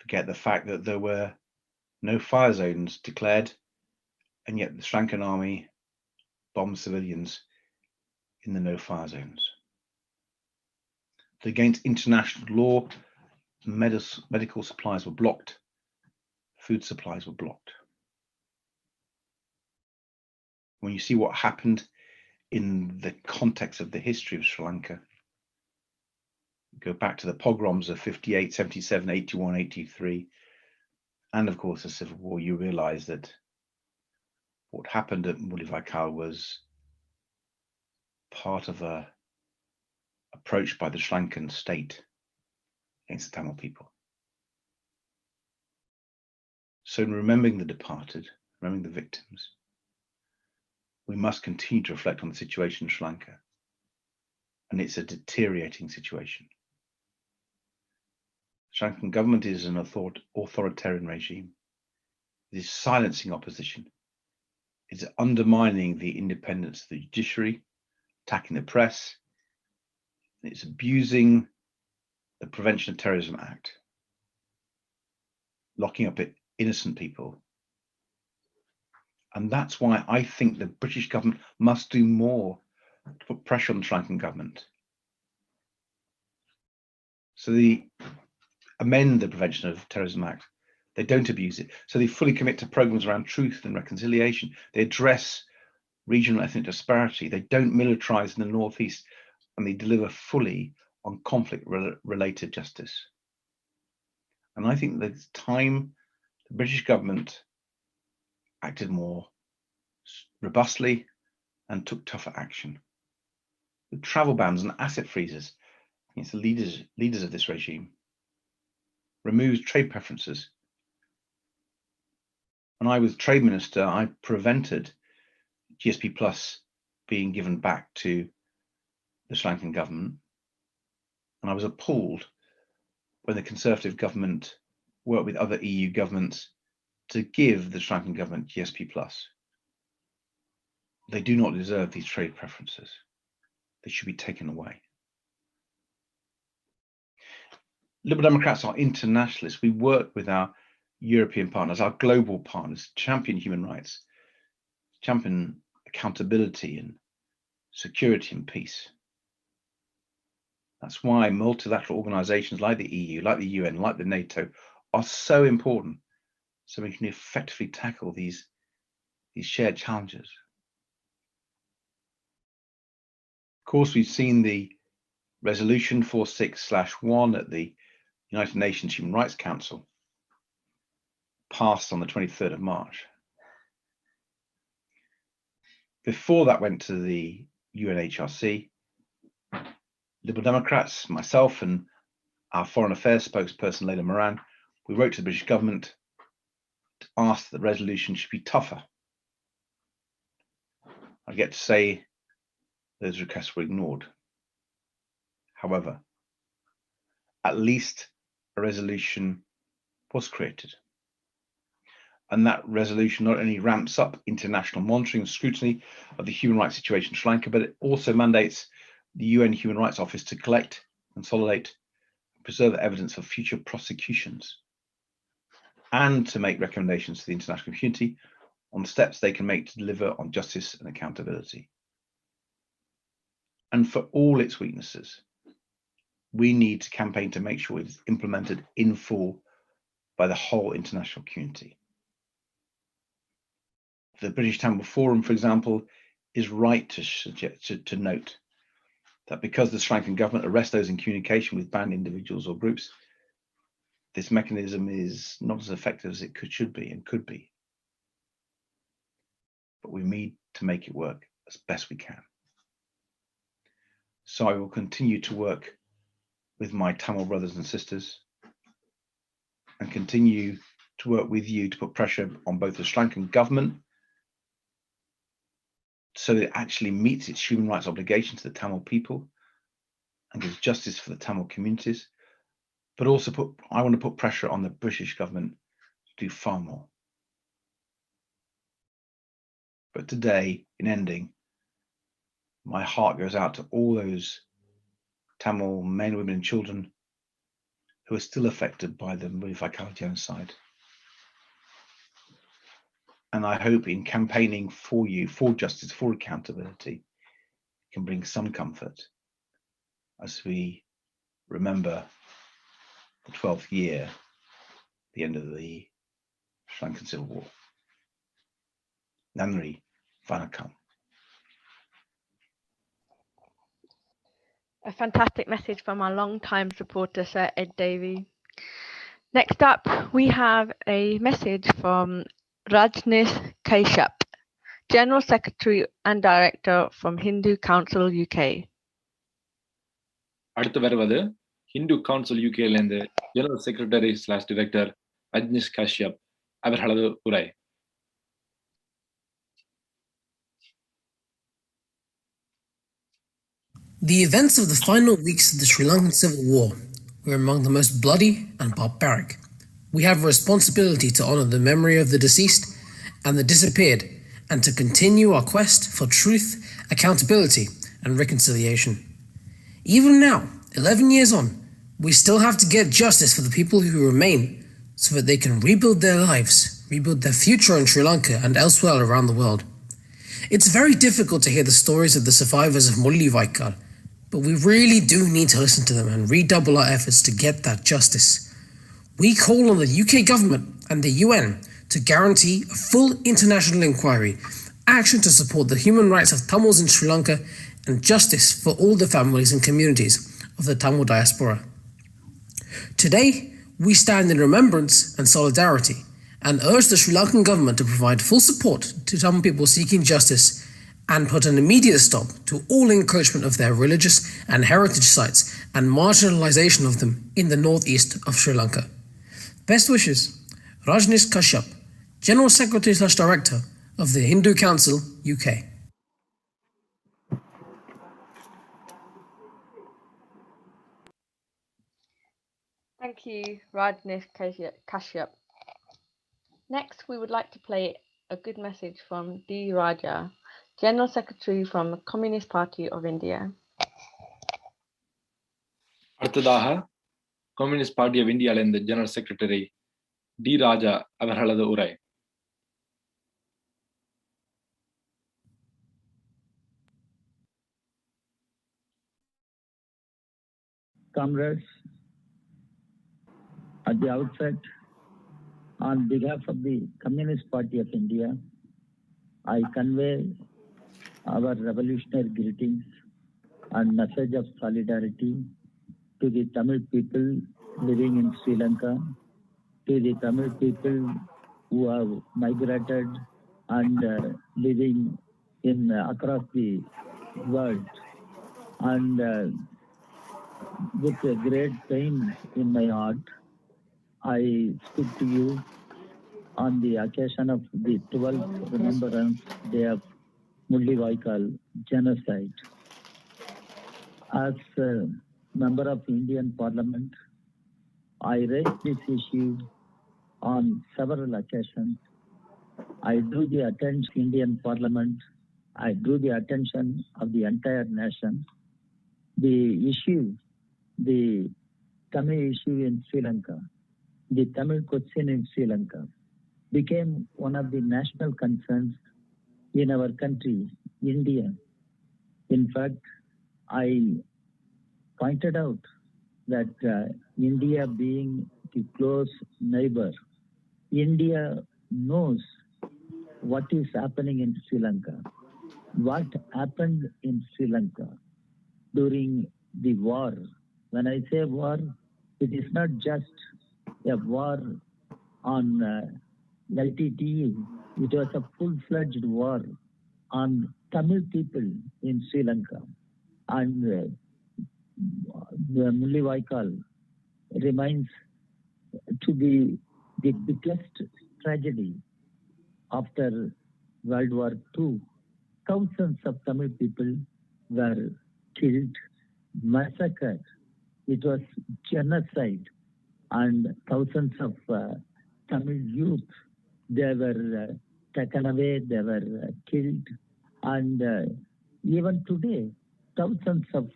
forget the fact that there were no fire zones declared, and yet the Sri Lankan army bombed civilians in the no-fire zones. That against international law, medical supplies were blocked, food supplies were blocked. When you see what happened in the context of the history of Sri Lanka, go back to the pogroms of 58, 77, 81, 83, and of course the Civil War, you realize that what happened at Mullivaikkal was part of a approach by the Sri Lankan state against the Tamil people. So in remembering the departed, remembering the victims, we must continue to reflect on the situation in Sri Lanka. And it's a deteriorating situation. The Sri Lankan government is an authoritarian regime. It is silencing opposition. It's undermining the independence of the judiciary, attacking the press. It's abusing the Prevention of Terrorism Act, locking up innocent people. And that's why I think the British government must do more to put pressure on the Sri Lankan government. So they amend the Prevention of Terrorism Act. They don't abuse it. So they fully commit to programs around truth and reconciliation. They address regional ethnic disparity. They don't militarize in the northeast, and they deliver fully on conflict-related justice. And I think that it's time the British government acted more robustly and took tougher action. With travel bans and asset freezes against the leaders of this regime, removes trade preferences. When I was Trade Minister, I prevented GSP Plus being given back to the Sri Lankan government. And I was appalled when the Conservative government worked with other EU governments to give the Sri Lankan government GSP Plus. They do not deserve these trade preferences. They should be taken away. Liberal Democrats are internationalists. We work with our European partners, our global partners, champion human rights, champion accountability and security and peace. That's why multilateral organizations like the EU, like the UN, like the NATO are so important, so we can effectively tackle these shared challenges. Of course, we've seen the Resolution 46/1 at the United Nations Human Rights Council passed on the 23rd of March. Before that went to the UNHRC, Liberal Democrats, myself and our Foreign Affairs spokesperson, Leila Moran, we wrote to the British government to ask that the resolution should be tougher. I get to say those requests were ignored. However, at least a resolution was created. And that resolution not only ramps up international monitoring and scrutiny of the human rights situation in Sri Lanka, but it also mandates the UN Human Rights Office to collect, consolidate, and preserve evidence for future prosecutions, and to make recommendations to the international community on steps they can make to deliver on justice and accountability. And for all its weaknesses, we need to campaign to make sure it is implemented in full by the whole international community. The British Tamil Forum, for example, is right to note that because the Sri Lankan government arrests those in communication with banned individuals or groups, this mechanism is not as effective as it should be and could be. But we need to make it work as best we can. So I will continue to work with my Tamil brothers and sisters and continue to work with you to put pressure on both the Sri Lankan government so that it actually meets its human rights obligation to the Tamil people and gives justice for the Tamil communities, but also I want to put pressure on the British government to do far more. But today, in ending, my heart goes out to all those Tamil men, women and children who are still affected by the Mullivaikkal genocide. And I hope in campaigning for you, for justice, for accountability, can bring some comfort as we remember the 12th year, the end of the Sri Lankan Civil War. Nandri Vanakkam. A fantastic message from our long-time supporter, Sir Ed Davey. Next up, we have a message from Rajnish Kashyap, General Secretary and Director from Hindu Council UK. அடுத்து வருவது Hindu Council UK லேருந்து General Secretary / Director Rajnish Kashyap அவர்களது உரை. The events of the final weeks of the Sri Lankan Civil War were among the most bloody and barbaric We have a responsibility to honour the memory of the deceased and the disappeared, and to continue our quest for truth, accountability, and reconciliation. Even now, 11 years on, we still have to get justice for the people who remain so that they can rebuild their lives, rebuild their future in Sri Lanka and elsewhere around the world. It's very difficult to hear the stories of the survivors of Mullivaikkal, but we really do need to listen to them and redouble our efforts to get that justice. We call on the UK government and the UN to guarantee a full international inquiry, action to support the human rights of Tamils in Sri Lanka, and justice for all the families and communities of the Tamil diaspora. Today, we stand in remembrance and solidarity and urge the Sri Lankan government to provide full support to Tamil people seeking justice and put an immediate stop to all encroachment of their religious and heritage sites and marginalization of them in the northeast of Sri Lanka. Best wishes, Rajnish Kashyap, General Secretary/Director of the Hindu Council, UK. Thank you, Rajnish Kashyap. Next, we would like to play a good message from D. Raja, General Secretary from the Communist Party of India. அடுத்ததாக communist party of இந்தியாவிலிருந்து general secretary D ராஜா அவர்களது உரை. Comrades, at the outset, on behalf of the Communist Party of India, I convey our revolutionary greetings and message of solidarity to the Tamil people living in Sri Lanka, to the Tamil people who have migrated and living across the world. And with a great pain in my heart, I speak to you on the occasion of the 12th Remembrance Day of Mullivaikkal Genocide. As a member of Indian Parliament, I raised this issue on several occasions. I drew the attention of Indian Parliament. I drew the attention of the entire nation. The issue, the Tamil issue in Sri Lanka, the Tamil question in Sri Lanka, became one of the national concerns in our country, India. In fact, I pointed out that India being the close neighbor, India knows what is happening in Sri Lanka, what happened in Sri Lanka during the war. When I say war, it is not just a war on LTTE. It was a full-fledged war on Tamil people in Sri Lanka. And the Mullivaikkal remains to be the biggest tragedy after World War II. Thousands of Tamil people were killed, massacred. It was genocide, and thousands of Tamil youth, they were taken away, they were killed, and even today, thousands of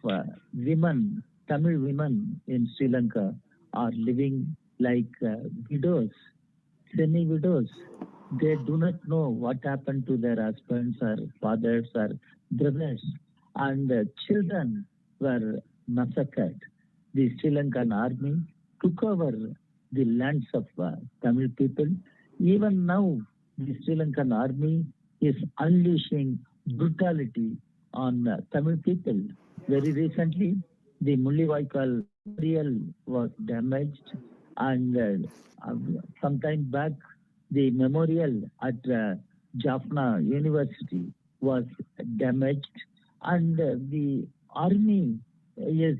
women, Tamil women in Sri Lanka are living like widows, semi-widows. They do not know what happened to their husbands or fathers or brothers, and children were massacred. The Sri Lankan army took over the lands of Tamil people. Even now, the Sri Lankan army is unleashing brutality on Tamil people. Very recently, the Mullivaikkal memorial was damaged, and some time back, the memorial at Jaffna University was damaged, and the army is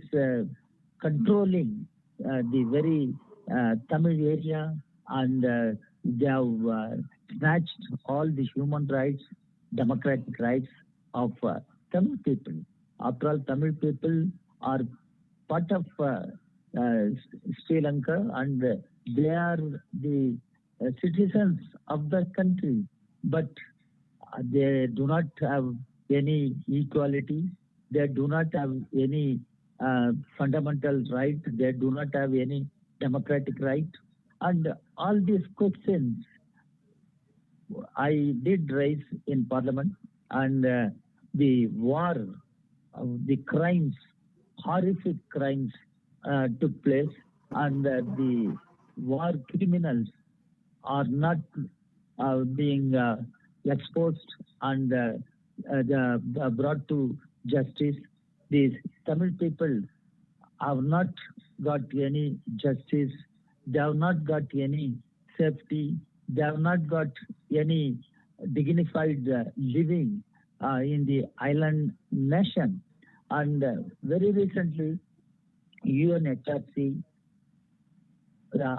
controlling the very Tamil area, and they have snatched all the human rights, democratic rights of Tamil people. After all, Tamil people are part of Sri Lanka, and they are the citizens of the country, but they do not have any equality. They do not have any fundamental right. They do not have any democratic right. And all these questions I did raise in Parliament, and the war, the crimes, horrific crimes took place, and the war criminals are not being exposed and brought to justice. These Tamil people have not got any justice. They have not got any safety. They have not got any dignified living in the island nation. And very recently, UNHRC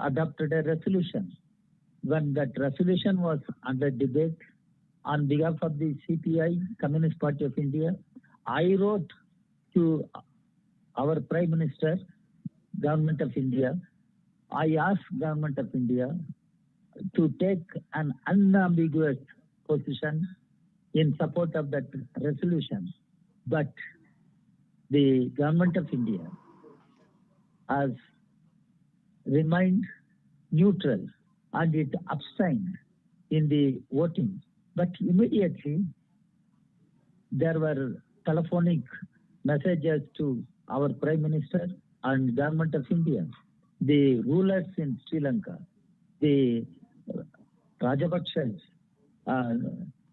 adopted a resolution. When that resolution was under debate, on behalf of the CPI, Communist Party of India, I wrote to our Prime Minister, Government of India. I asked Government of India to take an unambiguous position in support of that resolution. But the Government of India has remained neutral and it abstained in the voting. But immediately there were telephonic messages to our Prime Minister and Government of India, the rulers in Sri Lanka, the Rajapakshas,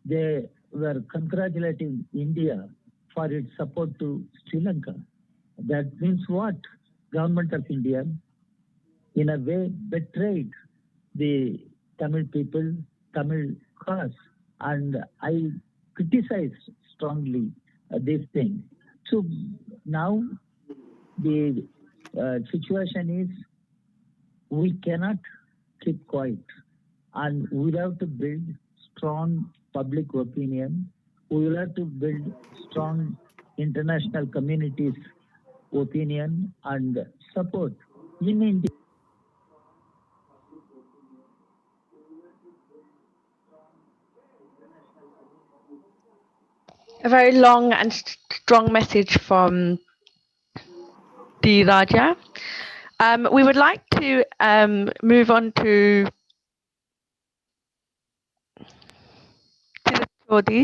they were congratulating India for its support to Sri Lanka. That means what? Government of India, in a way, betrayed the Tamil people, Tamil cause, and I criticize strongly this thing. So now the situation is we cannot keep quiet, and we have to build strong public opinion. We will have to build strong international communities opinion and support in India. A very long and strong message from the Raja. We would like to move on to the Chaudhary.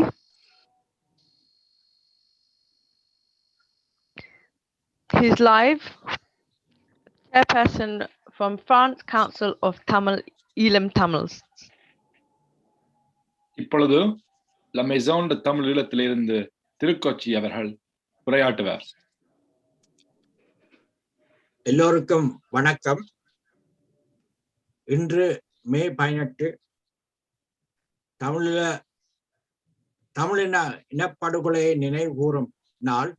Who's live, chairperson from France Council of Tamil Elam Tamils. இப்பொழுது La Maison de Tamil ஈழத்திலிருந்து திருக்கொச்சி அவர்கள் உரையாற்றுவார். எல்லோருக்கும் வணக்கம். இன்று மே 18 தமிழின இனப்படுகொலையை நினைவு கூறும் நாள்.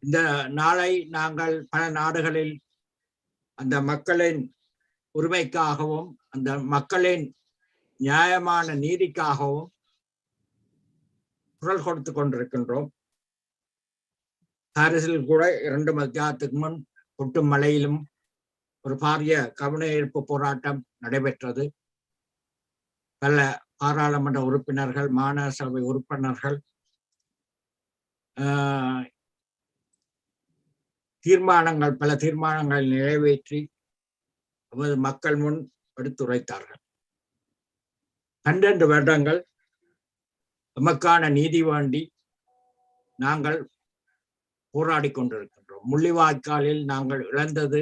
இந்த நாளை நாங்கள் பல நாடுகளில் அந்த மக்களின் உரிமைக்காகவும் அந்த மக்களின் நியாயமான நீதிக்காகவும் குரல் கொடுத்து கொண்டிருக்கின்றோம். பாரிஸில் கூட 2 மத்தியானத்துக்கு முன் கொட்டும் மழையிலும் ஒரு பாரிய கவனஈர்ப்பு போராட்டம் நடைபெற்றது. பல பாராளுமன்ற உறுப்பினர்கள், மாநகர சபை உறுப்பினர்கள் பல தீர்மானங்கள் நிறைவேற்றி மக்கள் முன் எடுத்துரைத்தார்கள். 12 வருடங்கள் நமக்கான நீதி வேண்டி நாங்கள் போராடி கொண்டிருக்கின்றோம். முள்ளிவாய்க்காலில் நாங்கள் இழந்தது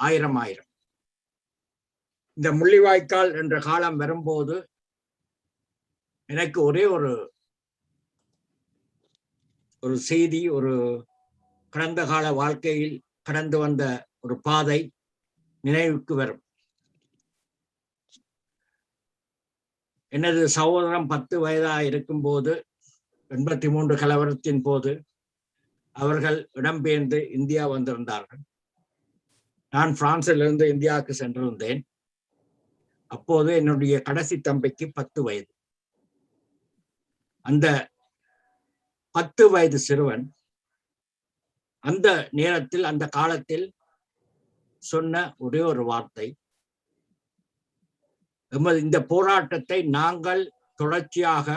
1000. இந்த முள்ளிவாய்க்கால் என்ற காலம் வரும்போது எனக்கு ஒரே ஒரு செய்தி, ஒரு கடந்த கால வாழ்க்கையில் கடந்து வந்த ஒரு பாதை நினைவுக்கு வரும். எனது சகோதரன் 10 வயதாக இருக்கும்போது 83 கலவரத்தின் போது அவர்கள் இடம்பெயர்ந்து இந்தியா வந்திருந்தார்கள். நான் பிரான்சிலிருந்து இந்தியாவுக்கு சென்றிருந்தேன். அப்போது என்னுடைய கடைசி தம்பிக்கு 10 வயது. அந்த 10 வயது சிறுவன் அந்த நேரத்தில், அந்த காலத்தில் சொன்ன ஒரே ஒரு வார்த்தை, எமது இந்த போராட்டத்தை நாங்கள் தொடர்ச்சியாக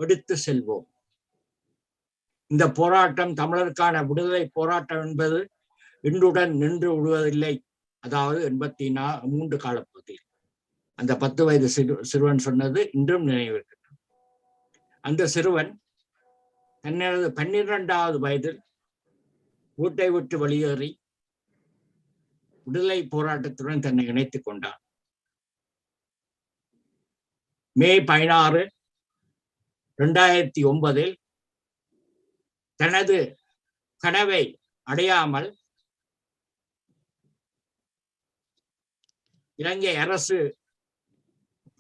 எடுத்து செல்வோம். இந்த போராட்டம் தமிழருக்கான விடுதலை போராட்டம் என்பது இன்றுடன் நின்று விடுவதில்லை. அதாவது 83 காலப்பகுதியில் அந்த 10 வயது சிறுவன் சொன்னது இன்றும் நினைவிருக்கிறது. அந்த சிறுவன் தனது 12வது வயதில் வீட்டை விட்டு வெளியேறி விடுதலை போராட்டத்துடன் தன்னை இணைத்துக் கொண்டான். மே 16, 2009 தனது கனவை அடையாமல் இலங்கை அரசு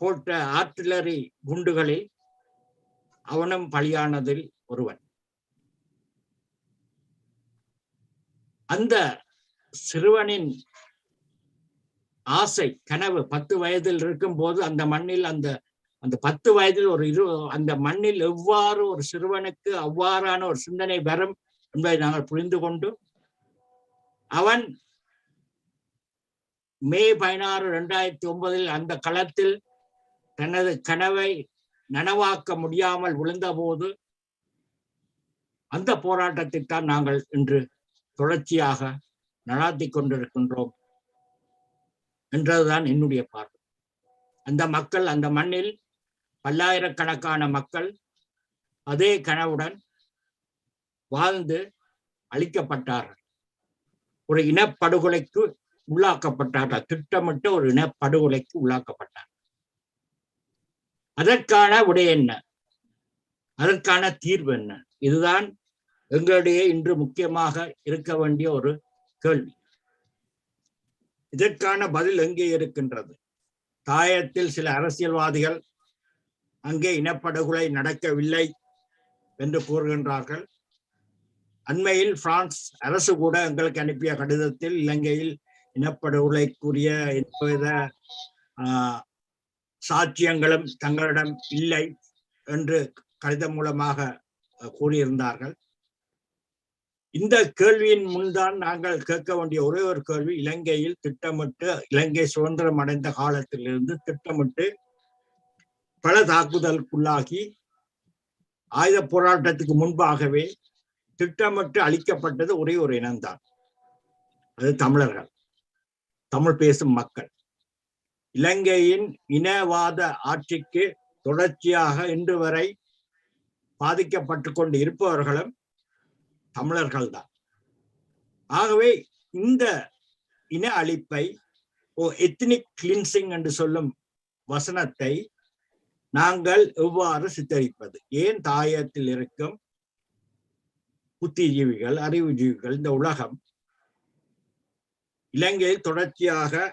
போட்ட ஆர்டிலரி குண்டுகளில் அவனும் பலியானதில் ஒருவன். அந்த சிறுவனின் ஆசை கனவு 10 வயதில் இருக்கும் போது அந்த மண்ணில் அந்த 10 வயதில் அந்த மண்ணில் எவ்வாறு ஒரு சிறுவனுக்கு அவ்வாறான ஒரு சிந்தனை வரும் என்பதை நாங்கள் புரிந்து கொண்டு அவன் மே 16, 2009 அந்த களத்தில் தனது கனவை நனவாக்க முடியாமல் விழுந்த போது அந்த போராட்டத்தை தான் நாங்கள் இன்று தொடர்ச்சியாக நடாத்தி கொண்டிருக்கின்றோம் என்றதுதான் என்னுடைய பார்வை. அந்த மக்கள், அந்த மண்ணில் பல்லாயிரக்கணக்கான மக்கள் அதே கனவுடன் வாழ்ந்து அழிக்கப்பட்டார்கள். ஒரு இனப்படுகொலைக்கு உள்ளாக்கப்பட்டார்கள். திட்டமிட்ட ஒரு இனப்படுகொலைக்கு உள்ளாக்கப்பட்டார். அதற்கான விடை என்ன? அதற்கான தீர்வு என்ன? இதுதான் எங்களுடைய இன்று முக்கியமாக இருக்க வேண்டிய ஒரு கேள்வி. இதற்கான பதில் எங்கே இருக்கின்றது? தாயத்தில் சில அரசியல்வாதிகள் அங்கே இனப்படுகொலை நடக்கவில்லை என்று கூறுகின்றார்கள். அண்மையில் பிரான்ஸ் அரசு கூட எங்களுக்கு அனுப்பிய கடிதத்தில் இலங்கையில் இனப்படுகொலைக்குரிய எந்தவித சாட்சியங்களும் தங்களிடம் இல்லை என்று கடிதம் மூலமாக கூறியிருந்தார்கள். இந்த கேள்வியின் முன்தான் நாங்கள் கேட்க வேண்டிய ஒரே ஒரு கேள்வி, இலங்கையில் திட்டமிட்டு, இலங்கை சுதந்திரம் அடைந்த காலத்திலிருந்து திட்டமிட்டு பல தாக்குதலுக்குள்ளாகி ஆயுத போராட்டத்துக்கு முன்பாகவே திட்டமிட்டு அளிக்கப்பட்டது ஒரே ஒரு இனம்தான், அது தமிழர்கள், தமிழ் பேசும் மக்கள். இலங்கையின் இனவாத ஆட்சிக்கு தொடர்ச்சியாக இன்று வரை பாதிக்கப்பட்டு கொண்டு இருப்பவர்களும் தமிழர்கள் தான். ஆகவே இந்த இன அழிப்பை, எத்னிக் கிளீன்சிங் என்று சொல்லும் வசனத்தை நாங்கள் எவ்வாறு சித்தரிப்பது? ஏன் தாயத்தில் இருக்கும் புத்திஜீவிகள், அறிவுஜீவிகள், இந்த உலகம் இலங்கையில் தொடர்ச்சியாக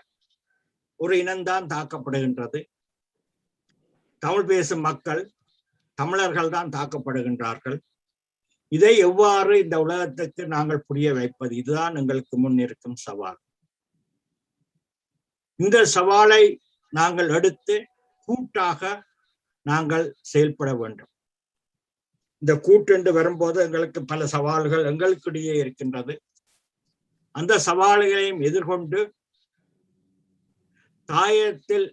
ஒரு இனம்தான் தாக்கப்படுகின்றது, தமிழ் பேசும் மக்கள், தமிழர்கள் தான் தாக்கப்படுகின்றார்கள். இதை எவ்வாறு இந்த உலகத்துக்கு நாங்கள் புரிய வைப்பது? இதுதான் எங்களுக்கு முன் இருக்கும் சவால். இந்த சவாலை நாங்கள் எடுத்து கூட்டாக நாங்கள் செயல்பட வேண்டும். இந்த கூட்டு என்று வரும்போது எங்களுக்கு பல சவால்கள் எங்களுக்கிடையே இருக்கின்றது. அந்த சவால்களையும் எதிர்கொண்டு தாயத்தில்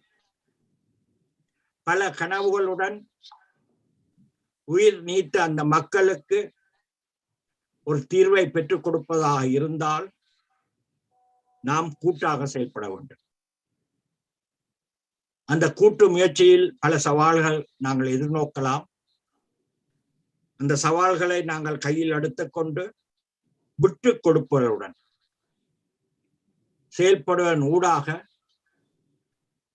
பல கனவுகளுடன் உயிர் நீத்த அந்த மக்களுக்கு ஒரு தீர்வை பெற்றுக் கொடுப்பதாக இருந்தால் நாம் கூட்டாக செயல்பட வேண்டும். அந்த கூட்டு முயற்சியில் பல சவால்கள் நாங்கள் எதிர்நோக்கலாம். அந்த சவால்களை நாங்கள் கையில் எடுத்துக்கொண்டு விட்டு கொடுப்பவருடன் செயல்படுவதன் ஊடாக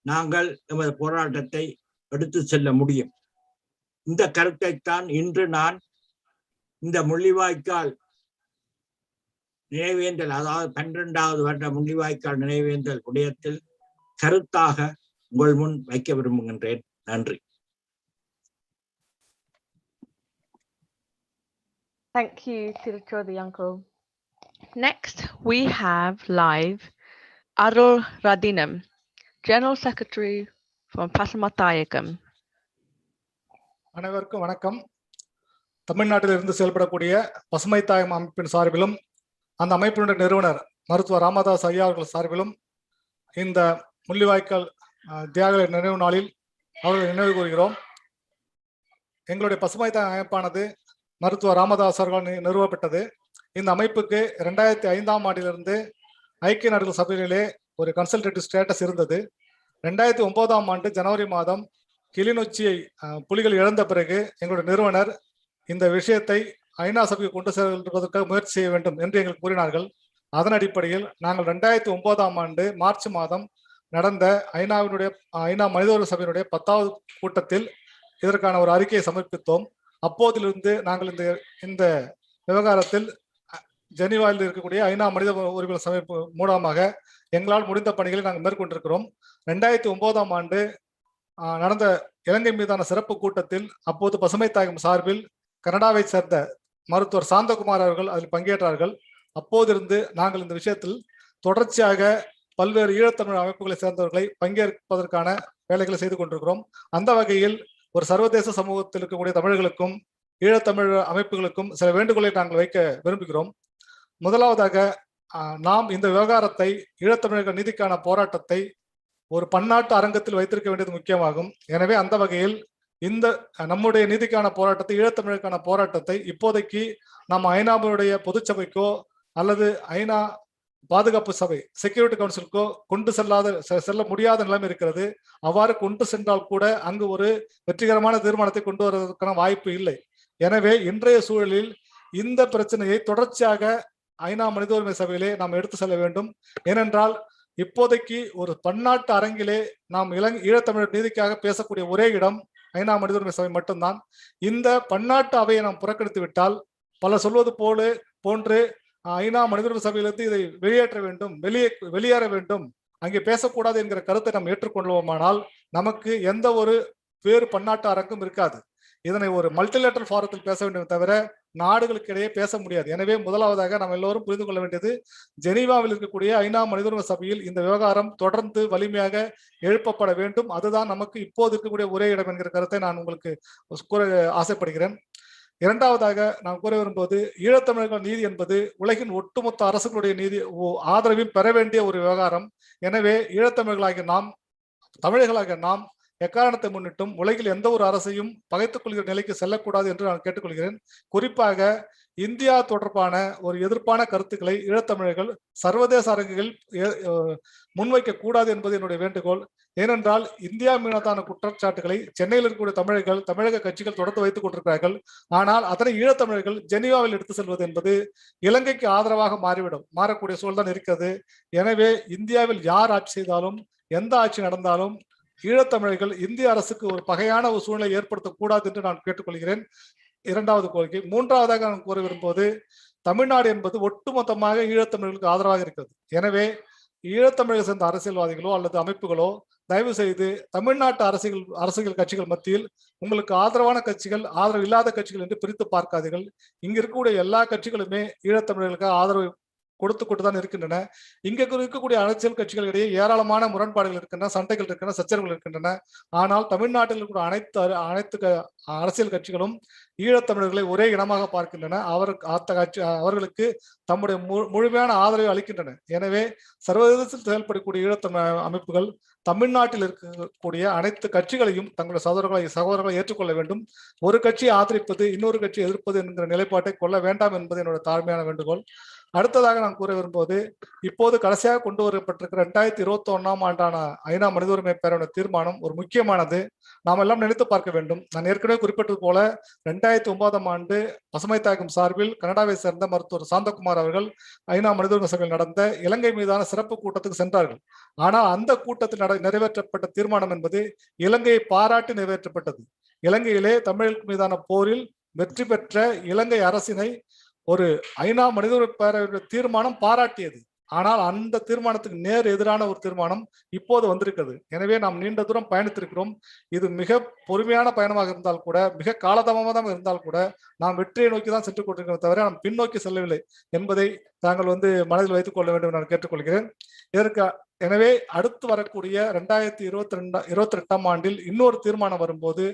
நாங்கள் எமது போராட்டத்தை எடுத்து செல்ல முடியும். இந்த கருத்தைத்தான் இன்று நான் இந்த முள்ளிவாய்க்கால் நினைவேந்தல், அதாவது 12வது வருட முள்ளிவாய்க்கால் நினைவேந்தல் விடயத்தில் கருத்தாக உங்கள் முன் வைக்க விரும்புகின்றேன். நன்றி. Thank you to the Chaudhry uncle. Next, we have live Arul Radinam, General Secretary from Pasamathayagam. அனைவருக்கும் வணக்கம். தமிழ்நாட்டில் இருந்து செயல்படக்கூடிய பசுமை தாயகம் அமைப்பின் சார்பிலும் அந்த அமைப்பினுடைய நிறுவனர் மருத்துவர் ராமதாஸ் ஐயா அவர்கள் சார்பிலும் இந்த முள்ளிவாய்க்கால் தியாக நினைவு நாளில் அவர்களை நினைவு கூறுகிறோம். எங்களுடைய பசுமை தாய் அமைப்பானது மருத்துவர் ராமதாஸ் அவர்கள் நிறுவப்பட்டது. இந்த அமைப்புக்கு 2005ஆம் ஆண்டிலிருந்து ஐக்கிய நாடுகள் சபையிலே ஒரு கன்சல்டேட்டிவ் ஸ்டேட்டஸ் இருந்தது. 2009ஆம் ஆண்டு ஜனவரி மாதம் கிளிநொச்சியை புலிகள் இழந்த பிறகு எங்களுடைய நிறுவனர் இந்த விஷயத்தை ஐநா சபைக்கு கொண்டு செல்வதற்காக முயற்சி செய்ய வேண்டும் என்று எங்களுக்கு கூறினார்கள். அதன் அடிப்படையில் நாங்கள் 2009ஆம் ஆண்டு மார்ச் மாதம் நடந்த ஐநா மனித உரிமை சபையினுடைய 10வது கூட்டத்தில் இதற்கான ஒரு அறிக்கையை சமர்ப்பித்தோம். அப்போதிலிருந்து நாங்கள் இந்த விவகாரத்தில் ஜெனீவாவில் இருக்கக்கூடிய ஐநா மனித உரிமை சபை மூலமாக எங்களால் முடிந்த பணிகளை நாங்கள் மேற்கொண்டிருக்கிறோம். 2009ஆம் ஆண்டு நடந்த இலங்கை மீதான சிறப்பு கூட்டத்தில் அப்போது பசுமை தாயகம் சார்பில் கனடாவை சேர்ந்த மருத்துவர் சாந்தகுமார் அவர்கள் அதில் பங்கேற்றார்கள். அப்போதிருந்து நாங்கள் இந்த விஷயத்தில் தொடர்ச்சியாக பல்வேறு ஈழத்தமிழ் அமைப்புகளை சேர்ந்தவர்களை பங்கேற்பதற்கான வேலைகளை செய்து கொண்டிருக்கிறோம். அந்த வகையில் ஒரு சர்வதேச சமூகத்தில் இருக்கக்கூடிய தமிழர்களுக்கும் ஈழத்தமிழ் அமைப்புகளுக்கும் சில வேண்டுகோளை நாங்கள் வைக்க விரும்புகிறோம். முதலாவதாக, நாம் இந்த விவகாரத்தை ஈழத்தமிழர்கள் நீதிக்கான போராட்டத்தை ஒரு பன்னாட்டு அரங்கத்தில் வைத்திருக்க வேண்டியது முக்கியமாகும். எனவே அந்த வகையில் இந்த நம்முடைய நீதிக்கான போராட்டத்தை, ஈழத்தமிழருக்கான போராட்டத்தை இப்போதைக்கு நாம் ஐநாவுடைய பொதுச்சபைக்கோ அல்லது ஐநா பாதுகாப்பு சபை செக்யூரிட்டி கவுன்சிலுக்கோ கொண்டு செல்ல முடியாத நிலைமை இருக்கிறது. அவ்வாறு கொண்டு சென்றால் கூட அங்கு ஒரு வெற்றிகரமான தீர்மானத்தை கொண்டு வருவதற்கான வாய்ப்பு இல்லை. எனவே இன்றைய சூழலில் இந்த பிரச்சனையை தொடர்ச்சியாக ஐநா மனித உரிமை சபையிலே நாம் எடுத்து செல்ல வேண்டும். ஏனென்றால் இப்போதைக்கு ஒரு பன்னாட்டு அரங்கிலே நாம் ஈழத்தமிழர் நீதிக்காக பேசக்கூடிய ஒரே இடம் ஐநா மனித உரிமை சபை மட்டும்தான். இந்த பன்னாட்டு அவையை நாம் புறக்கணித்து விட்டால், பல சொல்வது போன்று ஐநா மனித உரிமை சபையிலிருந்து இதை வெளியேற்ற வேண்டும், வெளியேற வேண்டும், அங்கே பேசக்கூடாது என்கிற கருத்தை நாம் ஏற்றுக்கொள்வோமானால் நமக்கு எந்த ஒரு வேறு பன்னாட்டு அரங்கும் இருக்காது. இதனை ஒரு மல்டிலேட்டரல் ஃபாரத்தில் பேச வேண்டும் தவிர நாடுகளுக்கு இடையே பேச முடியாது. எனவே முதலாவதாக நாம் எல்லோரும் புரிந்து கொள்ள வேண்டியது, ஜெனீவாவில் இருக்கக்கூடிய ஐநா மனித உரிமை சபையில் இந்த விவகாரம் தொடர்ந்து வலிமையாக எழுப்பப்பட வேண்டும். அதுதான் நமக்கு இப்போது இருக்கக்கூடிய ஒரே இடம் என்கிற கருத்தை நான் உங்களுக்கு கூற ஆசைப்படுகிறேன். இரண்டாவதாக நான் கூற வரும்போது, ஈழத்தமிழர்கள் நீதி என்பது உலகின் ஒட்டுமொத்த அரசுகளுடைய நீதி ஆதரவையும் பெற வேண்டிய ஒரு விவகாரம். எனவே ஈழத்தமிழர்களாகிய நாம், தமிழர்களாகிய நாம் எக்காரணத்தை முன்னிட்டும் உலகில் எந்த ஒரு அரசையும் பகைத்துக் கொள்கிற நிலைக்கு செல்லக்கூடாது என்று நான் கேட்டுக்கொள்கிறேன். குறிப்பாக இந்தியா தொடர்பான ஒரு எதிர்ப்பான கருத்துக்களை ஈழத்தமிழர்கள் சர்வதேச அரங்குகளில் முன்வைக்க கூடாது என்பது என்னுடைய வேண்டுகோள். ஏனென்றால் இந்தியா மீதான குற்றச்சாட்டுகளை சென்னையில் இருக்கக்கூடிய தமிழக கட்சிகள் தொடர்ந்து வைத்துக் கொண்டிருக்கிறார்கள். ஆனால் அதனை ஈழத்தமிழர்கள் ஜெனீவாவில் எடுத்து செல்வது என்பது இலங்கைக்கு ஆதரவாக மாறக்கூடிய சூழல் தான் இருக்கிறது. எனவே இந்தியாவில் யார் ஆட்சி செய்தாலும், எந்த ஆட்சி நடந்தாலும் ஈழத்தமிழர்கள் இந்திய அரசுக்கு ஒரு பகையான ஒரு சூழ்நிலை ஏற்படுத்தக்கூடாது என்று நான் கேட்டுக்கொள்கிறேன். இரண்டாவது கோரிக்கை. மூன்றாவதாக நான் கூற விரும்புவது, தமிழ்நாடு என்பது ஒட்டுமொத்தமாக ஈழத்தமிழர்களுக்கு ஆதரவாக இருக்கிறது. எனவே ஈழத்தமிழர்கள் சேர்ந்த அரசியல்வாதிகளோ அல்லது அமைப்புகளோ தயவு செய்து தமிழ்நாட்டு அரசியல் கட்சிகள் மத்தியில் உங்களுக்கு ஆதரவான கட்சிகள், ஆதரவு இல்லாத கட்சிகள் என்று பிரித்து பார்க்காதீர்கள். இங்க இருக்கக்கூடிய எல்லா கட்சிகளுமே ஈழத்தமிழர்களுக்கு ஆதரவு கொடுத்து கொண்டுதான் இருக்கின்றன. இங்க இருக்கக்கூடிய அரசியல் கட்சிகள் இடையே ஏராளமான முரண்பாடுகள் இருக்கின்றன, சண்டைகள் இருக்கின்றன, சச்சரவுகள் இருக்கின்றன. ஆனால் தமிழ்நாட்டில் இருக்கக்கூடிய அனைத்து அரசியல் கட்சிகளும் ஈழத்தமிழர்களை ஒரே இனமாக பார்க்கின்றன. அவர்களுக்கு தம்முடைய முழுமையான ஆதரவை அளிக்கின்றன. எனவே சர்வதேசத்தில் செயல்படக்கூடிய ஈழத்தமிழ் அமைப்புகள் தமிழ்நாட்டில் இருக்கக்கூடிய அனைத்து கட்சிகளையும் தங்களுடைய சகோதரர்களை ஏற்றுக்கொள்ள வேண்டும். ஒரு கட்சியை ஆதரிப்பது இன்னொரு கட்சியை எதிர்ப்பது என்கிற நிலைப்பாட்டை கொள்ள வேண்டாம் என்பது என்னோட தாழ்மையான வேண்டுகோள். அடுத்ததாக நான் கூற விரும்புவது, இப்போது கடைசியாக கொண்டு வரப்பட்டிருக்கிற 2021ஆம் ஆண்டான ஐநா மனித உரிமை பேரவை தீர்மானம் ஒரு முக்கியமானது. நாம் எல்லாம் நினைத்து பார்க்க வேண்டும். நான் ஏற்கனவே குறிப்பிட்டது போல 2009ஆம் ஆண்டு பசுமை தாயகம் சார்பில் கனடாவை சேர்ந்த மருத்துவர் சாந்தகுமார் அவர்கள் ஐநா மனித உரிமை சபையில் நடந்த இலங்கை மீதான சிறப்பு கூட்டத்துக்கு சென்றார்கள். ஆனால் அந்த கூட்டத்தில் நிறைவேற்றப்பட்ட தீர்மானம் என்பது இலங்கையை பாராட்டி நிறைவேற்றப்பட்டது. இலங்கையிலே தமிழர்களுக்கு மீதான போரில் வெற்றி பெற்ற இலங்கை அரசினை ஒரு ஐநா மனித உரிமை பேரவை தீர்மானம் பாராட்டியது. ஆனால் அந்த தீர்மானத்துக்கு நேர் எதிரான ஒரு தீர்மானம் இப்போது வந்திருக்கிறது. எனவே நாம் நீண்ட தூரம் பயணித்திருக்கிறோம். இது மிக பொறுமையான பயணமாக இருந்தால் கூட, மிக காலதாமதமாக இருந்தால் கூட நாம் வெற்றியை நோக்கி தான் சென்று கொண்டிருக்கிறோம் தவிர நாம் பின்னோக்கி செல்லவில்லை என்பதை தாங்கள் மனதில் வைத்துக் கொள்ள வேண்டும் நான் கேட்டுக்கொள்கிறேன். எனவே அடுத்து வரக்கூடிய 2022ஆம் ஆண்டில் இன்னொரு தீர்மானம் வரும்போது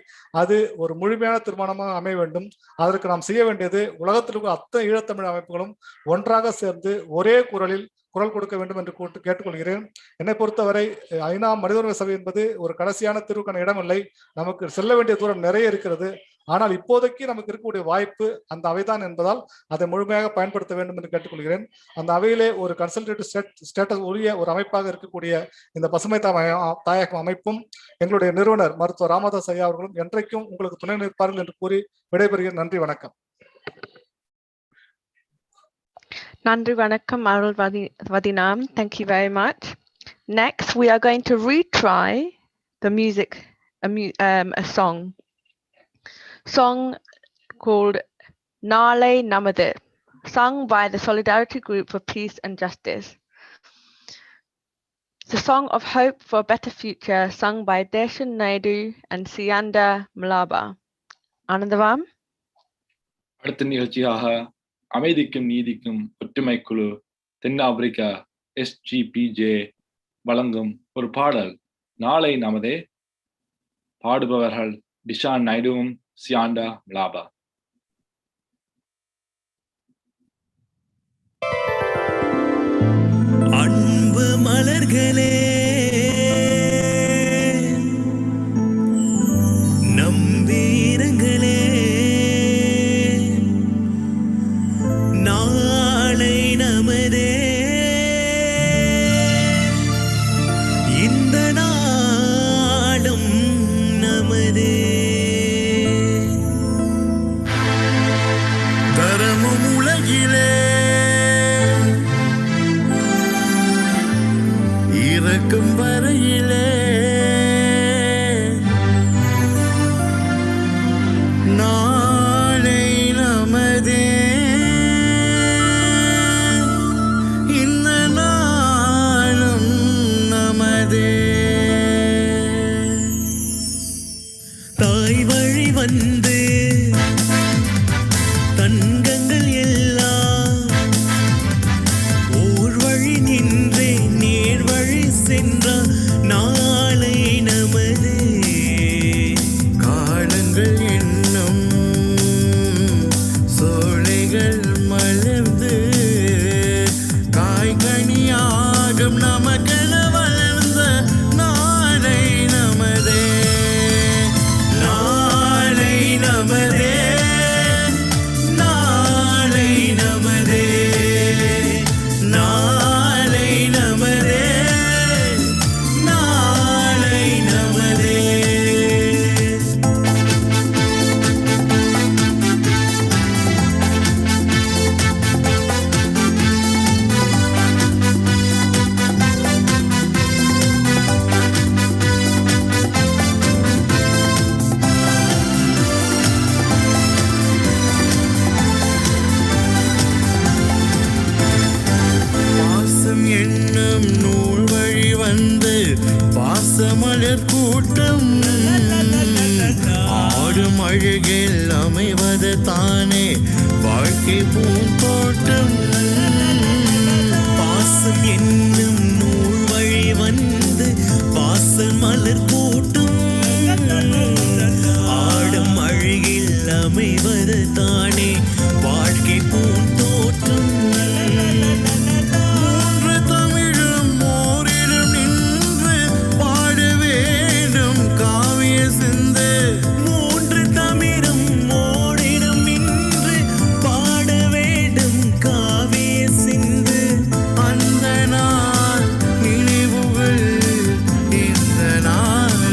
அது ஒரு முழுமையான தீர்மானமாக அமைய வேண்டும். அதற்கு நாம் செய்ய வேண்டியது, உலகத்தில் இருக்கிற அத்தனை ஈழத்தமிழ் அமைப்புகளும் ஒன்றாக சேர்ந்து ஒரே குரலில் குரல் கொடுக்க வேண்டும் என்று கேட்டுக்கொள்கிறேன். என்னை பொறுத்தவரை ஐநா மனித உரிமை சபை என்பது ஒரு கடைசியான தீர்வுக்கான இடமில்லை. நமக்கு செல்ல வேண்டிய தூரம் நிறைய இருக்கிறது. ஆனால் இப்போதைக்கு நமக்கு இருக்கக்கூடிய வாய்ப்பு அந்த அவைதான் என்பதால் அதை முழுமையாக பயன்படுத்த வேண்டும் என்று கேட்டுக்கொள்கிறேன். அந்த அவையிலே ஒரு கன்சல்டேட்டிவ் ஸ்டேட்டஸ் உரிய ஒரு அமைப்பாக இருக்கக்கூடிய இந்த பசுமை தாயகம் அமைப்பும் எங்களுடைய நிறுவனர் மருத்துவர் ராமதாஸ் ஐயா அவர்களும் என்றைக்கும் உங்களுக்கு துணை நிற்பார்கள் என்று கூறி விடைபெறுகிறேன். நன்றி, வணக்கம். Nandri Vanakkam Arul Vadinam. Thank you very much. Next, we are going to retry the music, a song called Nale Namade, sung by the Solidarity Group for Peace and Justice. It's a song of hope for a better future, sung by Deshan Naidu and Sianda Malaba. Anandavam. அடுத்த நிகழ்ச்சியாக அமைதிக்கும் நீதிக்கும் ஒற்றுமை குழு தென்னாப்பிரிக்கா SGPJ வழங்கும் ஒரு பாடல் நாளை நமதே. பாடுபவர்கள் டிஷான் நாயுடுவும் சியாண்டா மலாபா. அன்பு மலர்களே, நம்பீரங்களே, நாளை நமதே, இந்த நாளும் நமதே. தரமும் உலகிலே இறக்கும் வரையிலே நாளை நமதே, இந்த நாளும் நமதே. தாய் வழி வந்து தங்கங்கள் எல்லாம் ஓர் வழி நின்றே நேர் வழி சென்றார் நாளை நமது. காலங்கள் என்னும் சோலைகள் மலர்ந்து காய்கனியாகும் நமக்கென வளர்ந்த நாளை நமதே, நாளை நமதே, நாளை நமதே, நாளை நமதே, நாளை நமதே. பாசம் என்னும் நூல் வழி வந்து பாசமலர் கூட்டம் ஆடும் அழகில் அமைவது தானே வாழ்க்கை பூந்தோட்டம். பாசம் என்னும் நூல் வழி வந்து பாசம் மலர் கூட்டம் ஆடும் அழகில் அமைவது தானே வாழ்க்கை பூந்தோட்டம். மூன்று தமிழும் ஓரிலும் நின்று பாட வேண்டும் காவிய சிந்து. மூன்று தமிழும் ஓரிலும் நின்று பாட வேண்டும் காவிய சிந்து. அந்த நாள் நினைவுகள் இந்த நாள்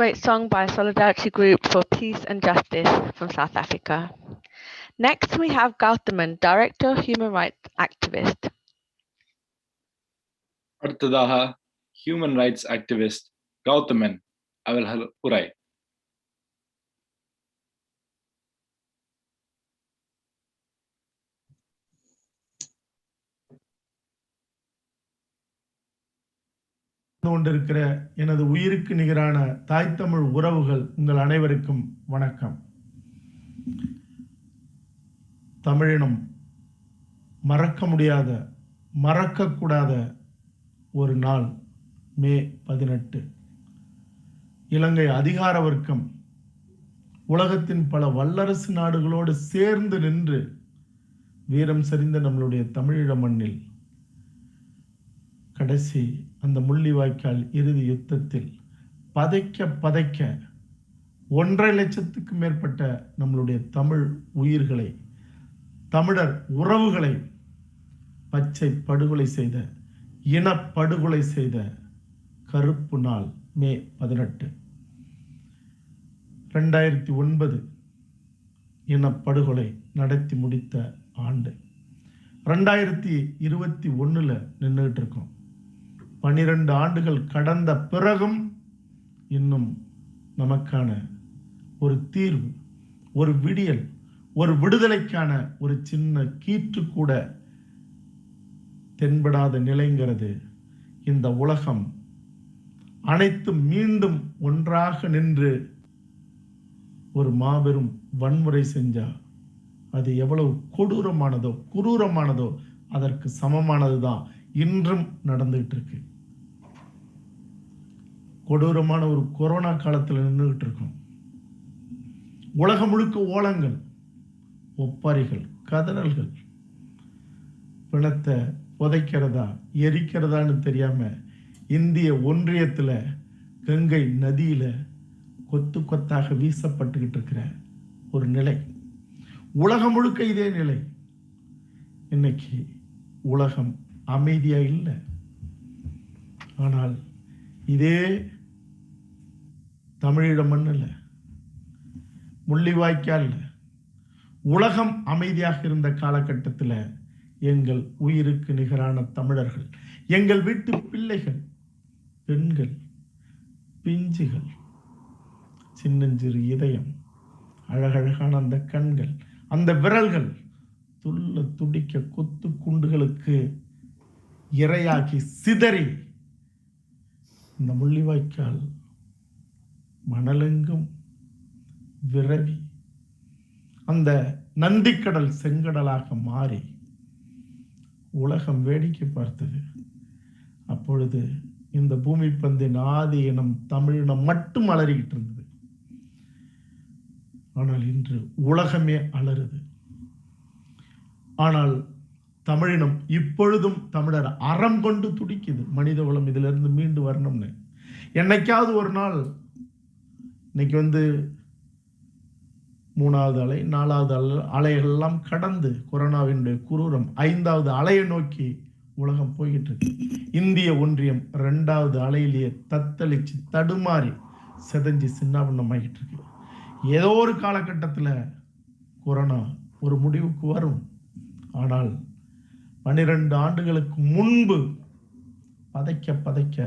great song by a solidarity group for peace and justice from South Africa. Next, we have Gautaman, Director, Human Rights Activist. அடுத்ததாக ஹியூமன் ரைட்ஸ் ஆக்டிவிஸ்ட் கௌதமன் அவர்கள் உரை. கொண்டிருக்கிற எனது உயிருக்கு நிகரான தாய் தமிழ் உறவுகள் உங்கள் அனைவருக்கும் வணக்கம். தமிழினம் மறக்க முடியாத, மறக்கக்கூடாத ஒரு நாள் மே 18. இலங்கை அதிகார வர்க்கம் உலகத்தின் பல வல்லரசு நாடுகளோடு சேர்ந்து நின்று வீரம் செறிந்த நம்மளுடைய தமிழீழ மண்ணில் கடைசி அந்த முள்ளிவாய்க்கால் இறுதி யுத்தத்தில் பதைக்க 1.5 லட்சத்துக்கு மேற்பட்ட நம்மளுடைய தமிழ் உயிர்களை, தமிழர் உறவுகளை பச்சை படுகொலை செய்த, இனப்படுகொலை செய்த கருப்பு நாள் மே 18. 2009 இனப்படுகொலை நடத்தி முடித்த ஆண்டு. 2021 நின்றுட்டு இருக்கோம். 12 ஆண்டுகள் கடந்த பிறகும் இன்னும் நமக்கான ஒரு தீர்வு, ஒரு விடியல், ஒரு விடுதலைக்கான ஒரு சின்ன கீற்று கூட தென்படாத நிலைங்கிறது. இந்த உலகம் அனைத்தும் மீண்டும் ஒன்றாக நின்று ஒரு மாபெரும் வன்முறை செஞ்சா அது எவ்வளவு கொடூரமானதோ, குரூரமானதோ அதற்கு சமமானதுதான் இன்றும் நடந்துகிட்டு இருக்கு. கொடூரமான ஒரு கொரோனா காலத்தில் நின்றுகிட்டு இருக்கோம். உலகம் முழுக்க ஓலங்கள், ஒப்பாரிகள், கதறல்கள். பிணத்தை புதைக்கிறதா எரிக்கிறதான்னு தெரியாம இந்திய ஒன்றியத்துல கங்கை நதியில கொத்து கொத்தாக வீசப்பட்டுக்கிட்டு இருக்கிற ஒரு நிலை. உலகம் முழுக்க இதே நிலை. இன்னைக்கு உலகம் அமைதியா இல்லை. ஆனால் இதே தமிழீழ மண்ணில், முள்ளிவாய்க்கால் உலகம் அமைதியாக இருந்த காலகட்டத்தில் எங்கள் உயிருக்கு நிகரான தமிழர்கள், எங்கள் வீட்டு பிள்ளைகள், பெண்கள், பிஞ்சுகள், சின்னஞ்சிறு இதயம், அழகழகான அந்த கண்கள், அந்த விரல்கள் துள்ள துடிக்க கொத்து குண்டுகளுக்கு இரையாகி சிதறி இந்த முள்ளிவாய்க்கால் மணலெங்கும் விரவி அந்த நந்திக்கடல் செங்கடலாக மாறி உலகம் வேடிக்கை பார்த்தது. அப்பொழுது இந்த பூமி பந்தின் ஆதி இனம் தமிழினம் மட்டும் அலறிக்கிட்டு இருந்தது. ஆனால் இன்று உலகமே அலறுது. ஆனால் தமிழினம் இப்பொழுதும் தமிழர் அறம் கொண்டு துடிக்குது. மனித குலம் இதிலிருந்து மீண்டு வரணும்னு. என்னைக்காவது ஒரு நாள், இன்னைக்கு 3வது அலை, 4வது அலைகள்லாம் கடந்து கொரோனாவினுடைய குரூரம் 5வது அலையை நோக்கி உலகம் போய்கிட்டு இருக்கு. இந்திய ஒன்றியம் 2வது அலையிலேயே தத்தளிச்சு தடுமாறி செதஞ்சி சின்னாபின்னமாகிட்டு இருக்கு. ஏதோ ஒரு காலகட்டத்தில் கொரோனா ஒரு முடிவுக்கு வரும். ஆனால் 12 ஆண்டுகளுக்கு முன்பு பதைக்க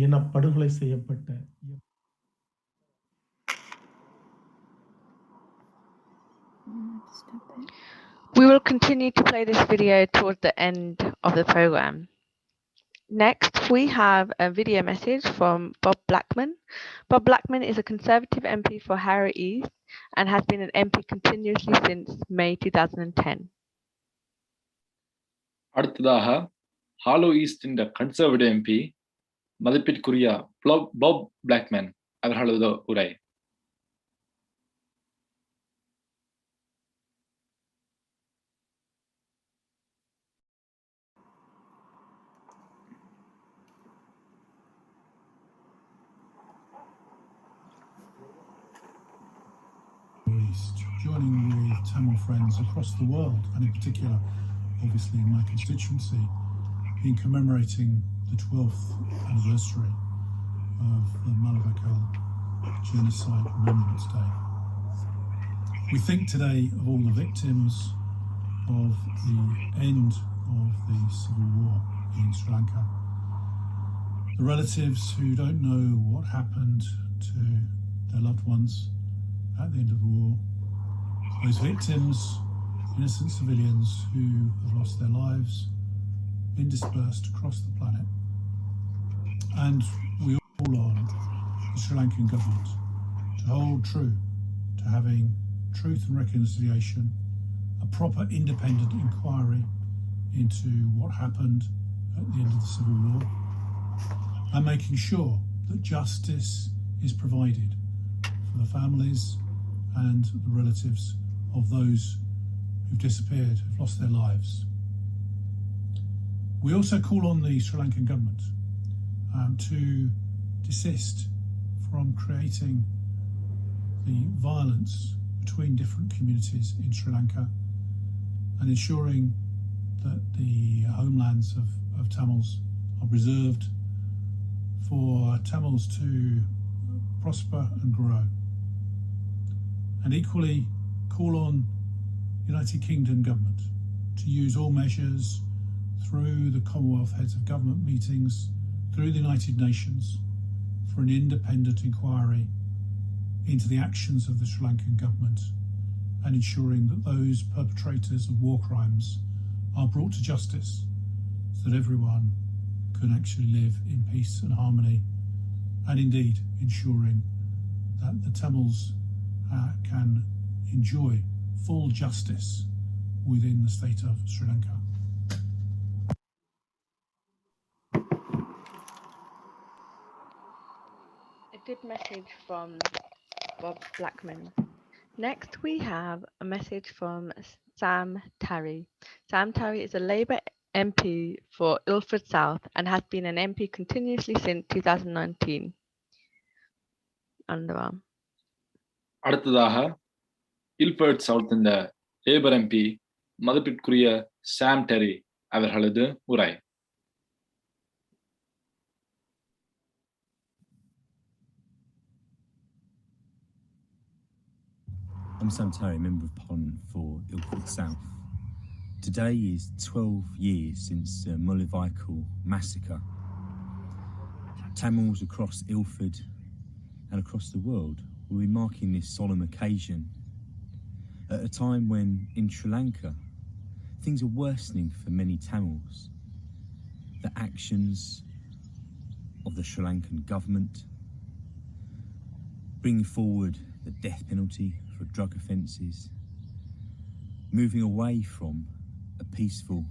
இனப்படுகொலை செய்யப்பட்ட We will continue to play this video towards the end of the program. Next, we have a video message from Bob Blackman. Bob Blackman is a Conservative MP for Harrow East and has been an MP continuously since May 2010. அடுத்ததாக hollow east இந்த conservative MP மதிப்பிற்குரிய pop Blackman அவர்களது உரை. Joining with Tamil friends across the world, and in particular, obviously in my constituency, in commemorating the 12th anniversary of the Mullivaikkal Genocide Remembrance Day. We think today of all the victims of the end of the civil war in Sri Lanka, the relatives who don't know what happened to their loved ones at the end of the war, those victims, innocent civilians who have lost their lives, been dispersed across the planet. And we call on the Sri Lankan government to hold true to having truth and reconciliation, a proper independent inquiry into what happened at the end of the Civil War, and making sure that justice is provided for the families and the relatives of those who've disappeared, who've lost their lives. We also call on the Sri Lankan government to desist from creating the violence between different communities in Sri Lanka and ensuring that the homelands of Tamils are preserved for Tamils to prosper and grow. And equally call on United Kingdom government to use all measures through the Commonwealth Heads of Government meetings, through the United Nations, for an independent inquiry into the actions of the Sri Lankan government and ensuring that those perpetrators of war crimes are brought to justice so that everyone can actually live in peace and harmony, and indeed ensuring that the Tamils can enjoy full justice within the state of Sri Lanka. A good message from Bob Blackman. Next, we have a message from Sam Tarry. Sam Tarry is a Labour MP for Ilford South and has been an MP continuously since 2019. Underarm. அடுத்ததாக இல்பர்ட் south இந்த labour MP மதிப்பிற்குரிய சாம் Terry அவர்களது உரை. I'm Sam Terry, Member of Parliament for Ilford South. Today is 12 years since the Mullivaikkal massacre. Tamils across Ilford and across the world will be marking this solemn occasion at a time when, in Sri Lanka, things are worsening for many Tamils. The actions of the Sri Lankan government bringing forward the death penalty for drug offences, moving away from a peaceful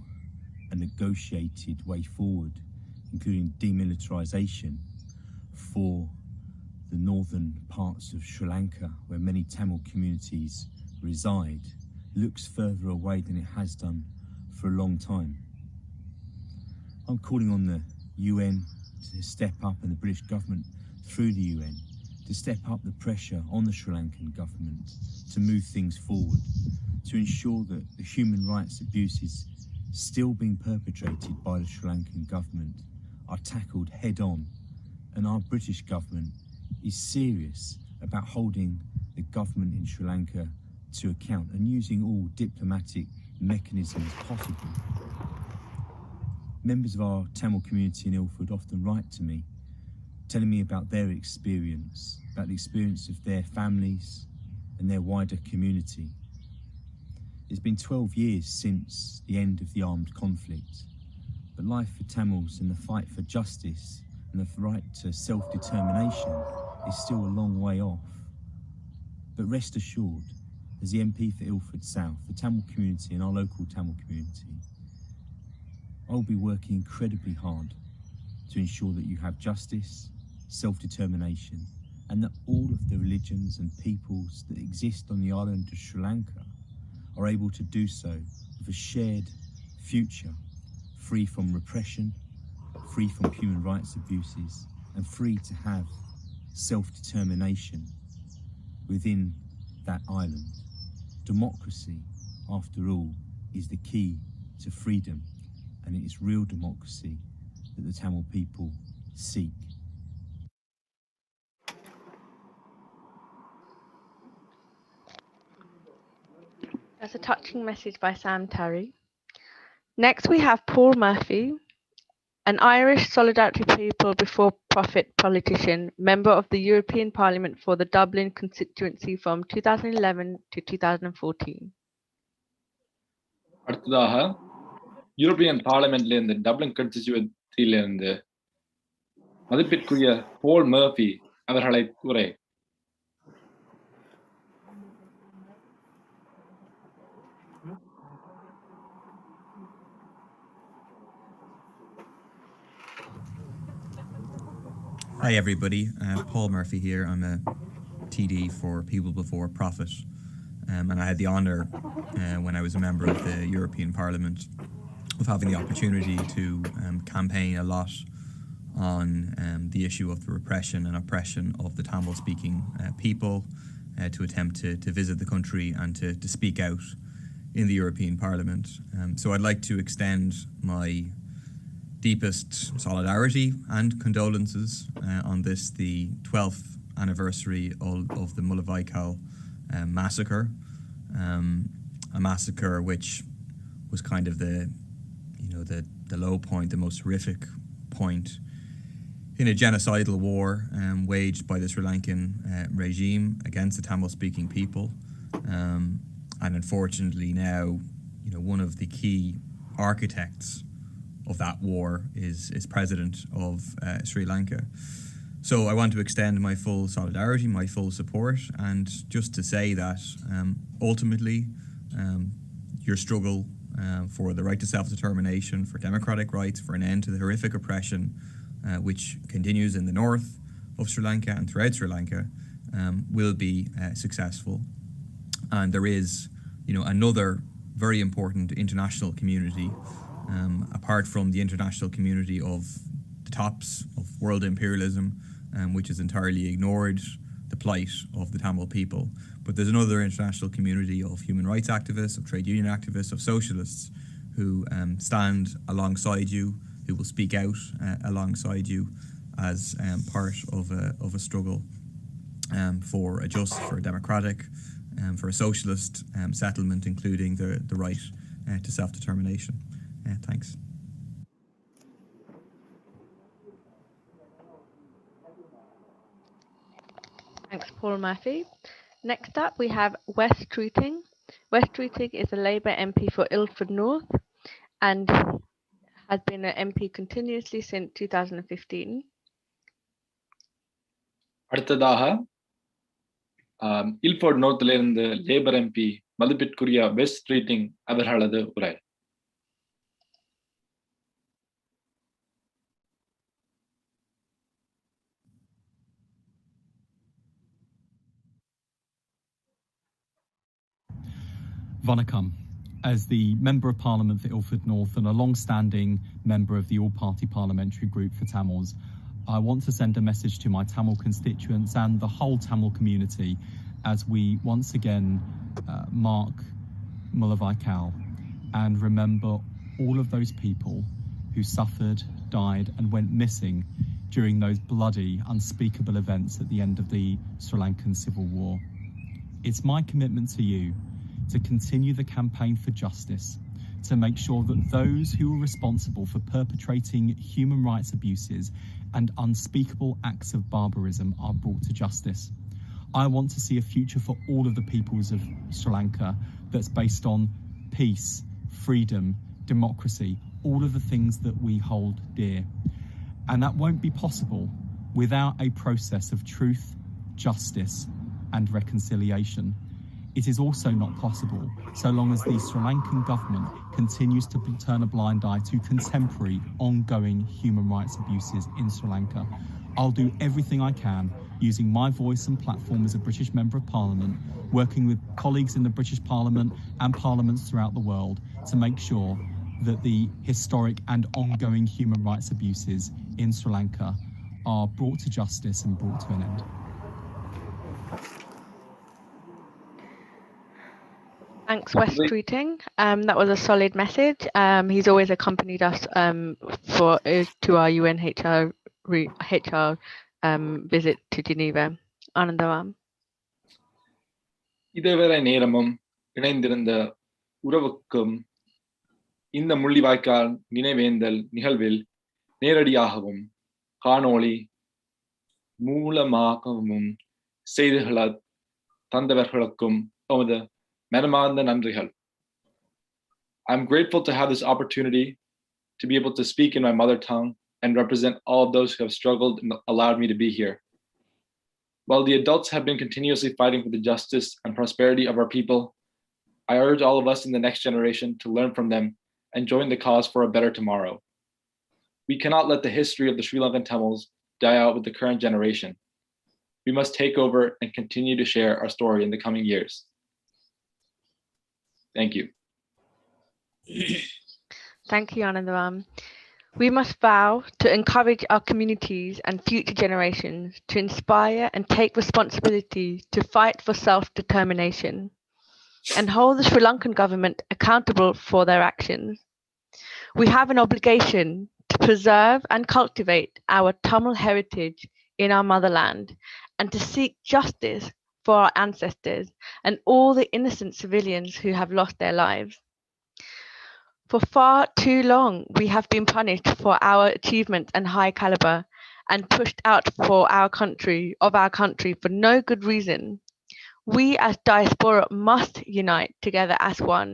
and negotiated way forward, including demilitarisation for the northern parts of Sri Lanka, where many Tamil communities reside, looks further away than it has done for a long time. I'm calling on the UN to step up, and the British government through the UN to step up the pressure on the Sri Lankan government to move things forward, to ensure that the human rights abuses still being perpetrated by the Sri Lankan government are tackled head on, and our British government is serious about holding the government in Sri Lanka to account and using all diplomatic mechanisms possible. Members of our Tamil community in Ilford often write to me, telling me about their experience, about the experience of their families and their wider community. It's been 12 years since the end of the armed conflict, but life for Tamils and the fight for justice and the right to self-determination is still a long way off. But rest assured, as the MP for Ilford South, the Tamil community and our local Tamil community, I'll be working incredibly hard to ensure that you have justice, self-determination, and that all of the religions and peoples that exist on the island of Sri Lanka are able to do so with a shared future, free from repression, free from human rights abuses, and free to have self-determination within that island. Democracy, after all, is the key to freedom, and it is real democracy that the Tamil people seek. That's a touching message by Sam Terry. Next, we have Paul Murphy, an Irish Solidarity People Before Profit politician, member of the European Parliament for the Dublin constituency from 2011 to 2014. அடுத்ததாக European பார்லிமெண்ட்ல இருந்து Dublin கன்ஸ்டிடியூன்சியில இருந்து மதிப்பிற்குரிய போல் Murphy அவர்களை உரை. Hi everybody, Paul Murphy here. I'm a TD for People Before Profit, and I had the honour when I was a member of the European Parliament of having the opportunity to campaign a lot on the issue of the repression and oppression of the Tamil-speaking people, to attempt to visit the country and to speak out in the European Parliament. So I'd like to extend my deepest solidarity and condolences on this, the 12th anniversary of the Mullivaikkal massacre, a massacre which was kind of the low point, the most horrific point in a genocidal war waged by the Sri Lankan regime against the Tamil-speaking people, and unfortunately now, one of the key architects of that war is president of Sri Lanka. So I want to extend my full solidarity, my full support, and just to say that ultimately your struggle for the right to self-determination, for democratic rights, for an end to the horrific oppression which continues in the north of Sri Lanka and throughout Sri Lanka will be successful. And there is, another very important international community, apart from the international community of the tops of world imperialism, which has entirely ignored the plight of the Tamil people. But there's another international community of human rights activists, of trade union activists, of socialists who stand alongside you, who will speak out alongside you as part of a struggle for a just, for a democratic, for a socialist settlement, including the right to self-determination. Thanks. Thanks, Paul Murphy. Next up, we have Wes Streeting. Wes Streeting is a Labour MP for Ilford North and has been an MP continuously since 2015. அடுத்ததாக Ilford நோர்த்ல இருந்து labour MP மதிப்பிற்குரிய west ஸ்ட்ரீட்டிங் அவர்களது உரை. Vanakkam. As the Member of Parliament for Ilford North and a long-standing member of the All-Party Parliamentary Group for Tamils, I want to send a message to my Tamil constituents and the whole Tamil community as we once again mark Mullivaikkal and remember all of those people who suffered, died and went missing during those bloody, unspeakable events at the end of the Sri Lankan Civil War. It's my commitment to you to continue the campaign for justice, to make sure that those who are responsible for perpetrating human rights abuses and unspeakable acts of barbarism are brought to justice. I want to see a future for all of the peoples of Sri Lanka that's based on peace, freedom, democracy, all of the things that we hold dear. And that won't be possible without a process of truth, justice, and reconciliation. It is also not possible so long as the Sri Lankan government continues to turn a blind eye to contemporary, ongoing human rights abuses in Sri Lanka. I'll do everything I can, using my voice and platform as a British Member of Parliament, working with colleagues in the British Parliament and parliaments throughout the world to make sure that the historic and ongoing human rights abuses in Sri Lanka are brought to justice and brought to an end. Thanks, Wes Streeting. That was a solid message. He's always accompanied us to our UNHR visit to Geneva. Anandavam. இதுவரை நேரமும் இணைந்திருந்த உறவுக்கும் இந்த முள்ளிவாய்க்கால் நினைவேந்தல் நிகழ்வில் நேரடியாகவும் காணொளி மூலமாகவும் செய்திகளை தந்தவர்களுக்கும் எமது மனமார்ந்த நன்றிகள். I'm grateful to have this opportunity to be able to speak in my mother tongue and represent all of those who have struggled and allowed me to be here. While the adults have been continuously fighting for the justice and prosperity of our people, I urge all of us in the next generation to learn from them and join the cause for a better tomorrow. We cannot let the history of the Sri Lankan Tamils die out with the current generation. We must take over and continue to share our story in the coming years. Thank you. Thank you, Anandaram. We must vow to encourage our communities and future generations to inspire and take responsibility to fight for self-determination and hold the Sri Lankan government accountable for their actions. We have an obligation to preserve and cultivate our Tamil heritage in our motherland and to seek justice for our ancestors and all the innocent civilians who have lost their lives. For far too long, we have been punished for our achievements and high caliber and pushed out of our country for no good reason. We as diaspora must unite together as one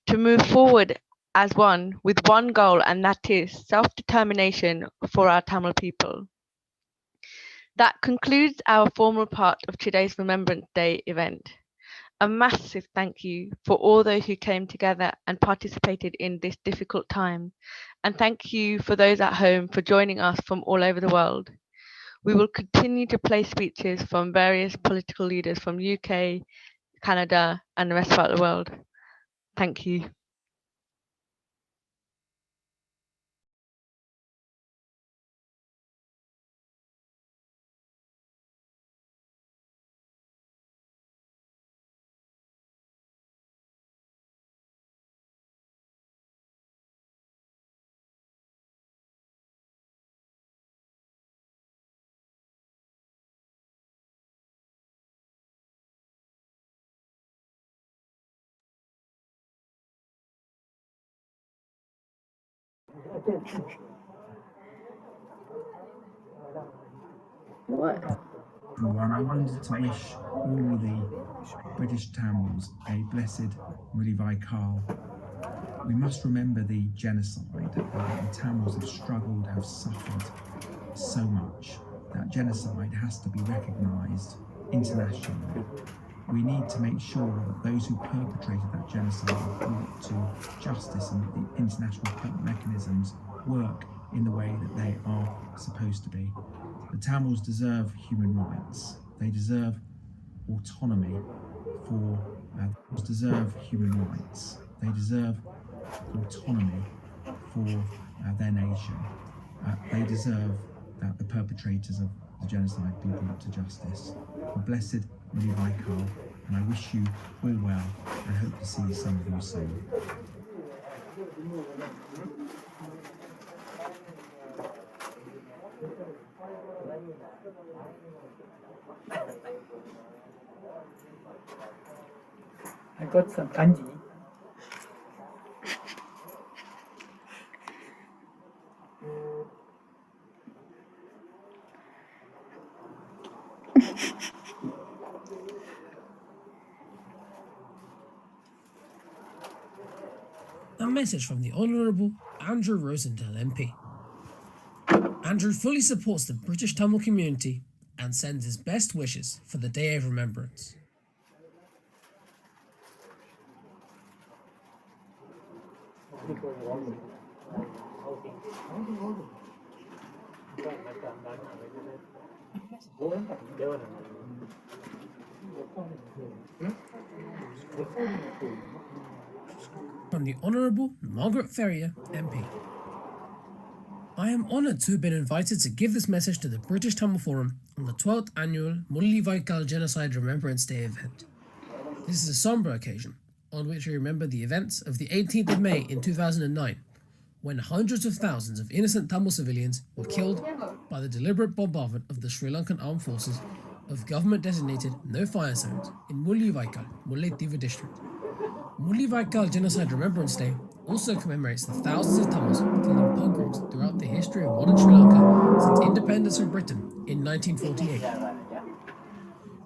to move forward as one with one goal, and that is self-determination for our Tamil people. That concludes our formal part of today's Remembrance Day event. A massive thank you for all those who came together and participated in this difficult time. And thank you for those at home for joining us from all over the world. We will continue to play speeches from various political leaders from UK, Canada, and the rest of the world. Thank you. And I wanted to wish all the British Tamils a blessed Mullivaikkal. We must remember the genocide. The Tamils have struggled, have suffered so much. That genocide has to be recognised internationally. We need to make sure that those who perpetrated that genocide are brought to justice and that the international mechanisms work in the way that they are supposed to be. The Tamils deserve human rights. They deserve autonomy for human rights. They deserve autonomy for their nation. They deserve that the perpetrators of the genocide be brought to justice. A blessed Mullivaikkal, and I wish you all well and hope to see some of you soon. I got some kanji. A message from the Honourable Andrew Rosenthal MP. Andrew fully supports the British Tamil community and sends his best wishes for the Day of Remembrance. From the Honourable Margaret Ferrier, MP. I am honoured to have been invited to give this message to the British Tamil Forum on the 12th annual Mullivaikkal Genocide Remembrance Day event. This is a sombre occasion on which we remember the events of the 18th of May in 2009, when hundreds of thousands of innocent Tamil civilians were killed by the deliberate bombardment of the Sri Lankan armed forces of government-designated no-fire zones in Mullivaikkal, Mullaitivu district. Mullivaikkal Genocide Remembrance Day also commemorates the thousands of Tamils killed in pogroms throughout the history of modern Sri Lanka since independence from Britain in 1948.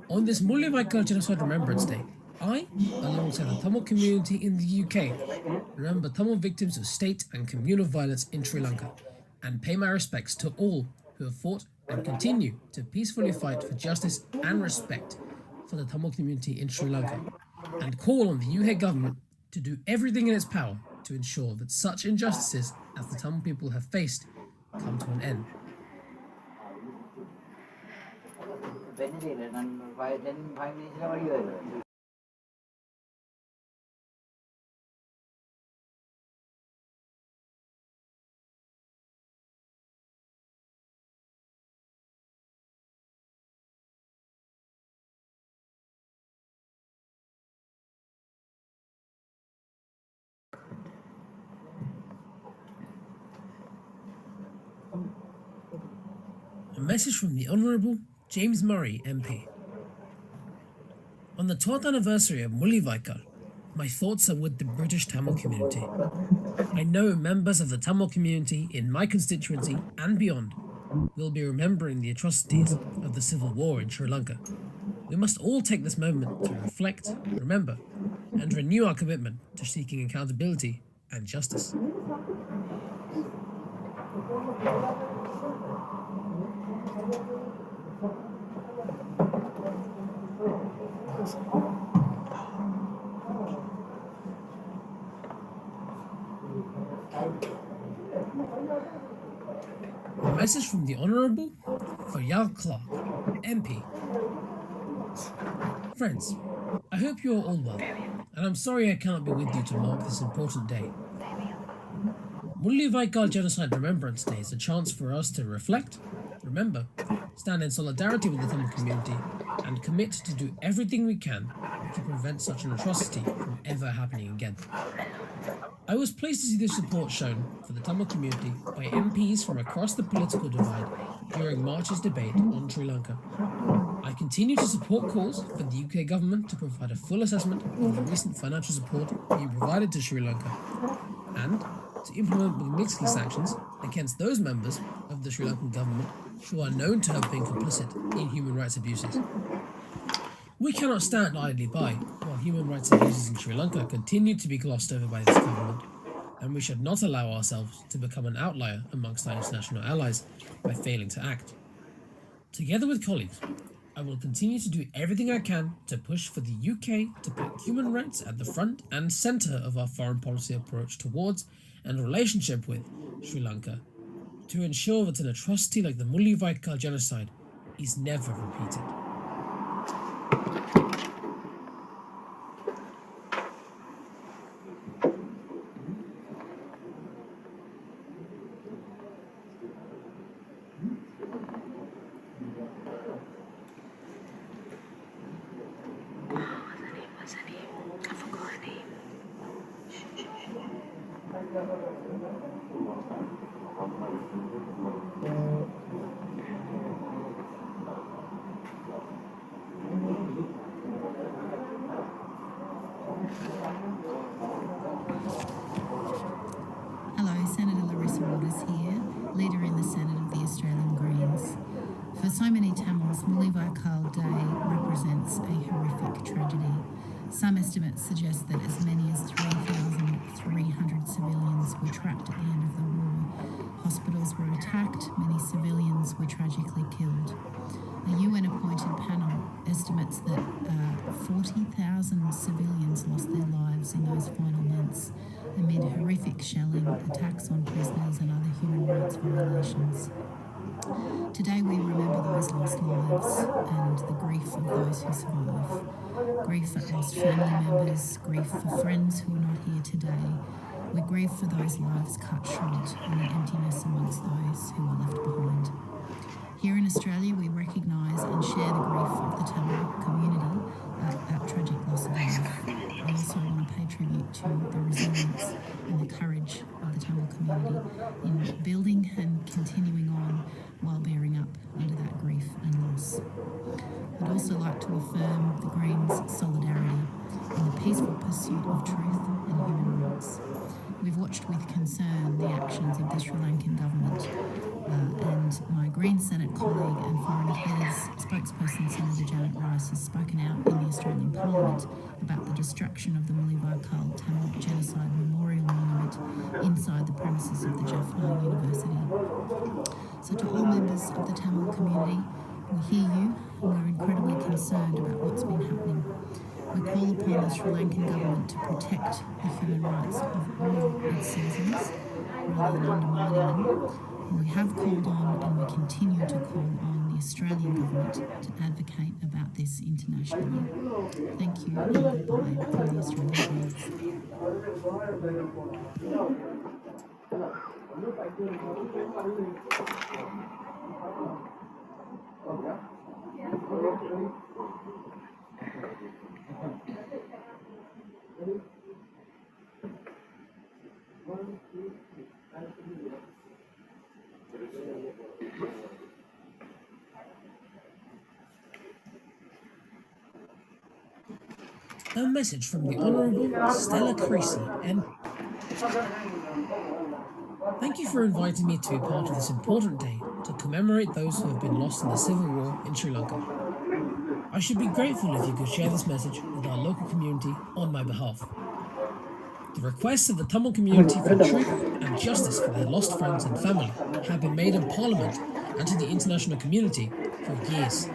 On this Mullivaikkal Genocide Remembrance Day, I, alongside the Tamil community in the UK, remember Tamil victims of state and communal violence in Sri Lanka, and pay my respects to all who have fought and continue to peacefully fight for justice and respect for the Tamil community in Sri Lanka, and call on the UK government to do everything in its power to ensure that such injustices as the Tamil people have faced come to an end. A message from the Honourable James Murray MP. On the 12th anniversary of Mullivaikkal, my thoughts are with the British Tamil community. I know members of the Tamil community in my constituency and beyond will be remembering the atrocities of the civil war in Sri Lanka. We must all take this moment to reflect, remember, and renew our commitment to seeking accountability and justice. A message from the Honourable Elliot Colburn, MP. Friends, I hope you are all well, and I'm sorry I cannot be with you to mark this important day. Mullivaikkal Genocide Remembrance Day is a chance for us to reflect, remember, stand in solidarity with the Tamil community, and commit to do everything we can to prevent such an atrocity from ever happening again. I was pleased to see the support shown for the Tamil community by MPs from across the political divide during March's debate on Sri Lanka. I continue to support calls for the UK government to provide a full assessment of the recent financial support being provided to Sri Lanka, and to implement Magnitsky Sanctions against those members of the Sri Lankan government who are known to have been complicit in human rights abuses. We cannot stand idly by while human rights abuses in Sri Lanka continue to be glossed over by this government, and we should not allow ourselves to become an outlier amongst our international allies by failing to act. Together with colleagues, I will continue to do everything I can to push for the UK to put human rights at the front and centre of our foreign policy approach towards and relationship with Sri Lanka, to ensure that an atrocity like the Mullivaikkal genocide is never repeated. Leader in the Senate of the Australian Greens. For so many Tamils, Mullivaikkal Day represents a horrific tragedy. Some estimates suggest that as many as 3,300 civilians were trapped at the end of the war. Hospitals were attacked, many civilians were tragically killed. A UN-appointed panel estimates that 40,000 civilians lost their lives in those final months amid horrific shelling, attacks on prisoners and other human rights violations. Today we remember those lost lives and the grief of those who survive. Grief at lost family members, grief for friends who are not here today. We grieve for those lives cut short and the emptiness amongst those who are left behind. Here in Australia, we recognise and share the grief of the Tamil community at that tragic loss of life. I also want to pay tribute to the resilience and the courage of the Tamil community in building and continuing on while bearing up under that grief and loss. I'd also like to affirm the Greens' solidarity in the peaceful pursuit of truth and human rights. We've watched with concern the actions of the Sri Lankan government, and my Green Senate colleague and Foreign Affairs spokesperson, Senator Janet Rice, has spoken out in the Australian Parliament about the destruction of the Mullivaikkal Tamil Genocide Memorial Monument inside the premises of the Jaffna University. So to all members of the Tamil community, we hear you and we're incredibly concerned about what's been happening. We call upon the Sri Lankan government to protect the human rights of all its citizens rather than undermining them. And we have called on and we continue to call on the Australian government to advocate about this internationally. Thank you and goodbye from the Australian A message from the Honourable Stella Creasy, and thank you for inviting me to be part of this important day to commemorate those who have been lost in the civil war in Sri Lanka. I should be grateful if you could share this message with our local community on my behalf. The requests of the Tamil community for truth and justice for their lost friends and family have been made in Parliament and to the international community for years.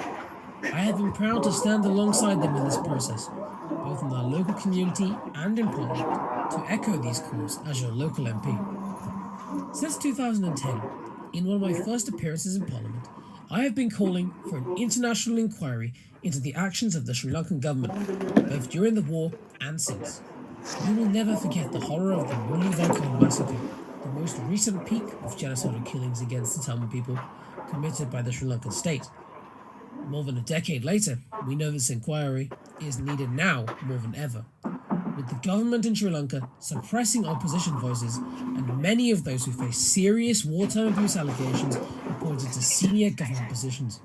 I have been proud to stand alongside them in this process, both in our local community and in Parliament, to echo these calls as your local MP. Since 2010, in one of my first appearances in Parliament, I have been calling for an international inquiry into the actions of the Sri Lankan government, both during the war and since. We will never forget the horror of the Mullivaikkal massacre, the most recent peak of genocidal killings against the Tamil people committed by the Sri Lankan state. More than a decade later, we know this inquiry is needed now more than ever, with the government in Sri Lanka suppressing opposition voices and many of those who face serious wartime abuse allegations appointed to senior government positions.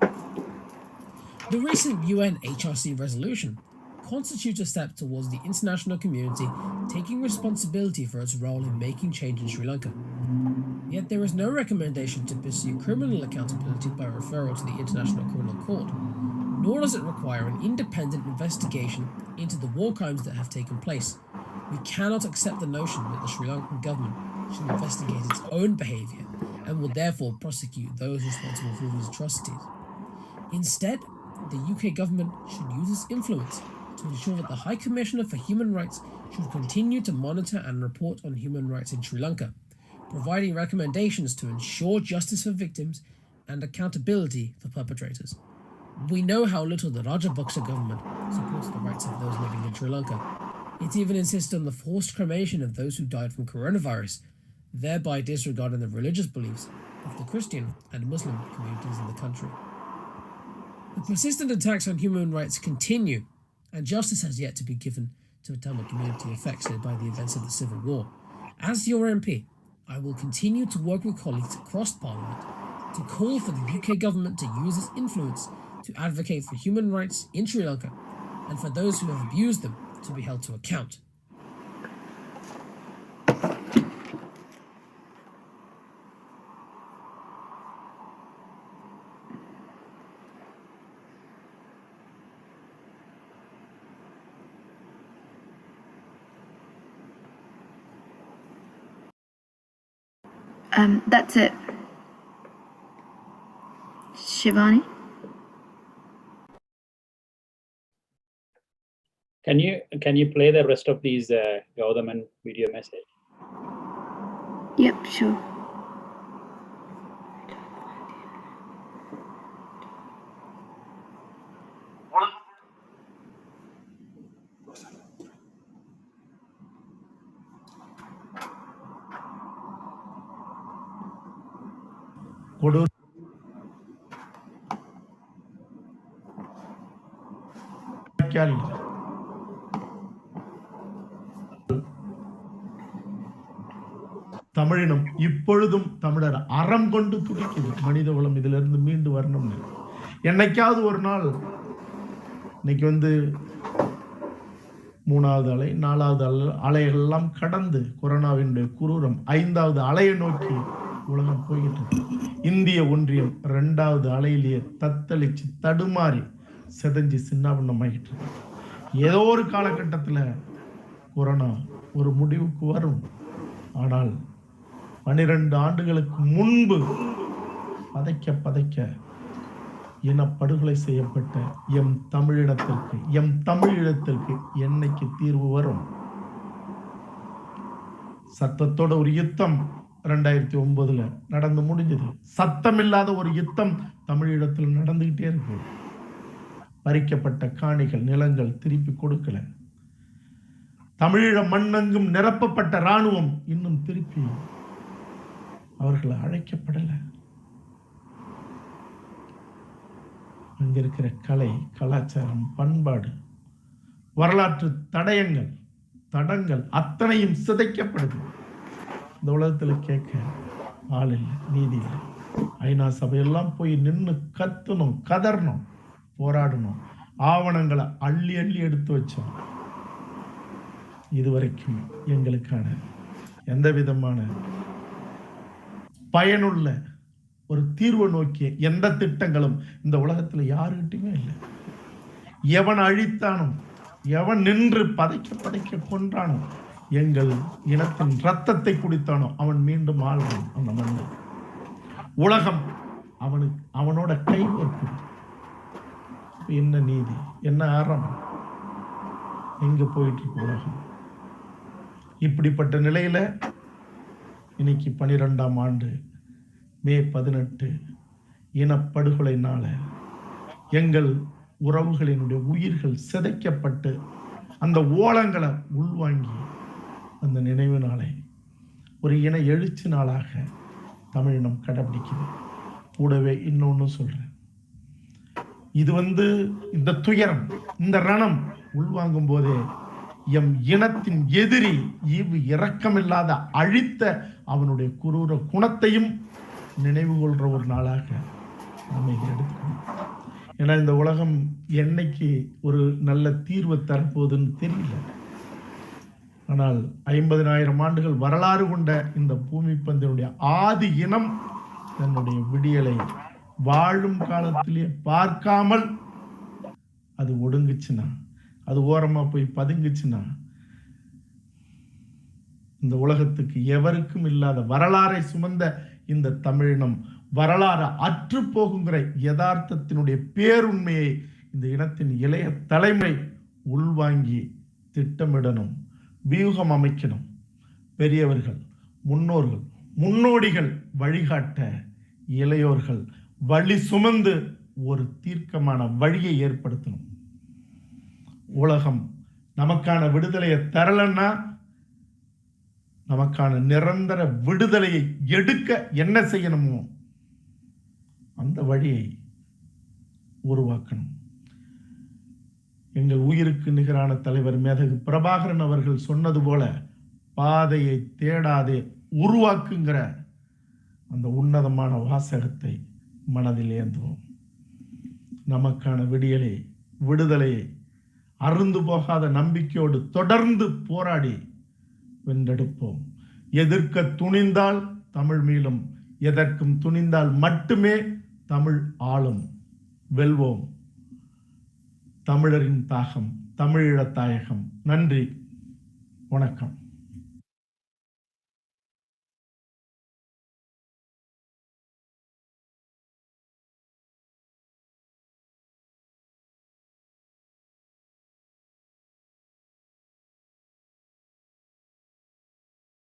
The recent UN HRC resolution constitutes a step towards the international community taking responsibility for its role in making change in Sri Lanka. Yet there is no recommendation to pursue criminal accountability by referral to the International Criminal Court, nor does it require an independent investigation into the war crimes that have taken place. We cannot accept the notion that the Sri Lankan government should investigate its own behaviour and will therefore prosecute those responsible for these atrocities. Instead, the UK government should use its influence to ensure that the High Commissioner for Human Rights should continue to monitor and report on human rights in Sri Lanka, providing recommendations to ensure justice for victims and accountability for perpetrators. We know how little the Rajapaksa government supports the rights of those living in Sri Lanka. It even insists on the forced cremation of those who died from coronavirus, thereby disregarding the religious beliefs of the Christian and Muslim communities in the country. The persistent attacks on human rights continue, and justice has yet to be given to the Tamil community affected by the events of the Civil War. As your MP, I will continue to work with colleagues across Parliament to call for the UK government to use its influence to advocate for human rights in Sri Lanka and for those who have abused them to be held to account. That's it. Shivani? Can you play the rest of these Gaudaman video message? Yep, sure. கொடூர தமிழினம் இப்பொழுதும் தமிழர் அறம் கொண்டு துடிக்குது. மனித குலம் இதிலிருந்து மீண்டு வரணும்னு. என்னைக்காவது ஒரு நாள் இன்னைக்கு 3வது அலை, 4வது அலையெல்லாம் கடந்து கொரோனாவினுடைய குரூரம் 5வது அலையை நோக்கி உலகம் போய்கிட்டு இருக்கு. இந்திய ஒன்றியம் 2வது அலையிலேயே தத்தளிச்சு தடுமாறி செதஞ்சு சின்னாபின்னமாகிட்டு இருக்கு. ஏதோ ஒரு காலகட்டத்தில் கொரோனா ஒரு முடிவுக்கு வரும். ஆனால் 12 ஆண்டுகளுக்கு முன்பு பதைக்க இனப்படுகொலை செய்யப்பட்ட எம் தமிழினத்திற்கு என்னைக்கு தீர்வு வரும்? சத்தத்தோட ஒரு யுத்தம் 2009 நடந்து முடிஞ்சது. சத்தமில்லாத ஒரு யுத்தம் தமிழீழத்தில் நடந்துகிட்டே இருக்கு. பறிக்கப்பட்ட காணிகள், நிலங்கள் திருப்பி கொடுக்கல. தமிழீழ மண்ணெங்கும் நிரப்பப்பட்ட இராணுவம் இன்னும் திருப்பி அவர்கள் அழைக்கப்படல. அங்க இருக்கிற கலை, கலாச்சாரம், பண்பாடு, வரலாற்று தடங்கள் அத்தனையும் சிதைக்கப்படுது. இந்த உலகத்தில் கேட்க ஆள் இல்லை, நீதி இல்லை. ஐநா சபையெல்லாம் போய் நின்று கத்தணும், கதறணும், போராடணும். ஆவணங்களை அள்ளி எடுத்து வச்சோம். இதுவரைக்கும் எங்களுக்கான எந்த விதமான பயனுள்ள ஒரு தீர்வு நோக்கிய எந்த திட்டங்களும் இந்த உலகத்தில் யாருக்கிட்டையுமே இல்லை. எவன் அழித்தானோ, எவன் நின்று பதைக்க கொன்றானோ, எங்கள் இனத்தின் ரத்தத்தை குடித்தானோ அவன் மீண்டும் ஆள்வான் அந்த மண்ணை. உலகம் அவனோட கை வைக்கும். என்ன நீதி, என்ன அறம், எங்க போயிட்டு இருக்கு உலகம்? இப்படிப்பட்ட நிலையில இன்னைக்கு 12ஆம் ஆண்டு மே 18 இனப்படுகொலைனால எங்கள் உறவுகளினுடைய உயிர்கள் சிதைக்கப்பட்டு அந்த ஓலங்களை உள்வாங்கி அந்த நினைவு நாளை ஒரு இன எழுச்சி நாளாக தமிழினம் கடைபிடிக்குது. கூடவே இன்னொன்னு சொல்றேன், இது இந்த துயரம், இந்த ரணம் உள்வாங்கும் போதே எம் இனத்தின் எதிரி இரக்கமில்லாத அழித்த அவனுடைய குரூர குணத்தையும் நினைவு கொள்ற ஒரு நாளாக நம்ம இதை எடுத்துக்கணும். ஏன்னா இந்த உலகம் என்னைக்கு ஒரு நல்ல தீர்வு தரப்போகுதுன்னு தெரியல. ஆனால் 50,000 ஆண்டுகள் வரலாறு கொண்ட இந்த பூமி பந்தினுடைய ஆதி இனம் தன்னுடைய விடியலை வாழும் காலத்திலேயே பார்க்காமல் அது ஒடுங்குச்சுன்னா, அது ஓரமா போய் பதுங்குச்சுன்னா, இந்த உலகத்துக்கு எவருக்கும் இல்லாத வரலாறை சுமந்த இந்த தமிழினம் வரலாறு அற்று போகுங்கிற யதார்த்தத்தினுடைய பேருண்மையை இந்த இனத்தின் இளைய தலைமை உள்வாங்கி திட்டமிடணும், வியூகம் அமைக்கணும். பெரியவர்கள், முன்னோர்கள், முன்னோடிகள் வழிகாட்ட இளையோர்கள் வழி சுமந்து ஒரு தீர்க்கமான வழியை ஏற்படுத்தணும். உலகம் நமக்கான விடுதலையை தரலன்னா நமக்கான நிரந்தர விடுதலையை எடுக்க என்ன செய்யணுமோ அந்த வழியை உருவாக்கணும். எங்கள் உயிருக்கு நிகரான தலைவர் மேதகு பிரபாகரன் அவர்கள் சொன்னது போல பாதையை தேடாதே உருவாக்குங்கிற அந்த உன்னதமான வாசகத்தை மனதில் ஏந்துவோம். நமக்கான விடுதலையை அருந்து போகாத நம்பிக்கையோடு தொடர்ந்து போராடி வென்றெடுப்போம். எதிர்க்க துணிந்தால் தமிழ் மீளும், எதற்கும் துணிந்தால் மட்டுமே தமிழ் ஆளும். வெல்வோம். தமிழரின் தாகம், தமிழீழத் தாயகம். நன்றி, வணக்கம்.